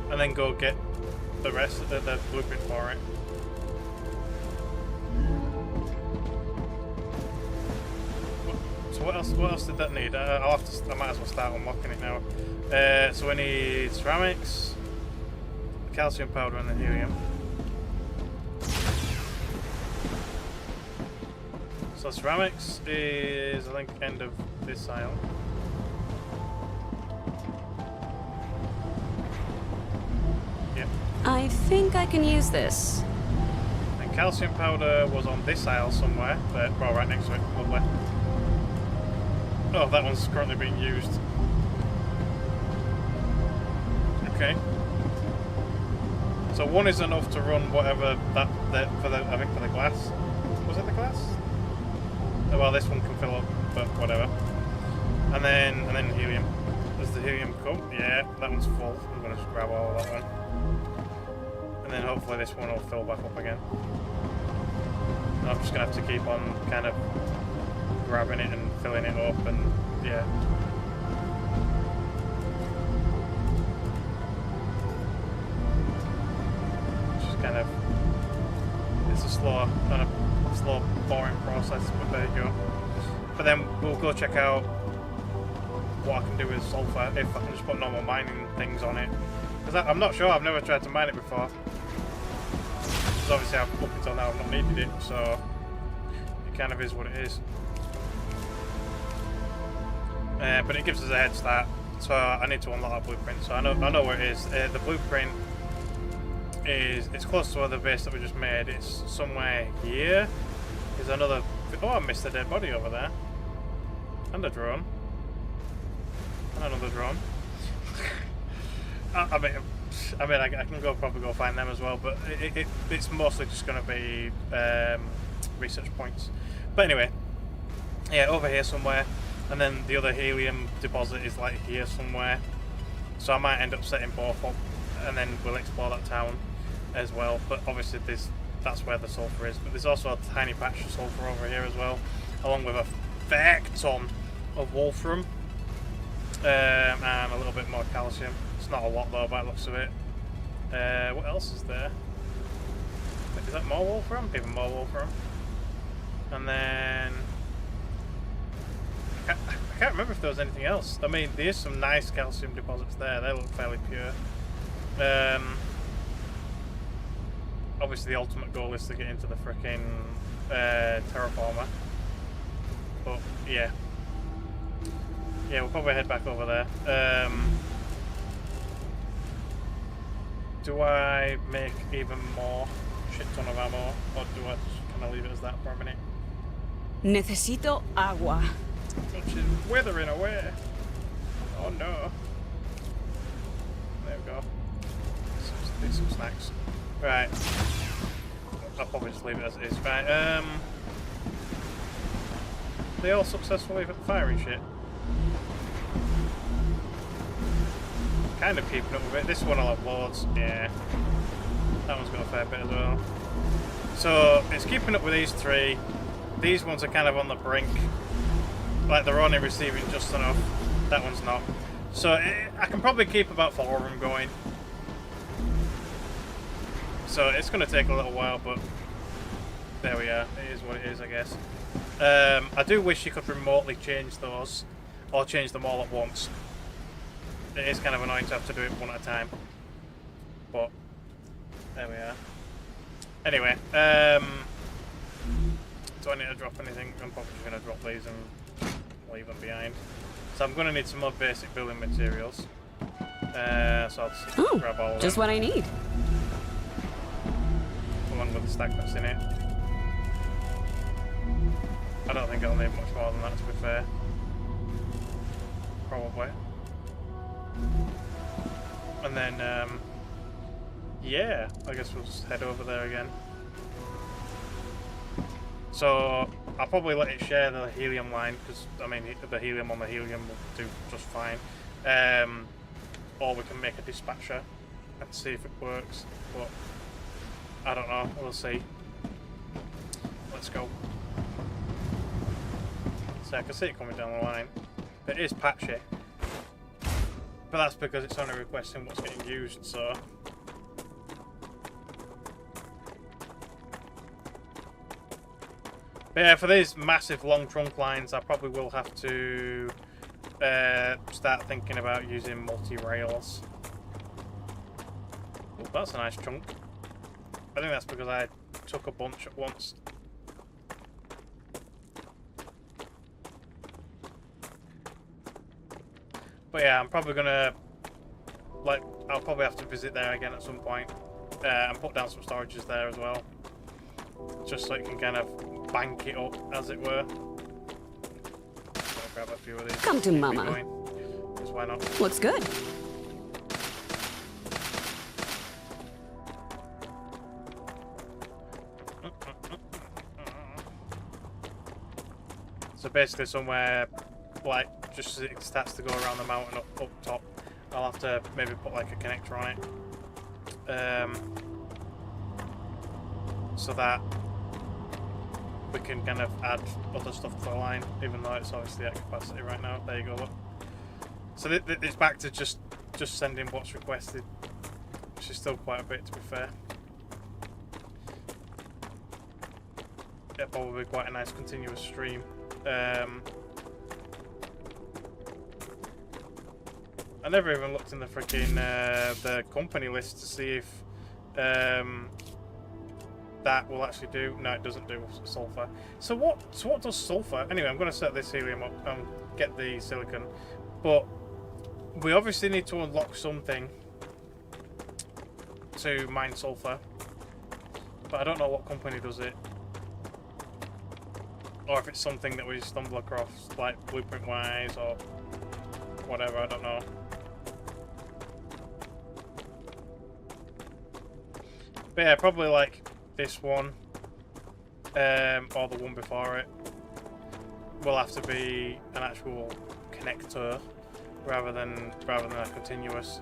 and then go get the rest of the blueprint for it. So what else did that need? I might as well start unlocking it now. So we need ceramics, calcium powder, and the helium. So ceramics is, I think, end of this aisle. Yep.
I think I can use this.
And calcium powder was on this aisle somewhere. Well, right next to it, lovely. Oh, that one's currently being used. Okay. So one is enough to run whatever I think for the glass. Was it the glass? Oh, well, this one can fill up, but whatever. And then helium. Does the helium come? Yeah, that one's full. I'm gonna just grab all of that one. And then hopefully this one will fill back up again. And I'm just gonna have to keep on kind of grabbing it and filling it up, and yeah. Just kind of, it's a slow, boring process, but there you go. But then we'll go check out what I can do with sulfur, if I can just put normal mining things on it. Because I'm not sure, I've never tried to mine it before. Because obviously up until now I've not needed it, so it kind of is what it is. But it gives us a head start, so I need to unlock that blueprint. So I know where it is. The blueprint it's close to the base that we just made. It's somewhere here. There's another. Oh, I missed a dead body over there, and a drone, and another drone. I mean, I can probably go find them as well, but it's mostly just going to be research points. But anyway, yeah, over here somewhere. And then the other helium deposit is like here somewhere. So I might end up setting both up, and then we'll explore that town as well. But obviously that's where the sulfur is. But there's also a tiny patch of sulfur over here as well, along with a fair ton of wolfram and a little bit more calcium. It's not a lot though by the looks of it. What else is there? Is that more wolfram? Even more wolfram. And then I can't remember if there was anything else. I mean, there is some nice calcium deposits there. They look fairly pure. Obviously, the ultimate goal is to get into the frickin' terraformer. But yeah, we'll probably head back over there. Do I make even more shit ton of ammo, or do I just kind of leave it as that for a minute?
Necesito agua.
Oh, she's withering away. Oh no. There we go. Need some snacks. Right. I'll probably just leave it as it is. Right. They all successfully firing shit. Kind of keeping up with it. This one will have loads. Yeah. That one's got a fair bit as well. So it's keeping up with these three. These ones are kind of on the brink. Like they're only receiving just enough. That one's not. So I can probably keep about 4 of them going. So it's going to take a little while, but there we are. It is what it is, I guess. I do wish you could remotely change those, or change them all at once. It is kind of annoying to have to do it one at a time. But there we are. Anyway, do I need to drop anything? I'm probably just going to drop these and leave them behind. So I'm going to need some more basic building materials. So I'll just grab all of
just
them.
what I need.
Along with the stack that's in it. I don't think I'll need much more than that, to be fair. Probably. And then, yeah, I guess we'll just head over there again. So I'll probably let it share the helium line, because I mean the helium on the helium will do just fine. Or we can make a dispatcher and see if it works, but I don't know, we'll see. Let's go. So I can see it coming down the line. It is patchy, but that's because it's only requesting what's getting used, so. But yeah, for these massive long trunk lines, I probably will have to start thinking about using multi-rails. Oh, that's a nice chunk. I think that's because I took a bunch at once. But yeah, I'm probably gonna, like, I'll probably have to visit there again at some point and put down some storages there as well, just so it can kind of bank it up, as it were. I'll grab a few of these.
Come to mama.
Because why not?
Looks good.
So basically somewhere, like, just as it starts to go around the mountain up top, I'll have to maybe put like a connector on it. So that we can kind of add other stuff to the line, even though it's obviously at capacity right now. There you go, look. So it's back to just sending what's requested, which is still quite a bit, to be fair. Yeah, probably quite a nice continuous stream. I never even looked in the freaking the company list to see if that will actually do. No, it doesn't do sulfur. So what does sulfur? Anyway, I'm going to set this helium up and get the silicon, but we obviously need to unlock something to mine sulfur, but I don't know what company does it, or if it's something that we stumble across, like blueprint wise or whatever. I don't know. But yeah, probably like this one, or the one before it, will have to be an actual connector rather than a continuous.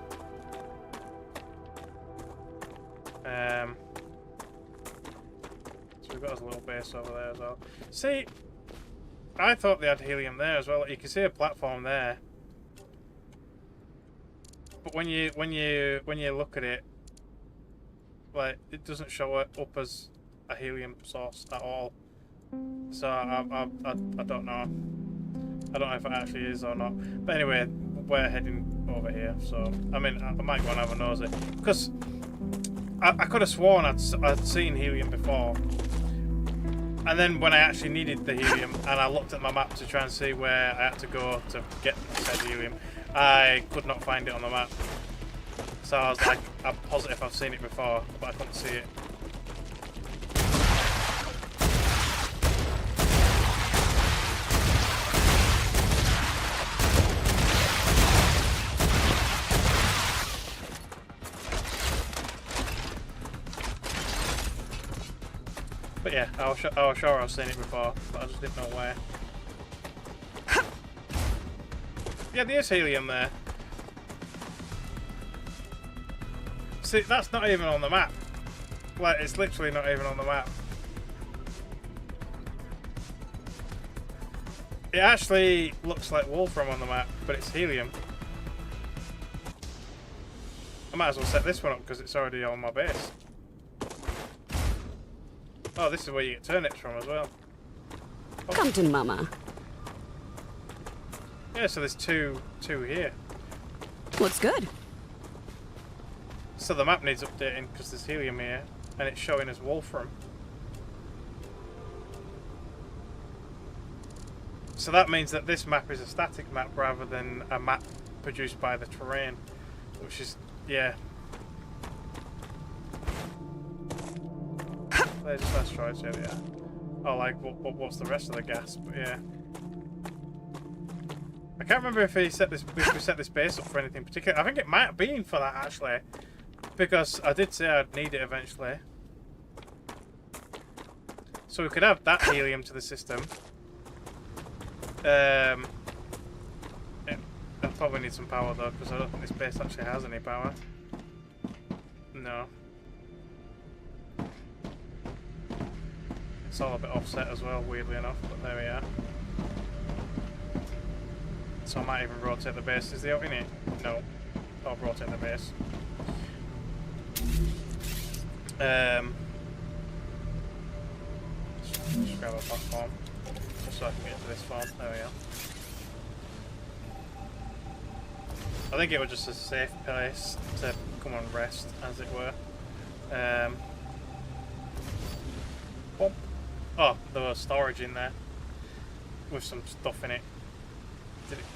So we've got a little base over there as well. See, I thought they had helium there as well. You can see a platform there, but when you look at it, like, it doesn't show it up as a helium source at all. So I don't know. I don't know if it actually is or not. But anyway, we're heading over here. So, I mean, I might go and have a nosy. Because I could have sworn I'd seen helium before. And then when I actually needed the helium, and I looked at my map to try and see where I had to go to get said helium, I could not find it on the map. So I was like, I'm positive I've seen it before, but I couldn't see it. But yeah, I was sure I've seen it before, but I just didn't know where. Yeah, there's helium there. See, that's not even on the map. Like, it's literally not even on the map. It actually looks like Wolfram on the map, but it's helium. I might as well set this one up because it's already on my base. Oh, this is where you get turnips from as well. Oh.
Come to Mama.
Yeah, so there's two here.
What's good?
So the map needs updating because there's helium here, and it's showing as Wolfram. So that means that this map is a static map rather than a map produced by the terrain, which is, yeah. There's just asteroids, yeah, yeah. Oh, like, what's the rest of the gas? But yeah. I can't remember if we set this base up for anything particular. I think it might have been for that, actually. Because I did say I'd need it eventually. So we could add that helium to the system. Yeah, I'll probably need some power though, because I don't think this base actually has any power. No. It's all a bit offset as well, weirdly enough, but there we are. So I might even rotate the base. Is the out in it? No. I'll rotate the base. Just grab a platform, just so I can get to this farm. There we go. I think it was just a safe place to come and rest, as it were. Oh, there was storage in there with some stuff in it.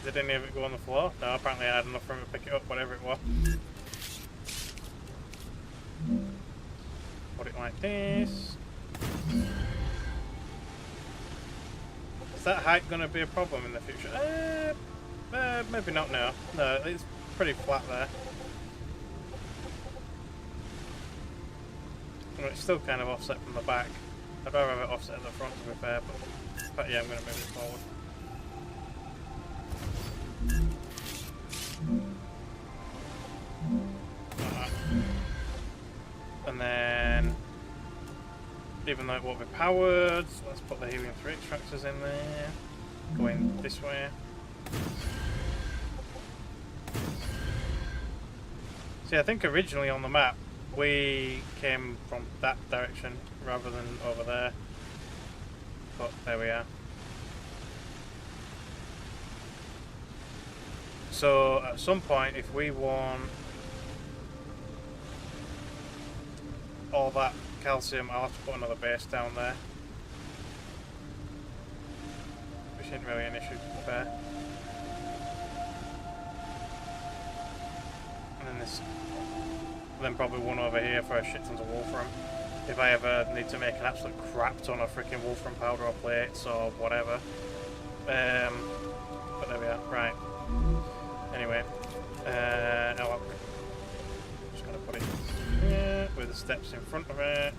Did any of it go on the floor? No, apparently I had enough room to pick it up, whatever it was. Put it like this. Is that height going to be a problem in the future? Maybe not now. No, it's pretty flat there. Well, it's still kind of offset from the back. I'd rather have it offset at the front to be fair, but yeah, I'm going to move it forward. And then, even though it won't be powered, let's put the helium-3 extractors in there, going this way. See, I think originally on the map we came from that direction rather than over there, but there we are. So at some point, if we want all that calcium, I'll have to put another base down there, which isn't really an issue to be fair. And then then probably one over here for a shit tons of wolfram, if I ever need to make an absolute crap ton of freaking wolfram powder or plates or whatever. But there we are. Right. Anyway, just gonna put it here with the steps in front of it.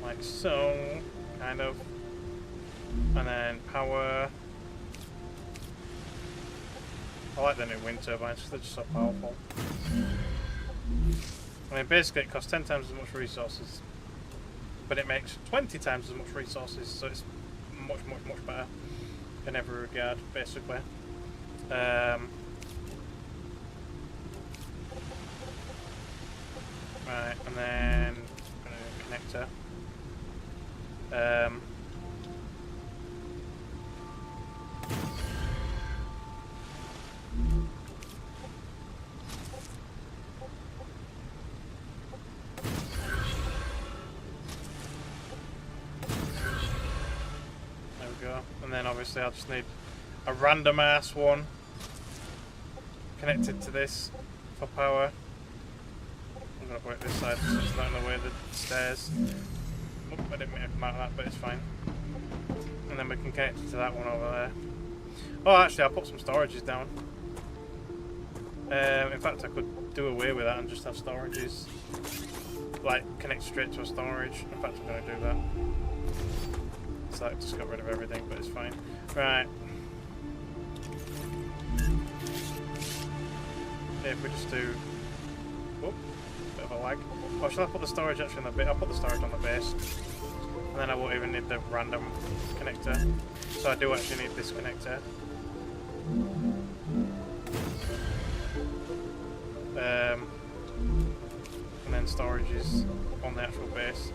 Like so, kind of. And then power. I like the new wind turbines, they're just so powerful. I mean, basically it costs 10 times as much resources, but it makes 20 times as much resources, so it's much better in every regard, basically. Right, and then I'm going to do a connector. then obviously I'll just need a random ass one connected to this for power. I'm going to work this side so it's not in the way of the stairs. Oop, I didn't mean to come out of that, but it's fine. And then we can connect it to that one over there. Oh, actually, I'll put some storages down. In fact, I could do away with that and just have storages. Like, connect straight to a storage. In fact, I'm going to do that. So I just got rid of everything, but it's fine. Right. If we just do... Oh, bit of a lag. Oh, shall I put the storage actually on the bit? I'll put the storage on the base. And then I won't even need the random connector. So I do actually need this connector. And then storage is on the actual base.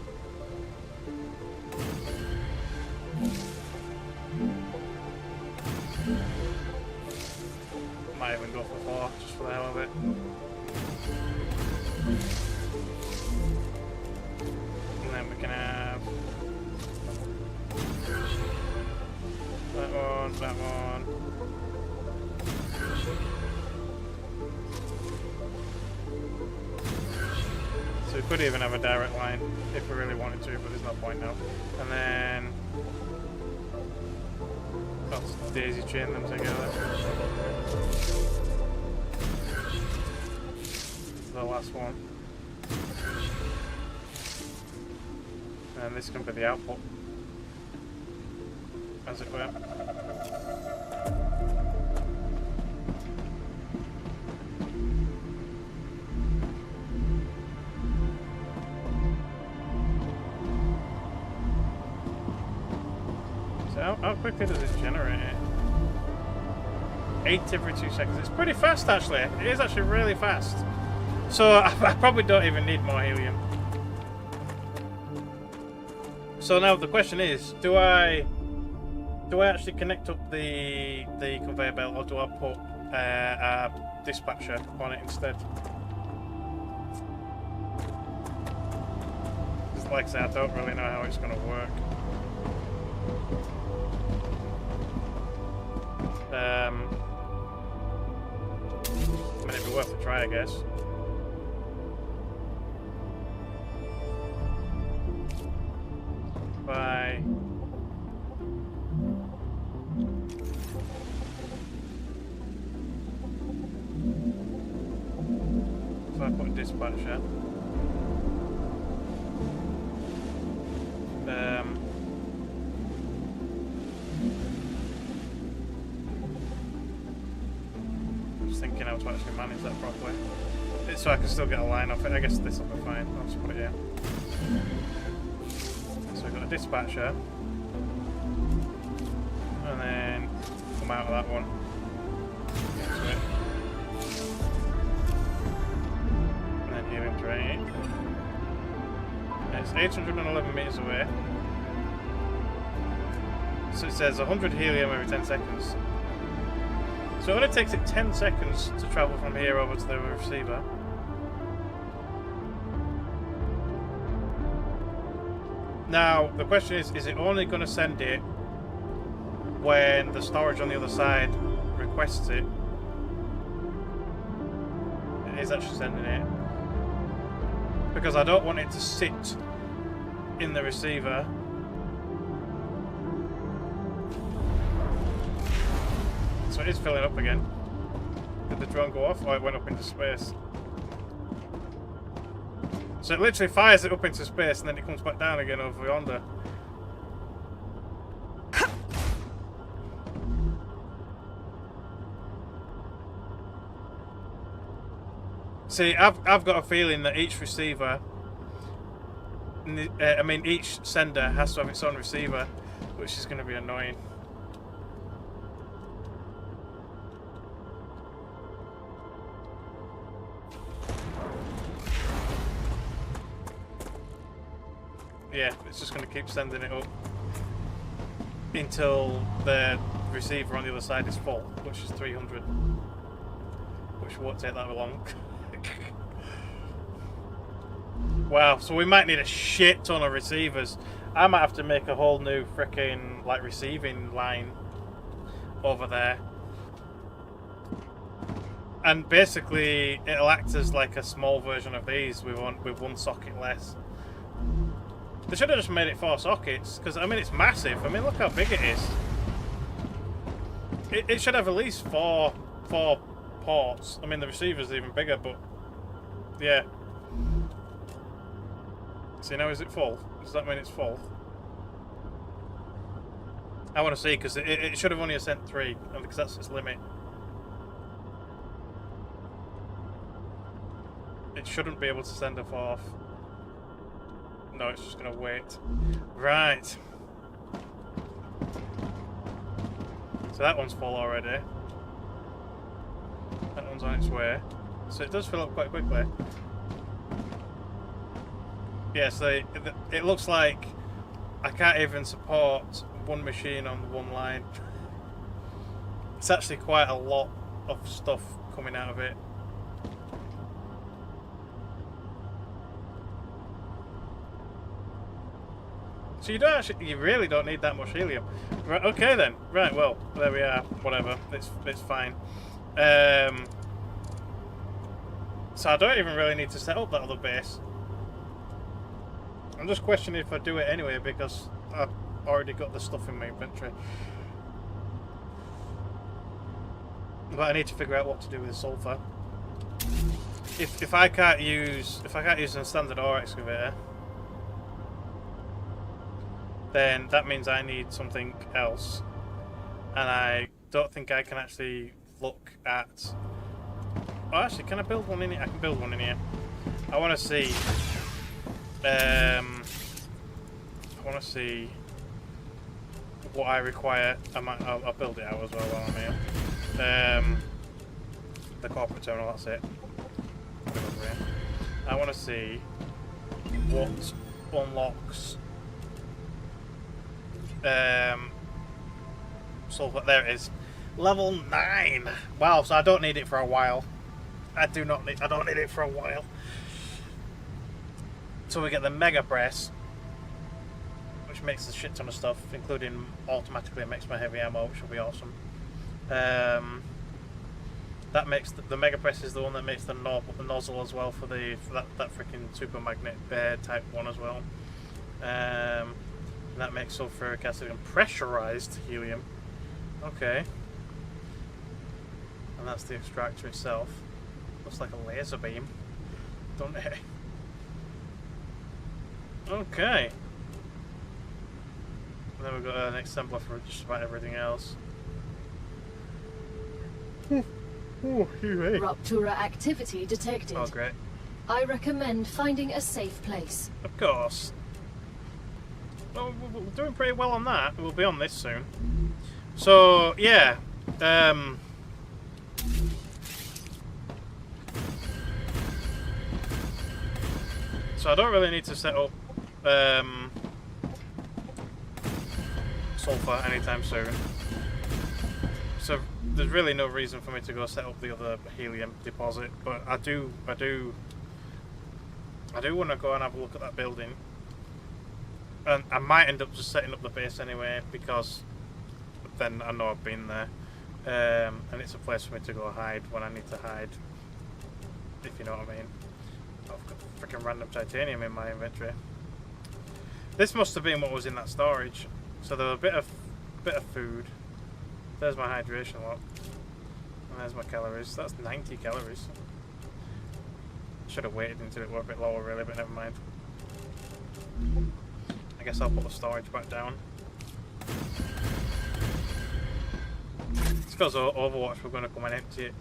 Might even go for 4 just for the hell of it. And then we can have that one. So we could even have a direct line if we really wanted to, but there's no point now. And then I'll just daisy chain them together. The last one. And this can be the output, as it were. So how quickly does it generate it? 8 every 2 seconds. It's pretty fast actually. It is actually really fast. So I probably don't even need more helium. So now the question is, do I actually connect up the conveyor belt, or do I put a dispatcher on it instead? Because like I said, I don't really know how it's going to work. I mean, it'd be worth a try, I guess. Bye. So I put a dispatcher. Just thinking how to actually manage that properly. So I can still get a line off it. I guess this will be fine. I'll just put it here. So we've got a dispatcher. And then come out of that one. And then helium drain. It's 811 meters away. So it says 100 helium every 10 seconds. So it only takes it 10 seconds to travel from here over to the receiver. Now, the question is it only going to send it when the storage on the other side requests it? It is actually sending it. Because I don't want it to sit in the receiver. So it is filling up again. Did the drone go off? Or it went up into space? So it literally fires it up into space and then it comes back down again over yonder. See, I've got a feeling that each receiver, I mean each sender has to have its own receiver, which is going to be annoying. Yeah, it's just going to keep sending it up until the receiver on the other side is full, which is 300, which won't take that long. Wow, so we might need a shit ton of receivers. I might have to make a whole new freaking like receiving line over there. And basically, it'll act as like a small version of these with one socket less. They should have just made it 4 sockets, because I mean it's massive. I mean look how big it is. It should have at least four ports. I mean the receiver's even bigger, but yeah. See now, is it full? Does that mean it's full? I want to see, because it should have only sent 3, because that's its limit. It shouldn't be able to send a 4th. No, it's just going to wait. Right. So that one's full already. That one's on its way. So it does fill up quite quickly. Yeah, so it looks like I can't even support one machine on one line. It's actually quite a lot of stuff coming out of it. So you really don't need that much helium. Right, okay then. Right, well, there we are. Whatever. It's fine. So I don't even really need to set up that other base. I'm just questioning if I do it anyway, because I've already got the stuff in my inventory. But I need to figure out what to do with sulfur. If I can't use a standard ore excavator, then that means I need something else, and I don't think I can actually look at... Oh, actually, can I build one in here? I can build one in here. I want to see... I want to see what I require. I'll build it out as well while I'm here. The corporate terminal, that's it. I want to see what unlocks sulfur. There it is. Level 9. Wow, so I don't need it for a while. I don't need it for a while. So we get the mega press, which makes a shit ton of stuff, including automatically makes my heavy ammo, which will be awesome. That makes the mega press is the one that makes the nozzle as well for that freaking super magnet type one as well. And that makes sulfuric acid and pressurized helium. Okay. And that's the extractor itself. Looks like a laser beam, don't it? Okay. And then we've got an assembler for just about everything else.
Rupture activity detected.
Oh, great.
I recommend finding a safe place.
Of course. Well, we're doing pretty well on that. We'll be on this soon. So, yeah. So I don't really need to set up sulfur anytime soon. So there's really no reason for me to go set up the other helium deposit, but I do want to go and have a look at that building. And I might end up just setting up the base anyway, because then I know I've been there. And it's a place for me to go hide when I need to hide, if you know what I mean. I've got freaking random titanium in my inventory. This must have been what was in that storage. So there was a bit of food. There's my hydration lot. And there's my calories. That's 90 calories. Should have waited until it were a bit lower really, but never mind. I guess I'll put the storage back down. It's because Overwatch we're going to come and empty it.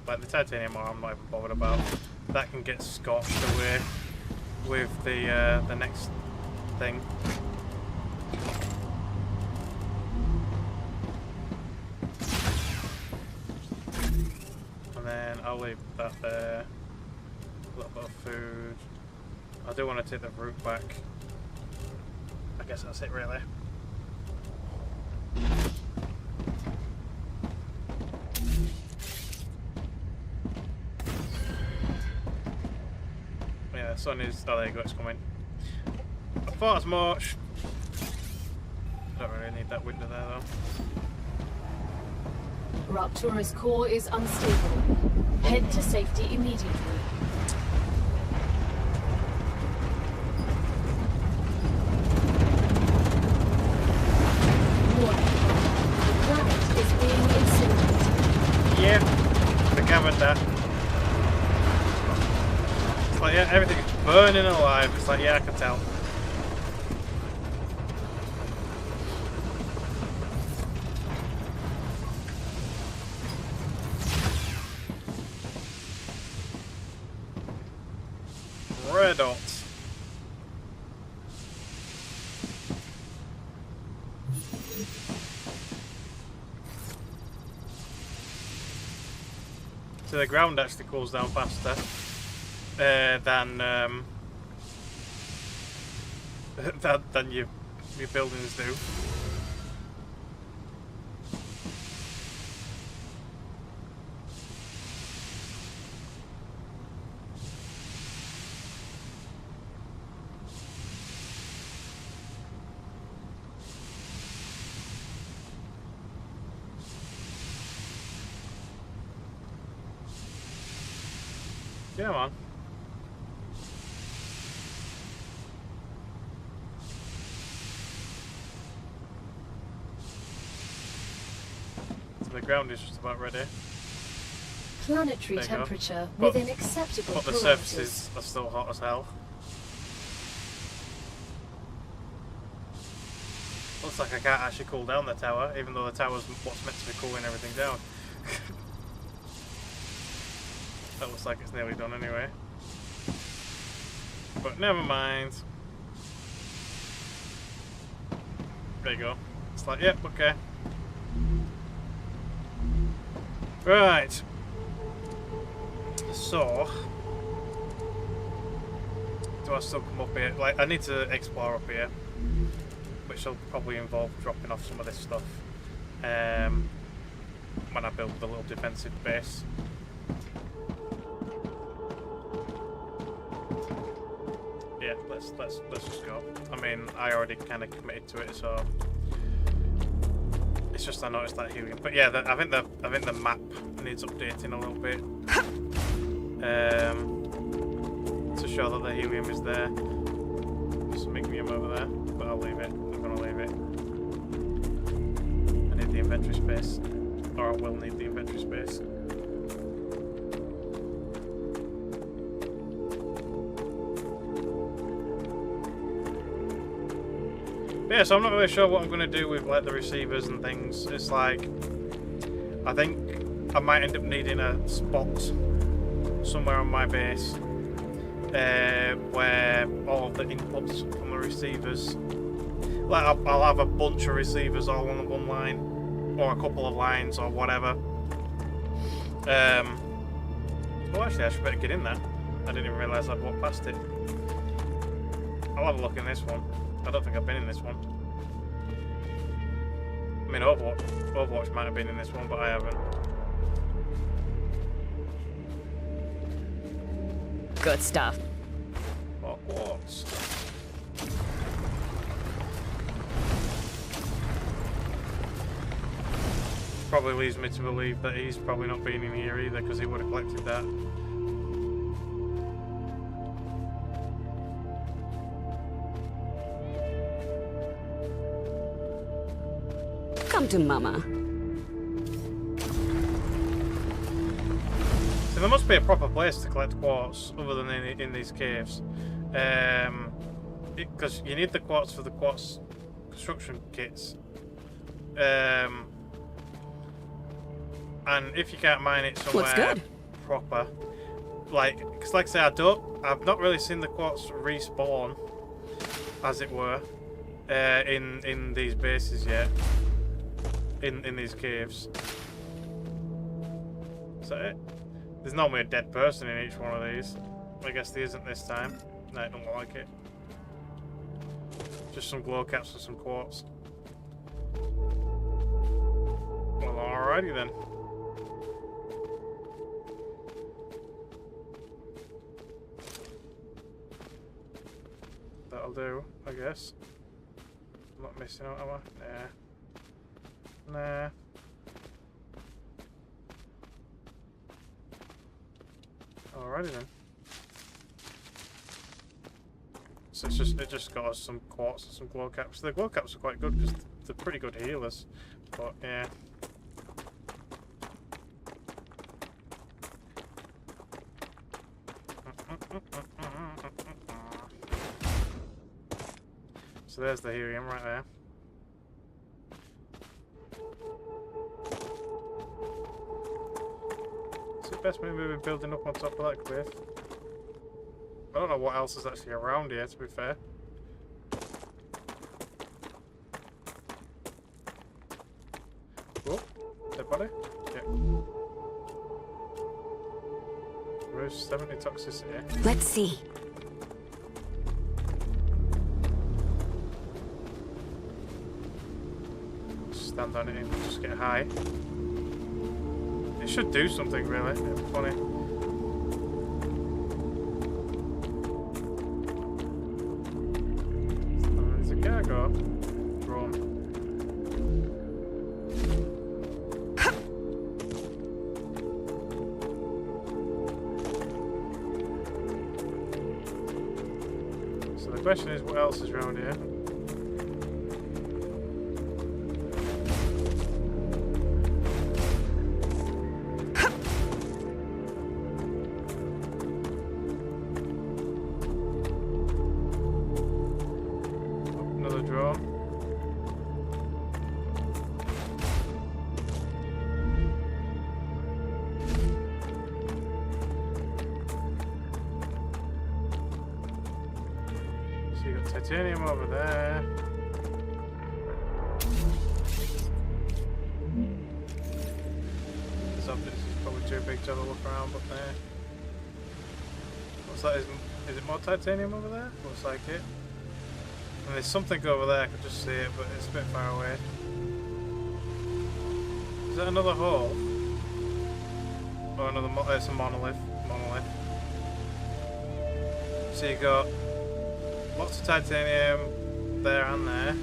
Like the titanium ore I'm not even bothered about. That can get scorched away with the next thing. And then I'll leave that there. A little bit of food. I do want to take the route back. I guess that's it really. Yeah, the sun is... Oh, there you go, it's coming. I thought as much. Don't really need that window there though.
Raptura's core is unstable. Head to safety immediately. Warning. The planet is being incinerated.
Yeah, I gathered that. It's like, yeah, everything's burning alive. It's like, yeah, I can tell. Red dots. So the ground actually cools down faster than your buildings do. Yeah, man. So the ground is just about ready.
Planetary temperature within acceptable
But the
parameters.
surfaces are still hot as hell. Looks like I can't actually cool down the tower, even though the tower's what's meant to be cooling everything down. That looks like it's nearly done anyway. But never mind. There you go. It's like, yep, okay. Right. So, do I still come up here? Like, I need to explore up here, which will probably involve dropping off some of this stuff when I build the little defensive base. Yeah, let's just go. I mean, I already kind of committed to it, so it's just I noticed that Helium. But yeah, I think the map needs updating a little bit to show that the Helium is there. There's some Helium over there, but I'll leave it. I'm gonna leave it. I need the inventory space, or I will need the inventory space. Yeah, so I'm not really sure what I'm going to do with like the receivers and things. It's like, I think I might end up needing a spot somewhere on my base where all of the inputs from the receivers, like I'll have a bunch of receivers all on one line, or a couple of lines, or whatever. Well, actually, I should better get in there. I didn't even realise I'd walked past it. I'll have a look in this one. I don't think I've been in this one. I mean, Overwatch might have been in this one, but I haven't.
Good stuff.
Hogwarts. Probably leads me to believe that he's probably not been in here either, because he would have collected that.
Come to Mama.
So there must be a proper place to collect quartz other than in these caves. Because you need the quartz for the quartz construction kits. And if you can't mine it somewhere proper, because like I say, I've not really seen the quartz respawn, as it were, in these bases yet. In these caves. Is that it? There's normally a dead person in each one of these. I guess there isn't this time. No, I don't like it. Just some glow caps and some quartz. Well, alrighty then. That'll do, I guess. I'm not missing out, am I? Nah. Nah. Alrighty then. So it just got us some quartz and some glow caps. The glow caps are quite good because they're pretty good healers. But yeah. So there's the helium right there. Is it best maybe we're building up on top of that cliff? I don't know what else is actually around here, to be fair. Oh, dead body? Yeah. Removes 70 toxicity.
Let's see.
Stand on it and just get high. It should do something really. It's funny. There's a cargo drone. So the question is, what else is around here? So you got titanium over there. This object is probably too big to have a look around, but there. What's that? Is it more titanium over there? Looks like it. And there's something over there, I can just see it, but it's a bit far away. Is that another hole? Or another, it's a monolith. So you got lots of titanium there and there.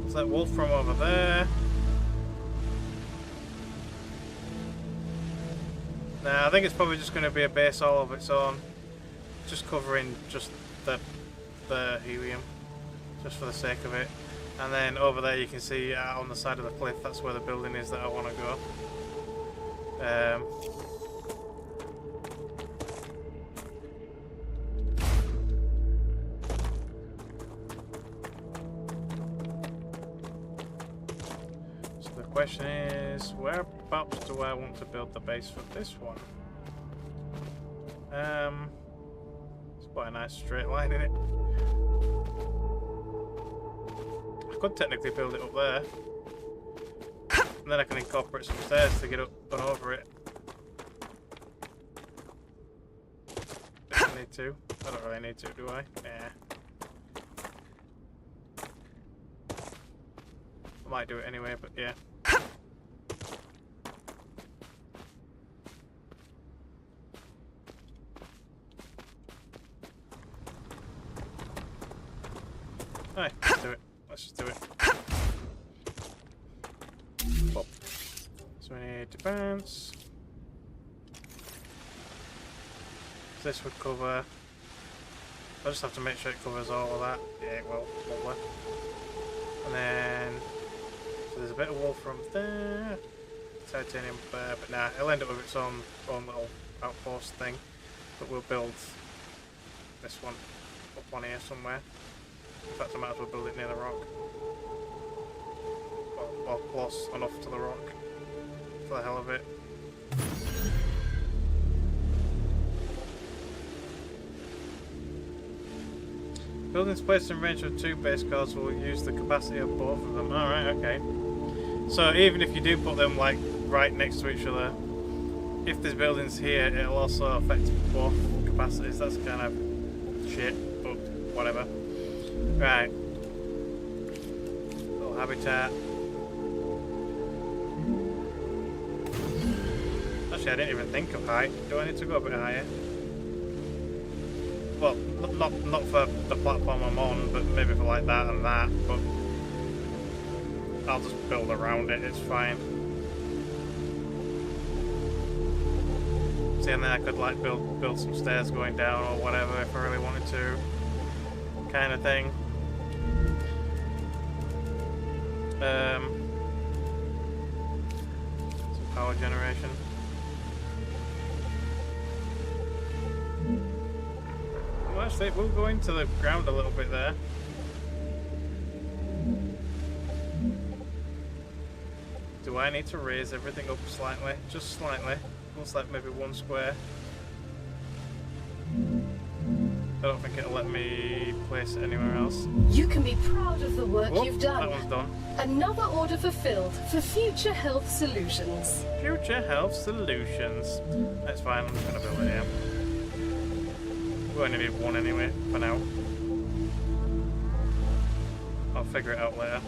There's that wolfram over there. Nah, I think it's probably just going to be a base all of its own. Just covering just the helium. Just for the sake of it. And then over there you can see on the side of the cliff, that's where the building is that I want to go. So the question is, whereabouts do I want to build the base for this one? It's quite a nice straight line in it. I could technically build it up there. And then I can incorporate some stairs to get up and over it. If I need to. I don't really need to, do I? Yeah. I might do it anyway, but yeah. Alright, let's do it. Let's just do it. Pop. So we need to bounce. This would cover. I just have to make sure it covers all of that. Yeah, it will. Lovely. And then. So there's a bit of wool from there. Titanium there, but nah, it'll end up with its own little outpost thing. But we'll build this one up on here somewhere. In fact, I might as well build it near the rock. Or close enough to the rock. For the hell of it. Buildings placed in range of 2 base cards will use the capacity of both of them. Alright, okay. So even if you do put them like right next to each other, if there's buildings here, it'll also affect both capacities. That's kind of shit, but whatever. Right. Little habitat. Actually, I didn't even think of height. Do I need to go a bit higher? Well, not for the platform I'm on, but maybe for like that and that, but I'll just build around it, it's fine. capacity, and then I could like build some stairs going down or whatever if I really wanted to, kind of thing. Some power generation. Well, actually, we'll go into the ground a little bit there. Do I need to raise everything up slightly? Just slightly. Looks like maybe 1 square. I don't think it'll let me place it anywhere else.
You can be proud of the work you've done.
That one's done.
Another order fulfilled for future health solutions.
Future health solutions. That's fine, I'm just going to build it here. We only need 1 anyway, for now. I'll figure it out later.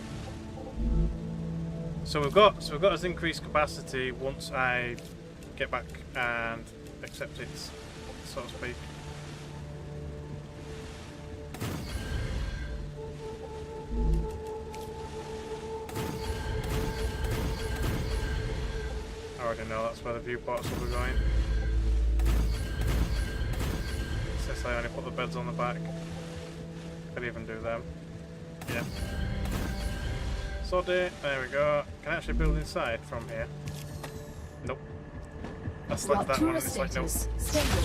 So we've got this increased capacity once I get back and accept it, so to speak. I already know that's where the viewports will be going. Since I only put the beds on the back. Could even do them. Yeah. There we go. Can I actually build inside from here? Nope. I select that one and it's like, nope.
Stable.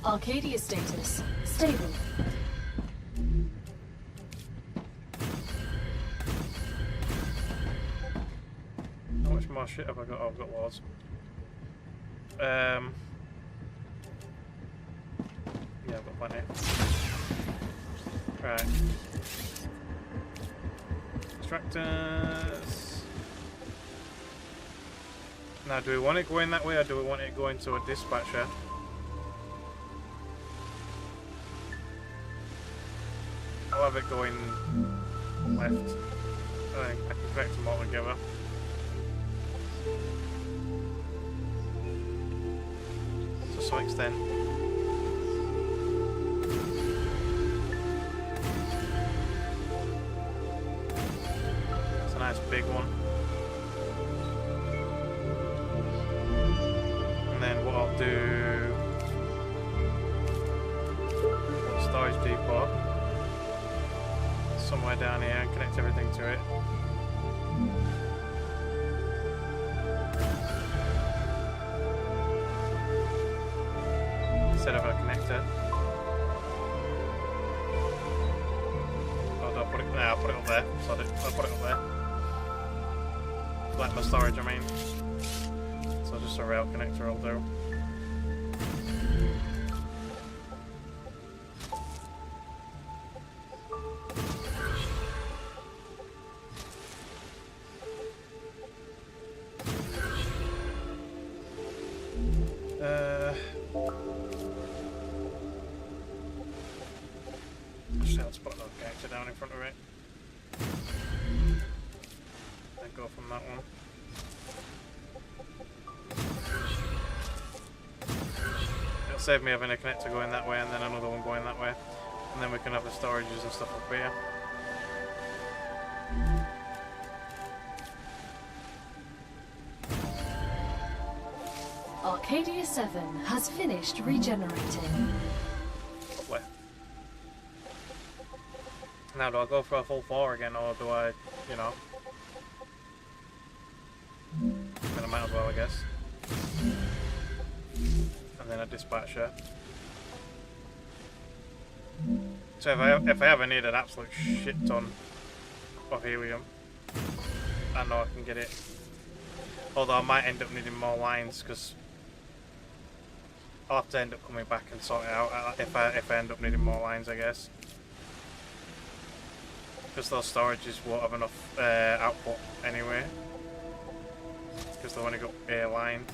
Arcadia status stable.
How much more shit have I got? Oh, I've got loads. Yeah, I've got plenty. Right. Extractors. Now, do we want it going that way or do we want it going to a dispatcher? I'll have it going left. I think I can connect them all together. To some extent. It's a nice big one. And then what I'll do, storage depot somewhere down here and connect everything to it. Instead of a connector. Oh, don't put it. No, I'll put it up there. Sod it. I'll put it up there. Like my storage, I mean. So just a rail connector will do. Actually, I'll just put another connector down in front of it. And go from that one. It'll save me having a connector going that way and then another one going that way. And then we can have the storages and stuff up here.
Arcadia 7 has finished regenerating.
Lovely. Now, do I go for a full 4 again, or do I, you know? I mean, I might as well, I guess. And then a dispatcher. So if I ever need an absolute shit ton of helium, I know I can get it. Although I might end up needing more lines, because I'll have to end up coming back and sort it out if I end up needing more lines, I guess. Because those storages won't have enough output anyway. Because they've only got a line.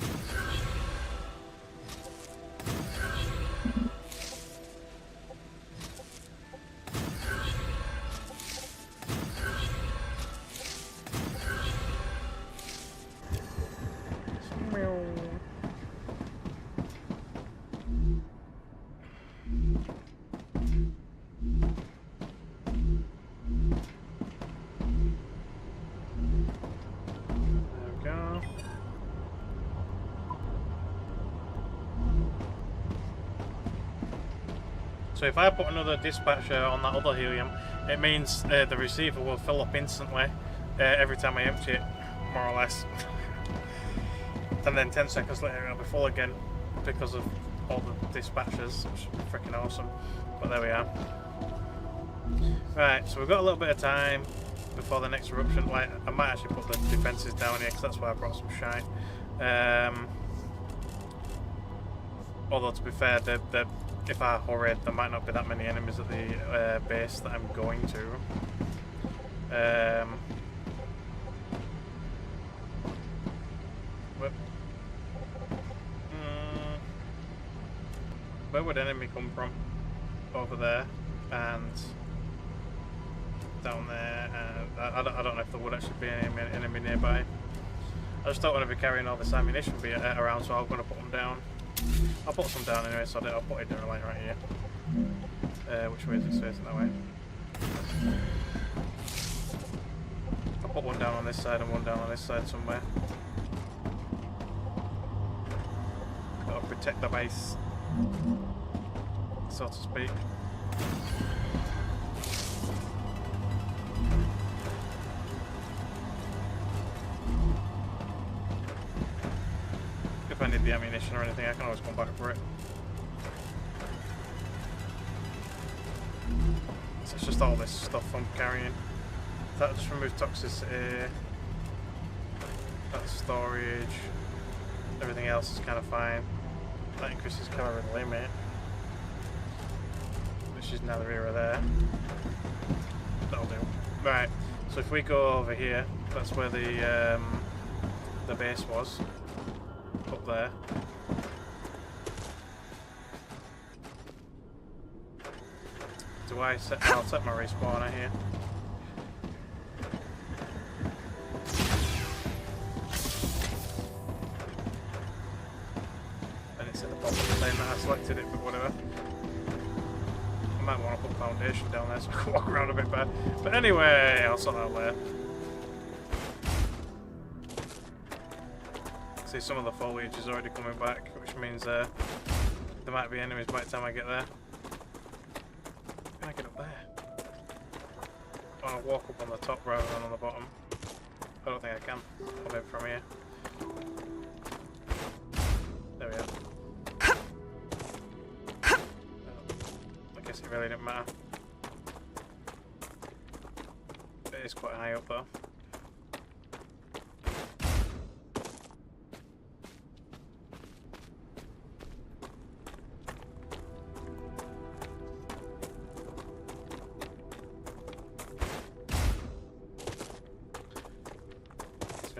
So if I put another dispatcher on that other helium, it means the receiver will fill up instantly every time I empty it, more or less. And then 10 seconds later it'll be full again because of all the dispatchers, which is freaking awesome. But there we are. Right, so we've got a little bit of time before the next eruption. Like, I might actually put the defences down here because that's why I brought some shite. Although to be fair, if I hurry, there might not be that many enemies at the base that I'm going to. Where would enemy come from? Over there and down there. I don't know if there would actually be an enemy nearby. I just don't want to be carrying all this ammunition around, so I'm going to put them down. I'll put some down anyway, so I'll put it down like right here. Which way is it facing? That way. I'll put one down on this side and one down on this side somewhere. Gotta protect the base, so to speak. If I need the ammunition or anything, I can always come back for it. So it's just all this stuff I'm carrying. That just removes toxicity. That's storage. Everything else is kind of fine. That increases calorie limit, which is neither here or there. That'll do. Right. So if we go over here, that's where the base was. Up there. Do I set? I'll set my respawner here. And it's at the bottom saying that I selected it, but whatever. I might want to put foundation down there so I can walk around a bit better. But anyway, I'll sort that out later. See, some of the foliage is already coming back, which means there might be enemies by the time I get there. Can I get up there? I'll walk up on the top rather than on the bottom. I don't think I can. I'll maybe from here. There we are. I guess it really didn't matter. It is quite high up though.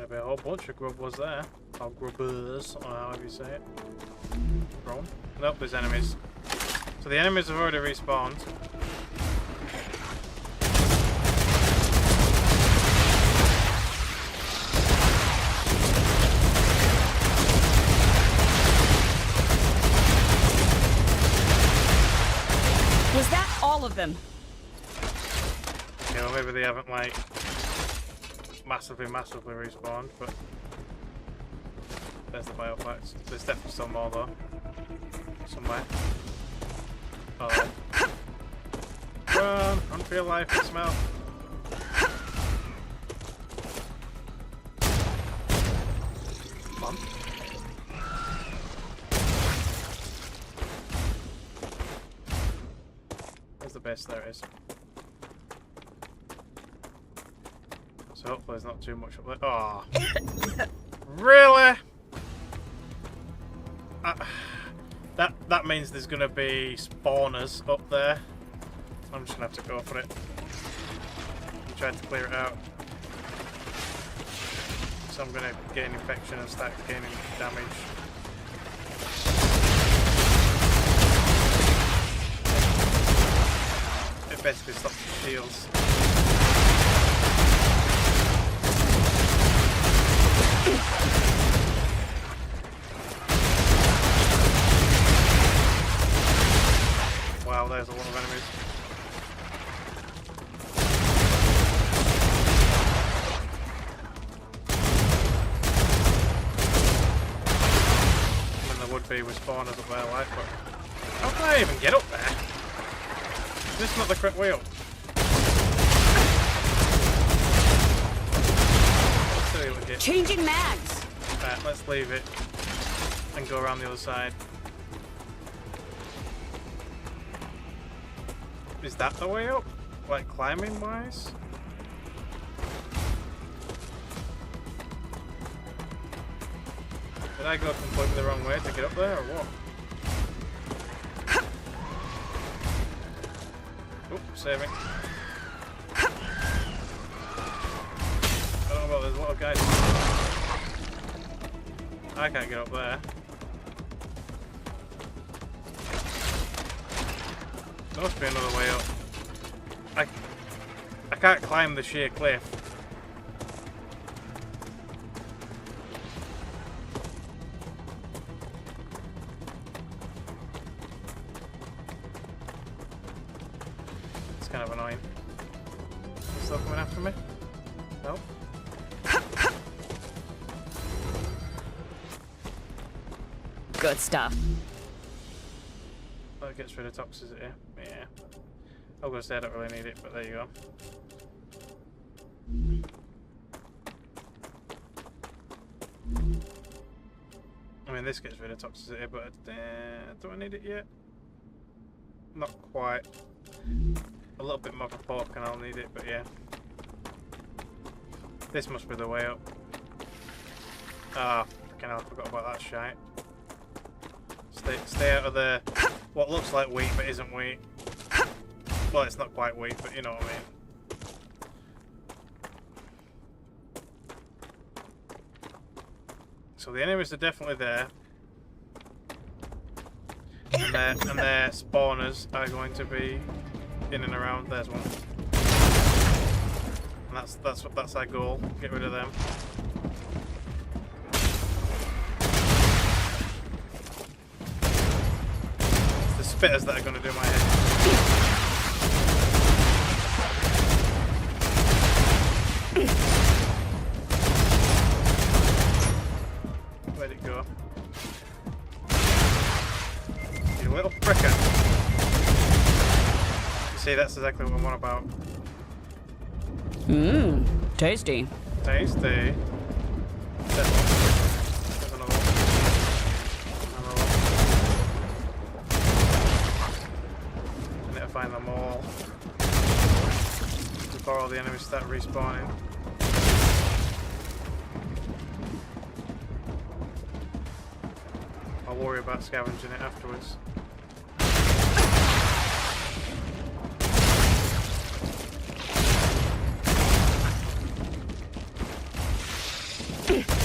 Be a whole bunch of grub was there. Or grubbers, or however you say it. Wrong. Nope, there's enemies. So the enemies have already respawned.
Was that all of them?
Yeah, well, maybe they haven't like massively respawned, but there's the biofacts. There's definitely still more though. Somewhere. Oh. Run for your life and smell. Come on. Where's the base? There it is. So hopefully there's not too much up there. Oh, really? That means there's going to be spawners up there. I'm just going to have to go for it. I'm trying to clear it out. So I'm going to gain infection and start gaining damage. It basically stops the shields. Wow, there's a lot of enemies. I mean, there would be with spawners up there, like, but how can I even get up there? This is not the correct way up.
Changing mags.
Right, let's leave it and go around the other side. Is that the way up? Like climbing wise? Did I go completely the wrong way to get up there or what? Oop, saving. I don't know about there's a lot of guys. I can't get up there. There must be another way up. I can't climb the sheer cliff. It's kind of annoying. Is it still coming after me? No.
Good stuff.
That gets rid of toxicity. Yeah. I was going to say I don't really need it, but there you go. I mean, this gets rid of toxicity, but do I need it yet? Not quite. A little bit more of a pork and I'll need it, but yeah. This must be the way up. Ah, freaking hell, I forgot about that shite. Stay out of the what looks like wheat but isn't wheat. Well, it's not quite wheat, but you know what I mean. So the enemies are definitely there. And their spawners are going to be in and around. There's one. And that's our goal. Get rid of them. It's the spitters that are going to do my head. Where'd it go? You little pricker. You see, that's exactly what I'm on about.
Mmm, tasty.
Tasty. There's one. There's another one. Another one. I need to find them all before all the enemies start respawning. I'll worry about scavenging it afterwards.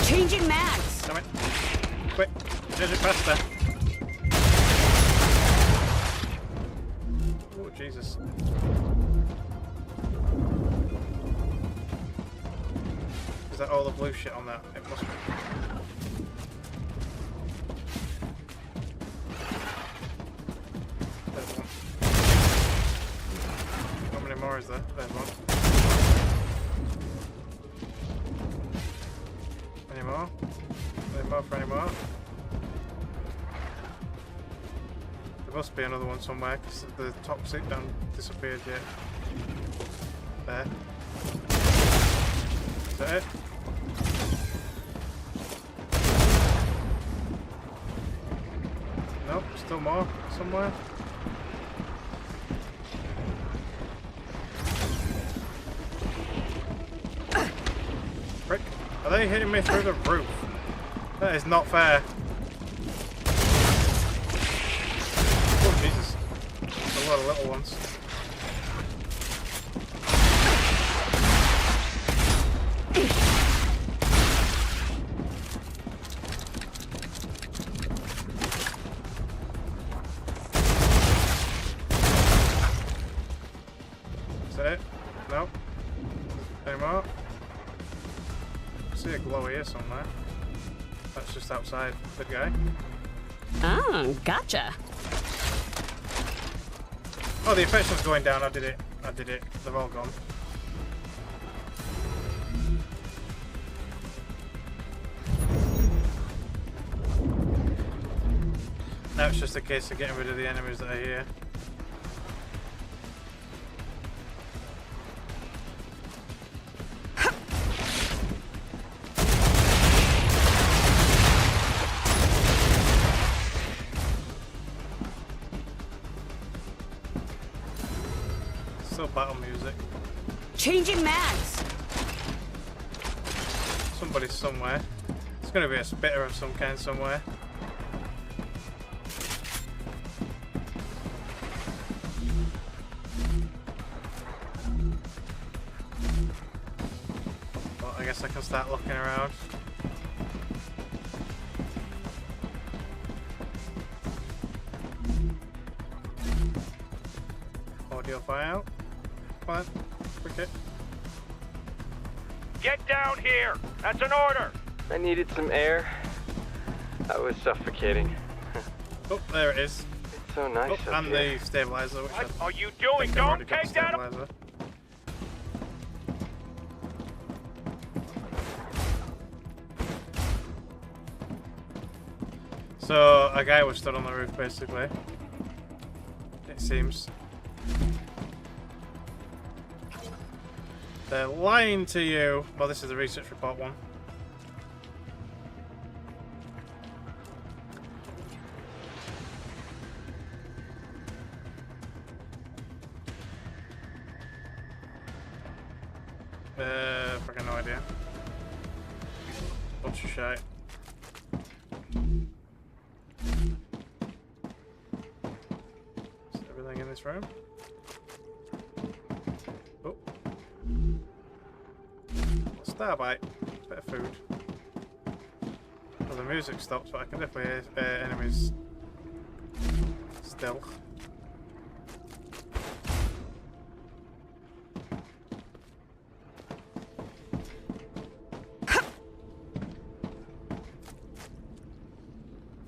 Changing mags.
Damn it. Quick, change it faster. Oh, Jesus. Is that all the blue shit on that? It must be. There's one. How many more is there? There's one. Any more? Any more for any more? There must be another one somewhere because the toxic hasn't disappeared yet. There. Is that it? Nope, still more somewhere. Frick. Are they hitting me through the roof? That is not fair. Oh, Jesus. There's a lot of little ones. Is that it? No? Any more? I see a glow here somewhere. That's just outside the guy.
Oh, gotcha.
Oh, the infection's going down. I did it. They've all gone. Now it's just a case of getting rid of the enemies that are here. Still battle music.
Changing mags.
Somebody somewhere. There's going to be a spitter of some kind somewhere. Well, I guess I can start looking around. Audio fire out. Come on, quick hit.
Get down here! That's an order!
I needed some air. I was suffocating.
Oh, there it is.
It's so nice
Oh,
up
and
here.
the stabilizer. Which
What
I
are you doing?
think I've already
Don't
got
take that!
stabilizer. So a guy was stood on the roof, basically. It seems. They're lying to you. Well, this is the research report one. Fucking no idea. Bunch of shite. Is everything in this room? Oh. Starbite. Bit of food. Well, the music stops, but I can definitely hear enemies still.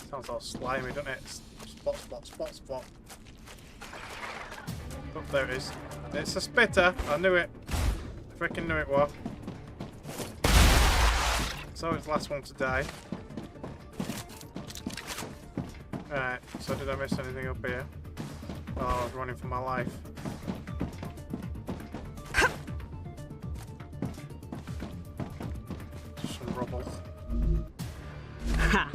Sounds all slimy, doesn't it? Spot, spot, spot, spot. Oh, there it is. It's a spitter. I knew it. I freaking knew it was. So it's the last one to die. Alright, so did I miss anything up here? Oh, I was running for my life. Just some rubble.
Ha!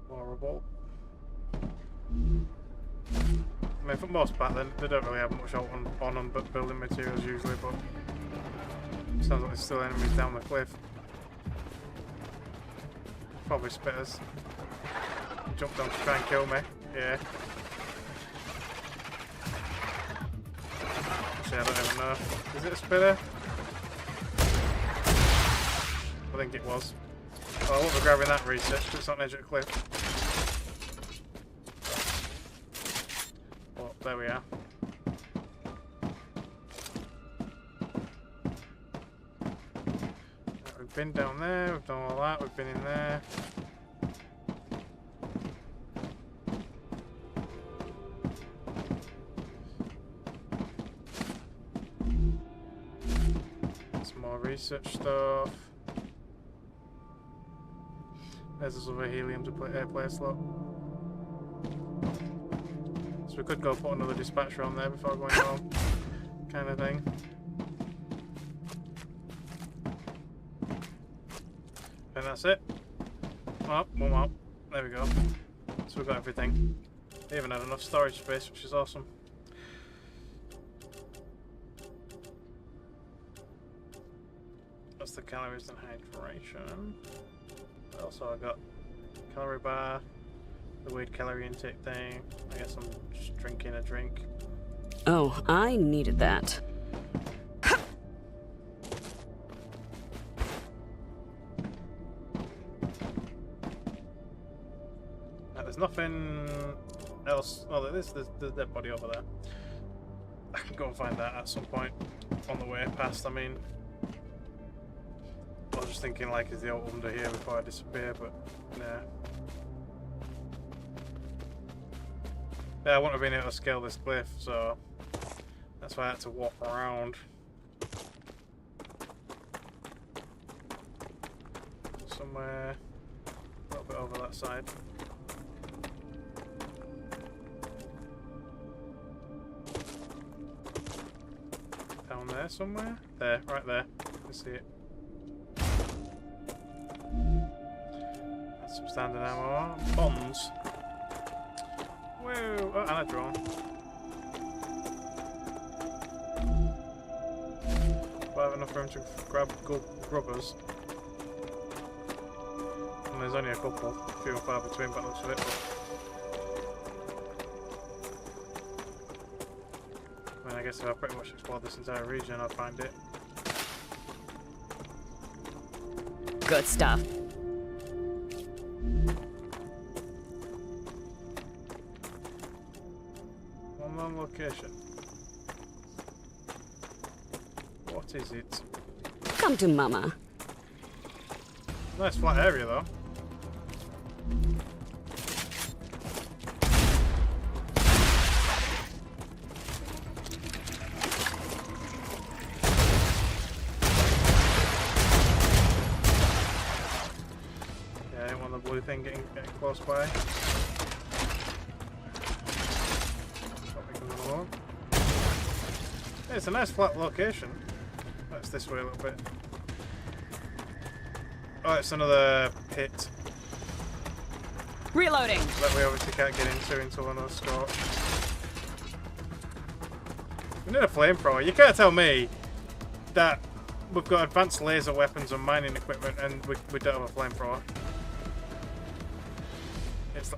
More rubble. I mean, for the most part, they don't really have much out on them but building materials usually, but it sounds like there's still enemies down the cliff. Probably spitters. Jumped on to try and kill me. Yeah. Actually, I don't even know. Is it a spitter? I think it was. Well, I won't be grabbing that research because it's on the edge of the cliff. Oh, there we are. Right, we've been down there, we've done all that, we've been in there. Some more research stuff. There's this other helium to play airplay slot. So we could go put another dispatcher on there before going home, kind of thing. And that's it. Oh, one more. There we go. So we've got everything. They even had enough storage space, which is awesome. That's the calories and hydration. Also, I got calorie bar, the weird calorie intake thing. I guess I'm just drinking a drink.
Oh, I needed that.
There's nothing else. Oh, there's the dead body over there. I can go and find that at some point on the way past. I mean, I was just thinking, like, is the out under here before I disappear, but nah. Yeah, I wouldn't have been able to scale this cliff, so that's why I had to walk around. Somewhere a little bit over that side. Down there somewhere? There, right there. You can see it. That's some standard ammo. Bombs. Whoa! Oh, and a drone. Do I have enough room to grab good grubbers? And there's only a couple, few and far between, but looks of it. But I mean, I guess if I pretty much explored this entire region, I'll find it.
Good stuff.
One location. What is it?
Come to mama.
Nice flat area though. Yeah, I didn't want the blue thing getting close by. Yeah, it's a nice flat location. That's this way a little bit. Oh, it's another pit
Reloading.
that we obviously can't get into until one of those scorch. We need a flamethrower. You can't tell me that we've got advanced laser weapons and mining equipment and we don't have a flamethrower.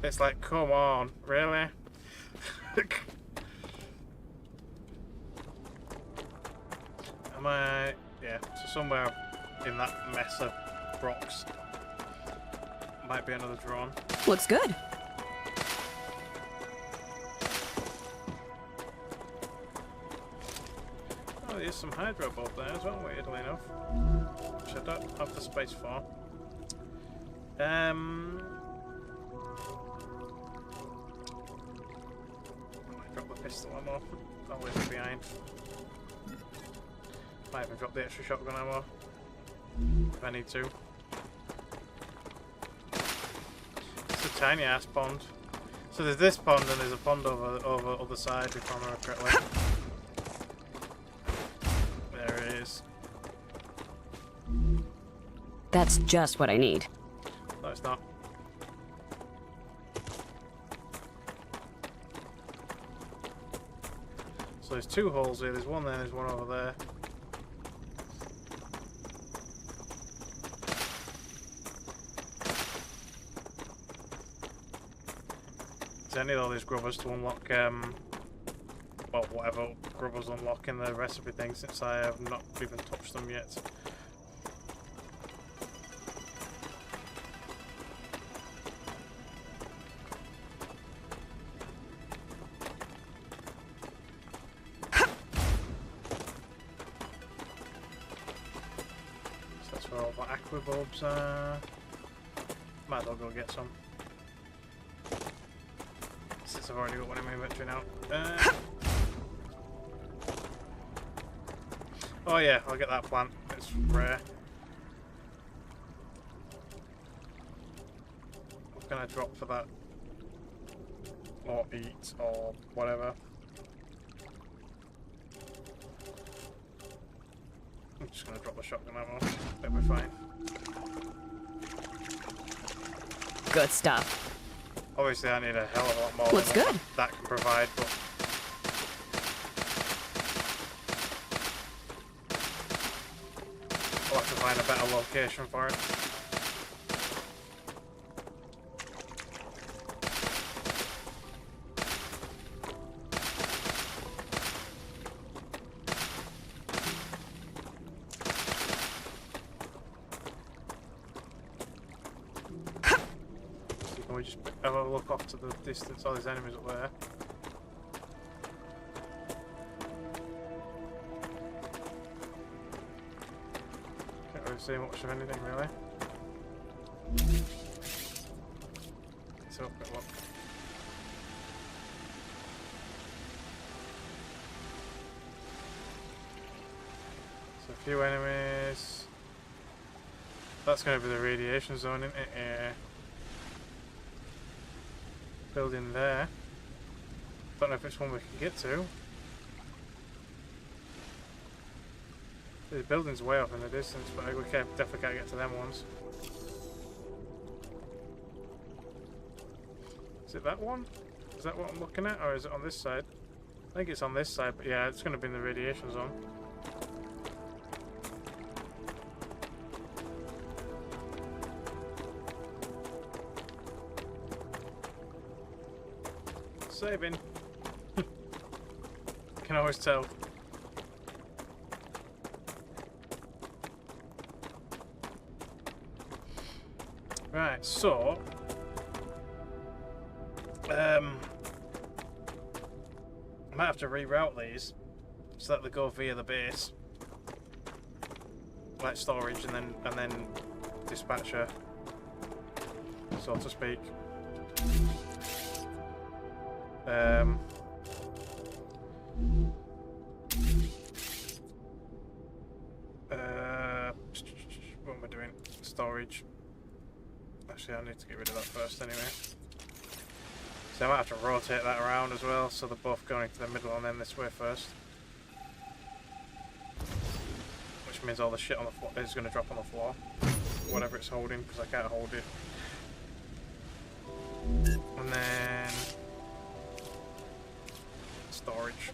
It's like, come on, really? Am I... yeah, so somewhere in that mess of rocks might be another drone.
Looks good.
Oh, there's some hydro bulb there as well, weirdly enough. Which I don't have the space for. Drop the pistol ammo. I'll leave it behind. Might even drop the extra shotgun ammo if I need to. It's a tiny ass pond. So there's this pond and there's a pond over other side if I remember correctly. There it is.
That's just what I need.
No, it's not. So there's two holes here. There's one there. There's one over there. I need all these grubbers to unlock, well, whatever grubbers unlock in the recipe thing, since I have not even touched them yet. So that's where all the aqua bulbs are. Might as well go get some. Since I've already got one in my inventory now. Oh yeah, I'll get that plant. It's rare. What can I drop for that? Or eat, or whatever. I'm just gonna drop the shotgun ammo. That'll be fine.
Good stuff.
Obviously I need a hell of a lot more
Looks
than
good.
what that can provide, but I'll have to find a better location for it. Can we just have a look off to the distance? All these enemies up there. Can't really see much of anything really. Let's have a quick look. So a few enemies. That's going to be the radiation zone, isn't it? Yeah. Building there. Don't know if it's one we can get to. The building's way off in the distance, but we definitely can't get to them ones. Is it that one? Is that what I'm looking at, or is it on this side? I think it's on this side, but yeah, it's going to be in the radiation zone. Saving. Can always tell. Right, so I might have to reroute these so that they go via the base, like storage, and then dispatcher, so to speak. What am I doing? Storage. Actually, I need to get rid of that first anyway. So I might have to rotate that around as well, so they're both going to the middle and then this way first. Which means all the shit on the floor is going to drop on the floor. Whatever it's holding, because I can't hold it. And then storage.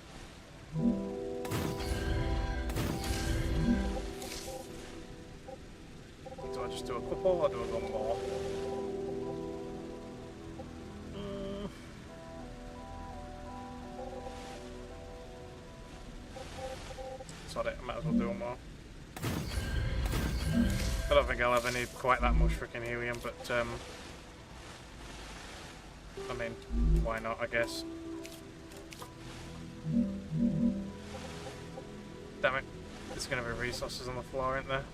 Do I just do a couple or do I go more? Sod it, I might as well do them more. I don't think I'll ever need quite that much freaking helium, but I mean, why not, I guess. Damn it, there's going to be resources on the floor, isn't there?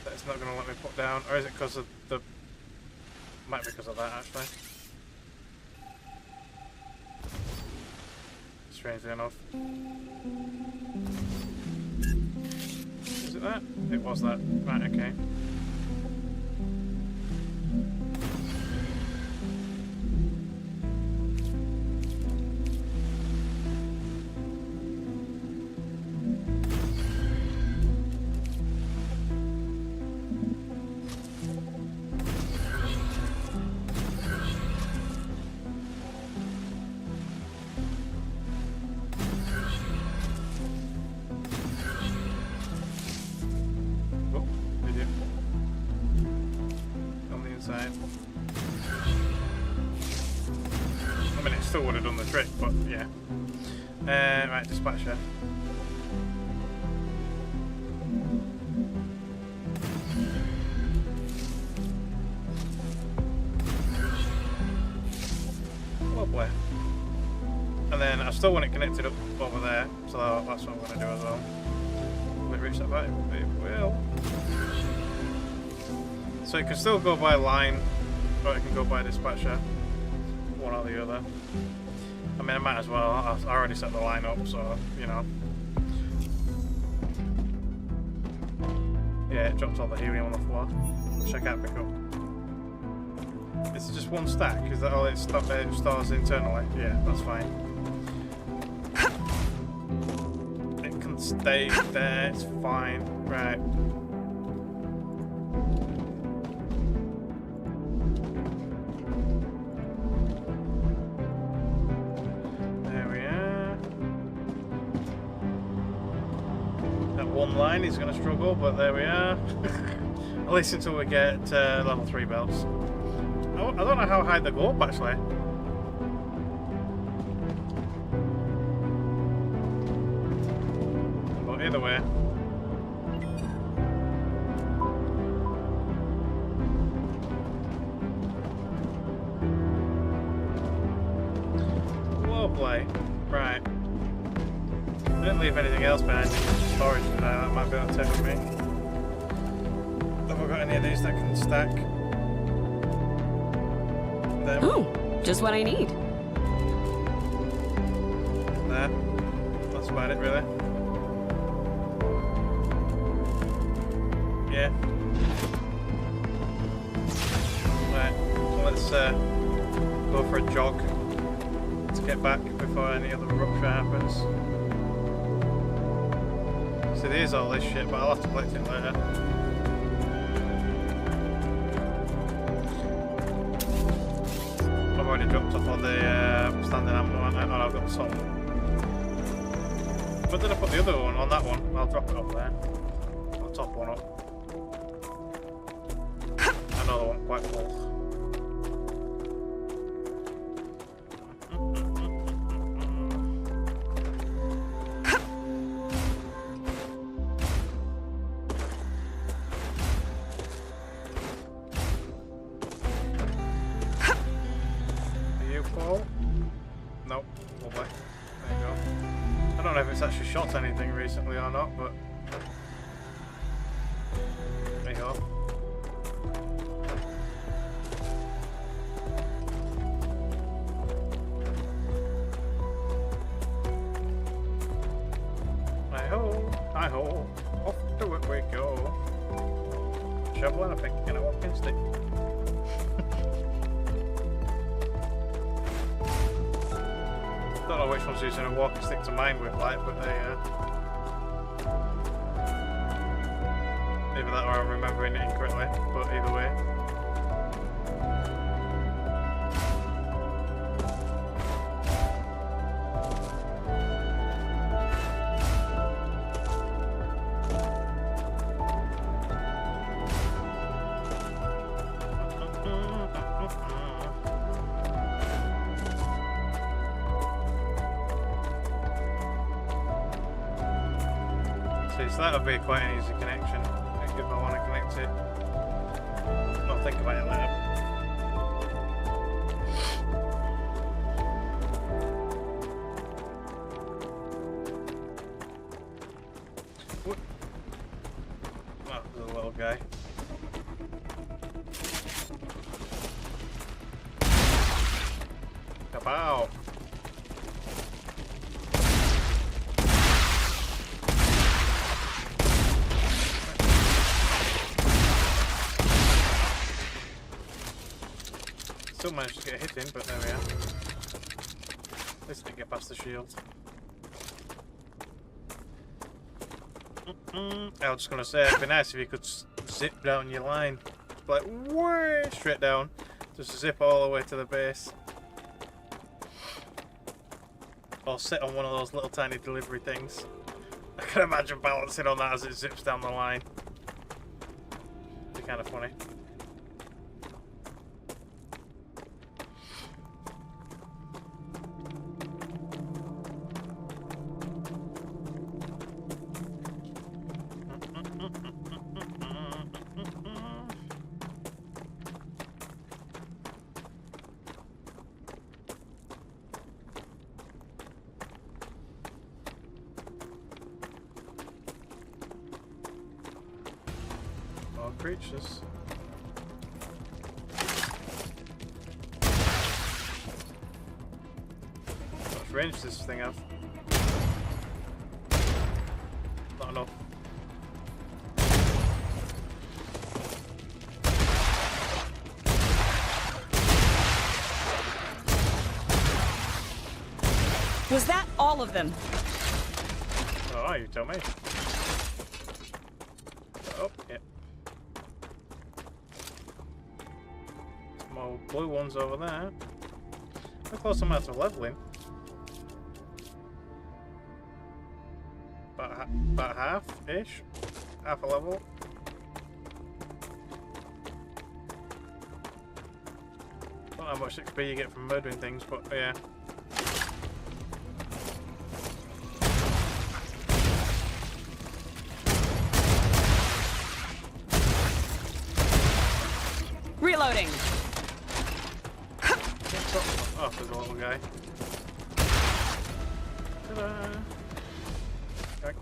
That it's not going to let me put down, or is it because of the... Might be because of that, actually. Strangely enough. Is it that? It was that. Right, okay. Would have done the trick, but yeah. Right, dispatcher. Lovely. And then I still want it connected up over there, so that's what I'm going to do as well. Will it reach that value? It will. So it can still go by line, or it can go by dispatcher. One or the other. I mean, I might as well. I already set the line up, so you know. Yeah, it dropped all the helium on the floor, which I can't pick up. It's just one stack. Is that all it stores internally? Yeah, that's fine. It can stay there. It's fine. Right. Line is going to struggle, but there we are. At least until we get level 3 belts. I don't know how high they go up actually. But either way. Lovely. Right. I didn't leave anything else behind in storage today, that might be able to take with me. Have I got any of these that can stack? Them.
Oh, just what I need.
There. That's about it, really. Yeah. Right, so let's go for a jog to get back before any other rupture happens. So there's all this shit, but I'll have to collect it later. I've already dropped off all the standing ammo, and I've got some. But did I put the other one on that one? I'll drop it off there. I'll top one up. Another one quite full. Nope, lovely. There you go. I don't know if it's actually shot anything recently or not, but there you go. Hi ho, off to it we go. Shovel and a pick and a walking stick. Don't know which one's using a walking stick to mine with, like, but they, either that or I'm remembering it incorrectly, but either way. So that would be quite an easy connection if I want to connect it. I'll think about it later. What? Oh, there's a little guy. Kapow! Still managed to get a hit in, but there we are. At least didn't get past the shield. I was just gonna say, it'd be nice if you could zip down your line. Like, way straight down. Just zip all the way to the base. Or sit on one of those little tiny delivery things. I can imagine balancing on that as it zips down the line. It'd be kind of funny. Creatures. How much range does this thing have? Not enough.
Was that all of them?
Oh, you tell me. Oh, yeah. More blue ones over there. How close am I to leveling? About half-ish? Half a level? Don't know how much XP you get from murdering things, but yeah.
Reloading!
Oh, there's a little guy. Ta-da! Back.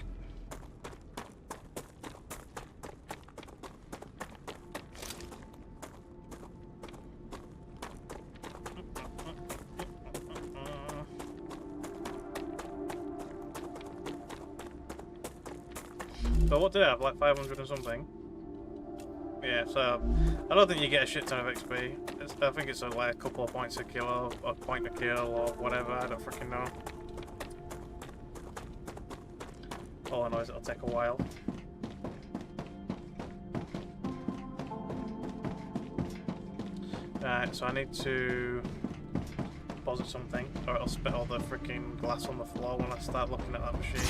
So what did I have? Like 500 or something? Yeah, so I don't think you get a shit ton of XP. I think it's like a couple of points a kill or a point a kill or whatever, I don't freaking know. All I know is it'll take a while. Right, so I need to deposit something, or it'll spit all the freaking glass on the floor when I start looking at that machine.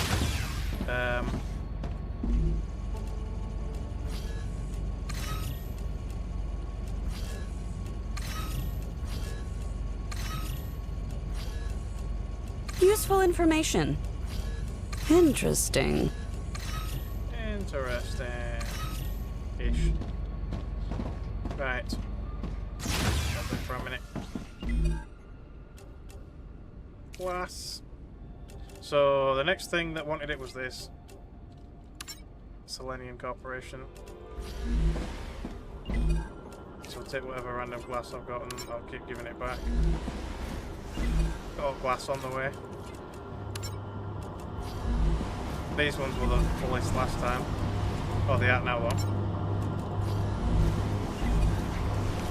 Useful information. Interesting.
Interesting-ish. Right. I'll wait for a minute. Glass. So the next thing that wanted it was this. Selenium Corporation. So I'll take whatever random glass I've got and I'll keep giving it back. Got glass on the way. These ones were the fullest last time. Oh, they are now though.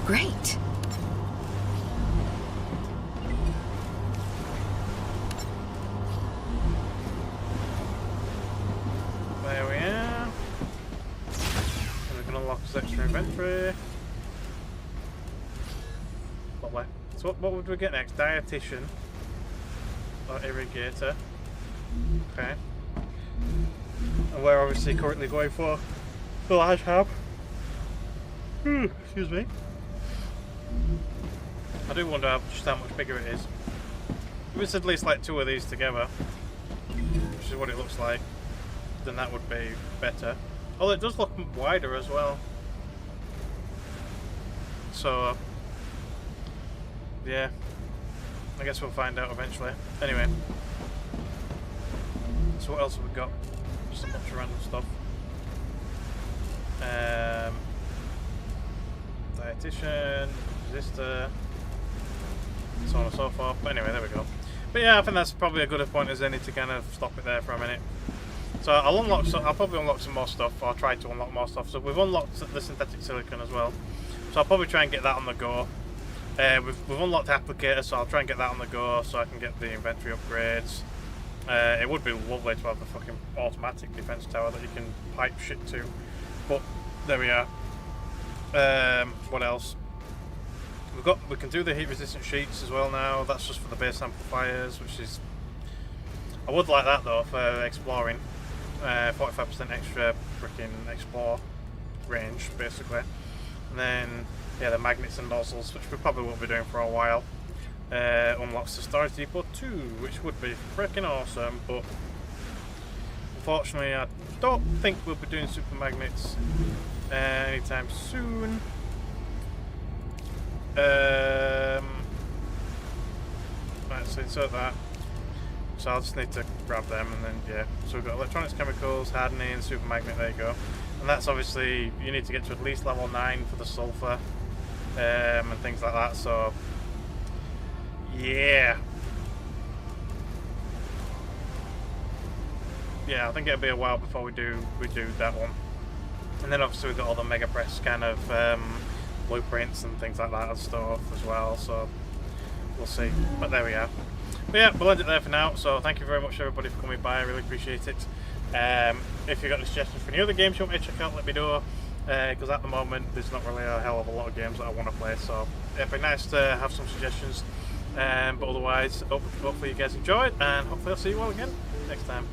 Great.
There we are. And we can unlock this extra inventory. Lovely. So what would we get next? Dietitian. Or irrigator. Okay. And we're obviously currently going for the large hab. Excuse me. I do wonder just how much bigger it is. If it's at least like 2 of these together, which is what it looks like, then that would be better. Although it does look wider as well. So, yeah. I guess we'll find out eventually. Anyway. So what else have we got? Just a bunch of random stuff. Dietitian, resistor, so on and so forth. But anyway, there we go. But yeah, I think that's probably a good point as any to kind of stop it there for a minute. So I'll probably unlock some more stuff, or try to unlock more stuff. So we've unlocked the synthetic silicon as well. So I'll probably try and get that on the go. We've unlocked applicator, so I'll try and get that on the go so I can get the inventory upgrades. It would be lovely to have the fucking automatic defense tower that you can pipe shit to. But there we are. What else? We can do the heat resistant sheets as well now. That's just for the base amplifiers, which is, I would like that though for exploring. 45% extra freaking explore range basically. And then yeah, the magnets and nozzles, which we probably won't be doing for a while. Unlocks the storage depot too, which would be freaking awesome, but unfortunately I don't think we'll be doing super magnets anytime soon. Right, so insert that. So I'll just need to grab them and then yeah. So we've got electronics, chemicals, hardening, super magnet, there you go. And that's obviously, you need to get to at least level 9 for the sulfur and things like that, so yeah. Yeah, I think it'll be a while before we do that one. And then obviously we've got all the Mega Press kind of blueprints and things like that and stuff as well, so we'll see. But there we are. But yeah, we'll end it there for now. So thank you very much everybody for coming by, I really appreciate it. If you've got any suggestions for any other games you want me to check out, let me know. Because at the moment there's not really a hell of a lot of games that I want to play, so it'd be nice to have some suggestions. But otherwise, hopefully you guys enjoyed, and hopefully I'll see you all again next time.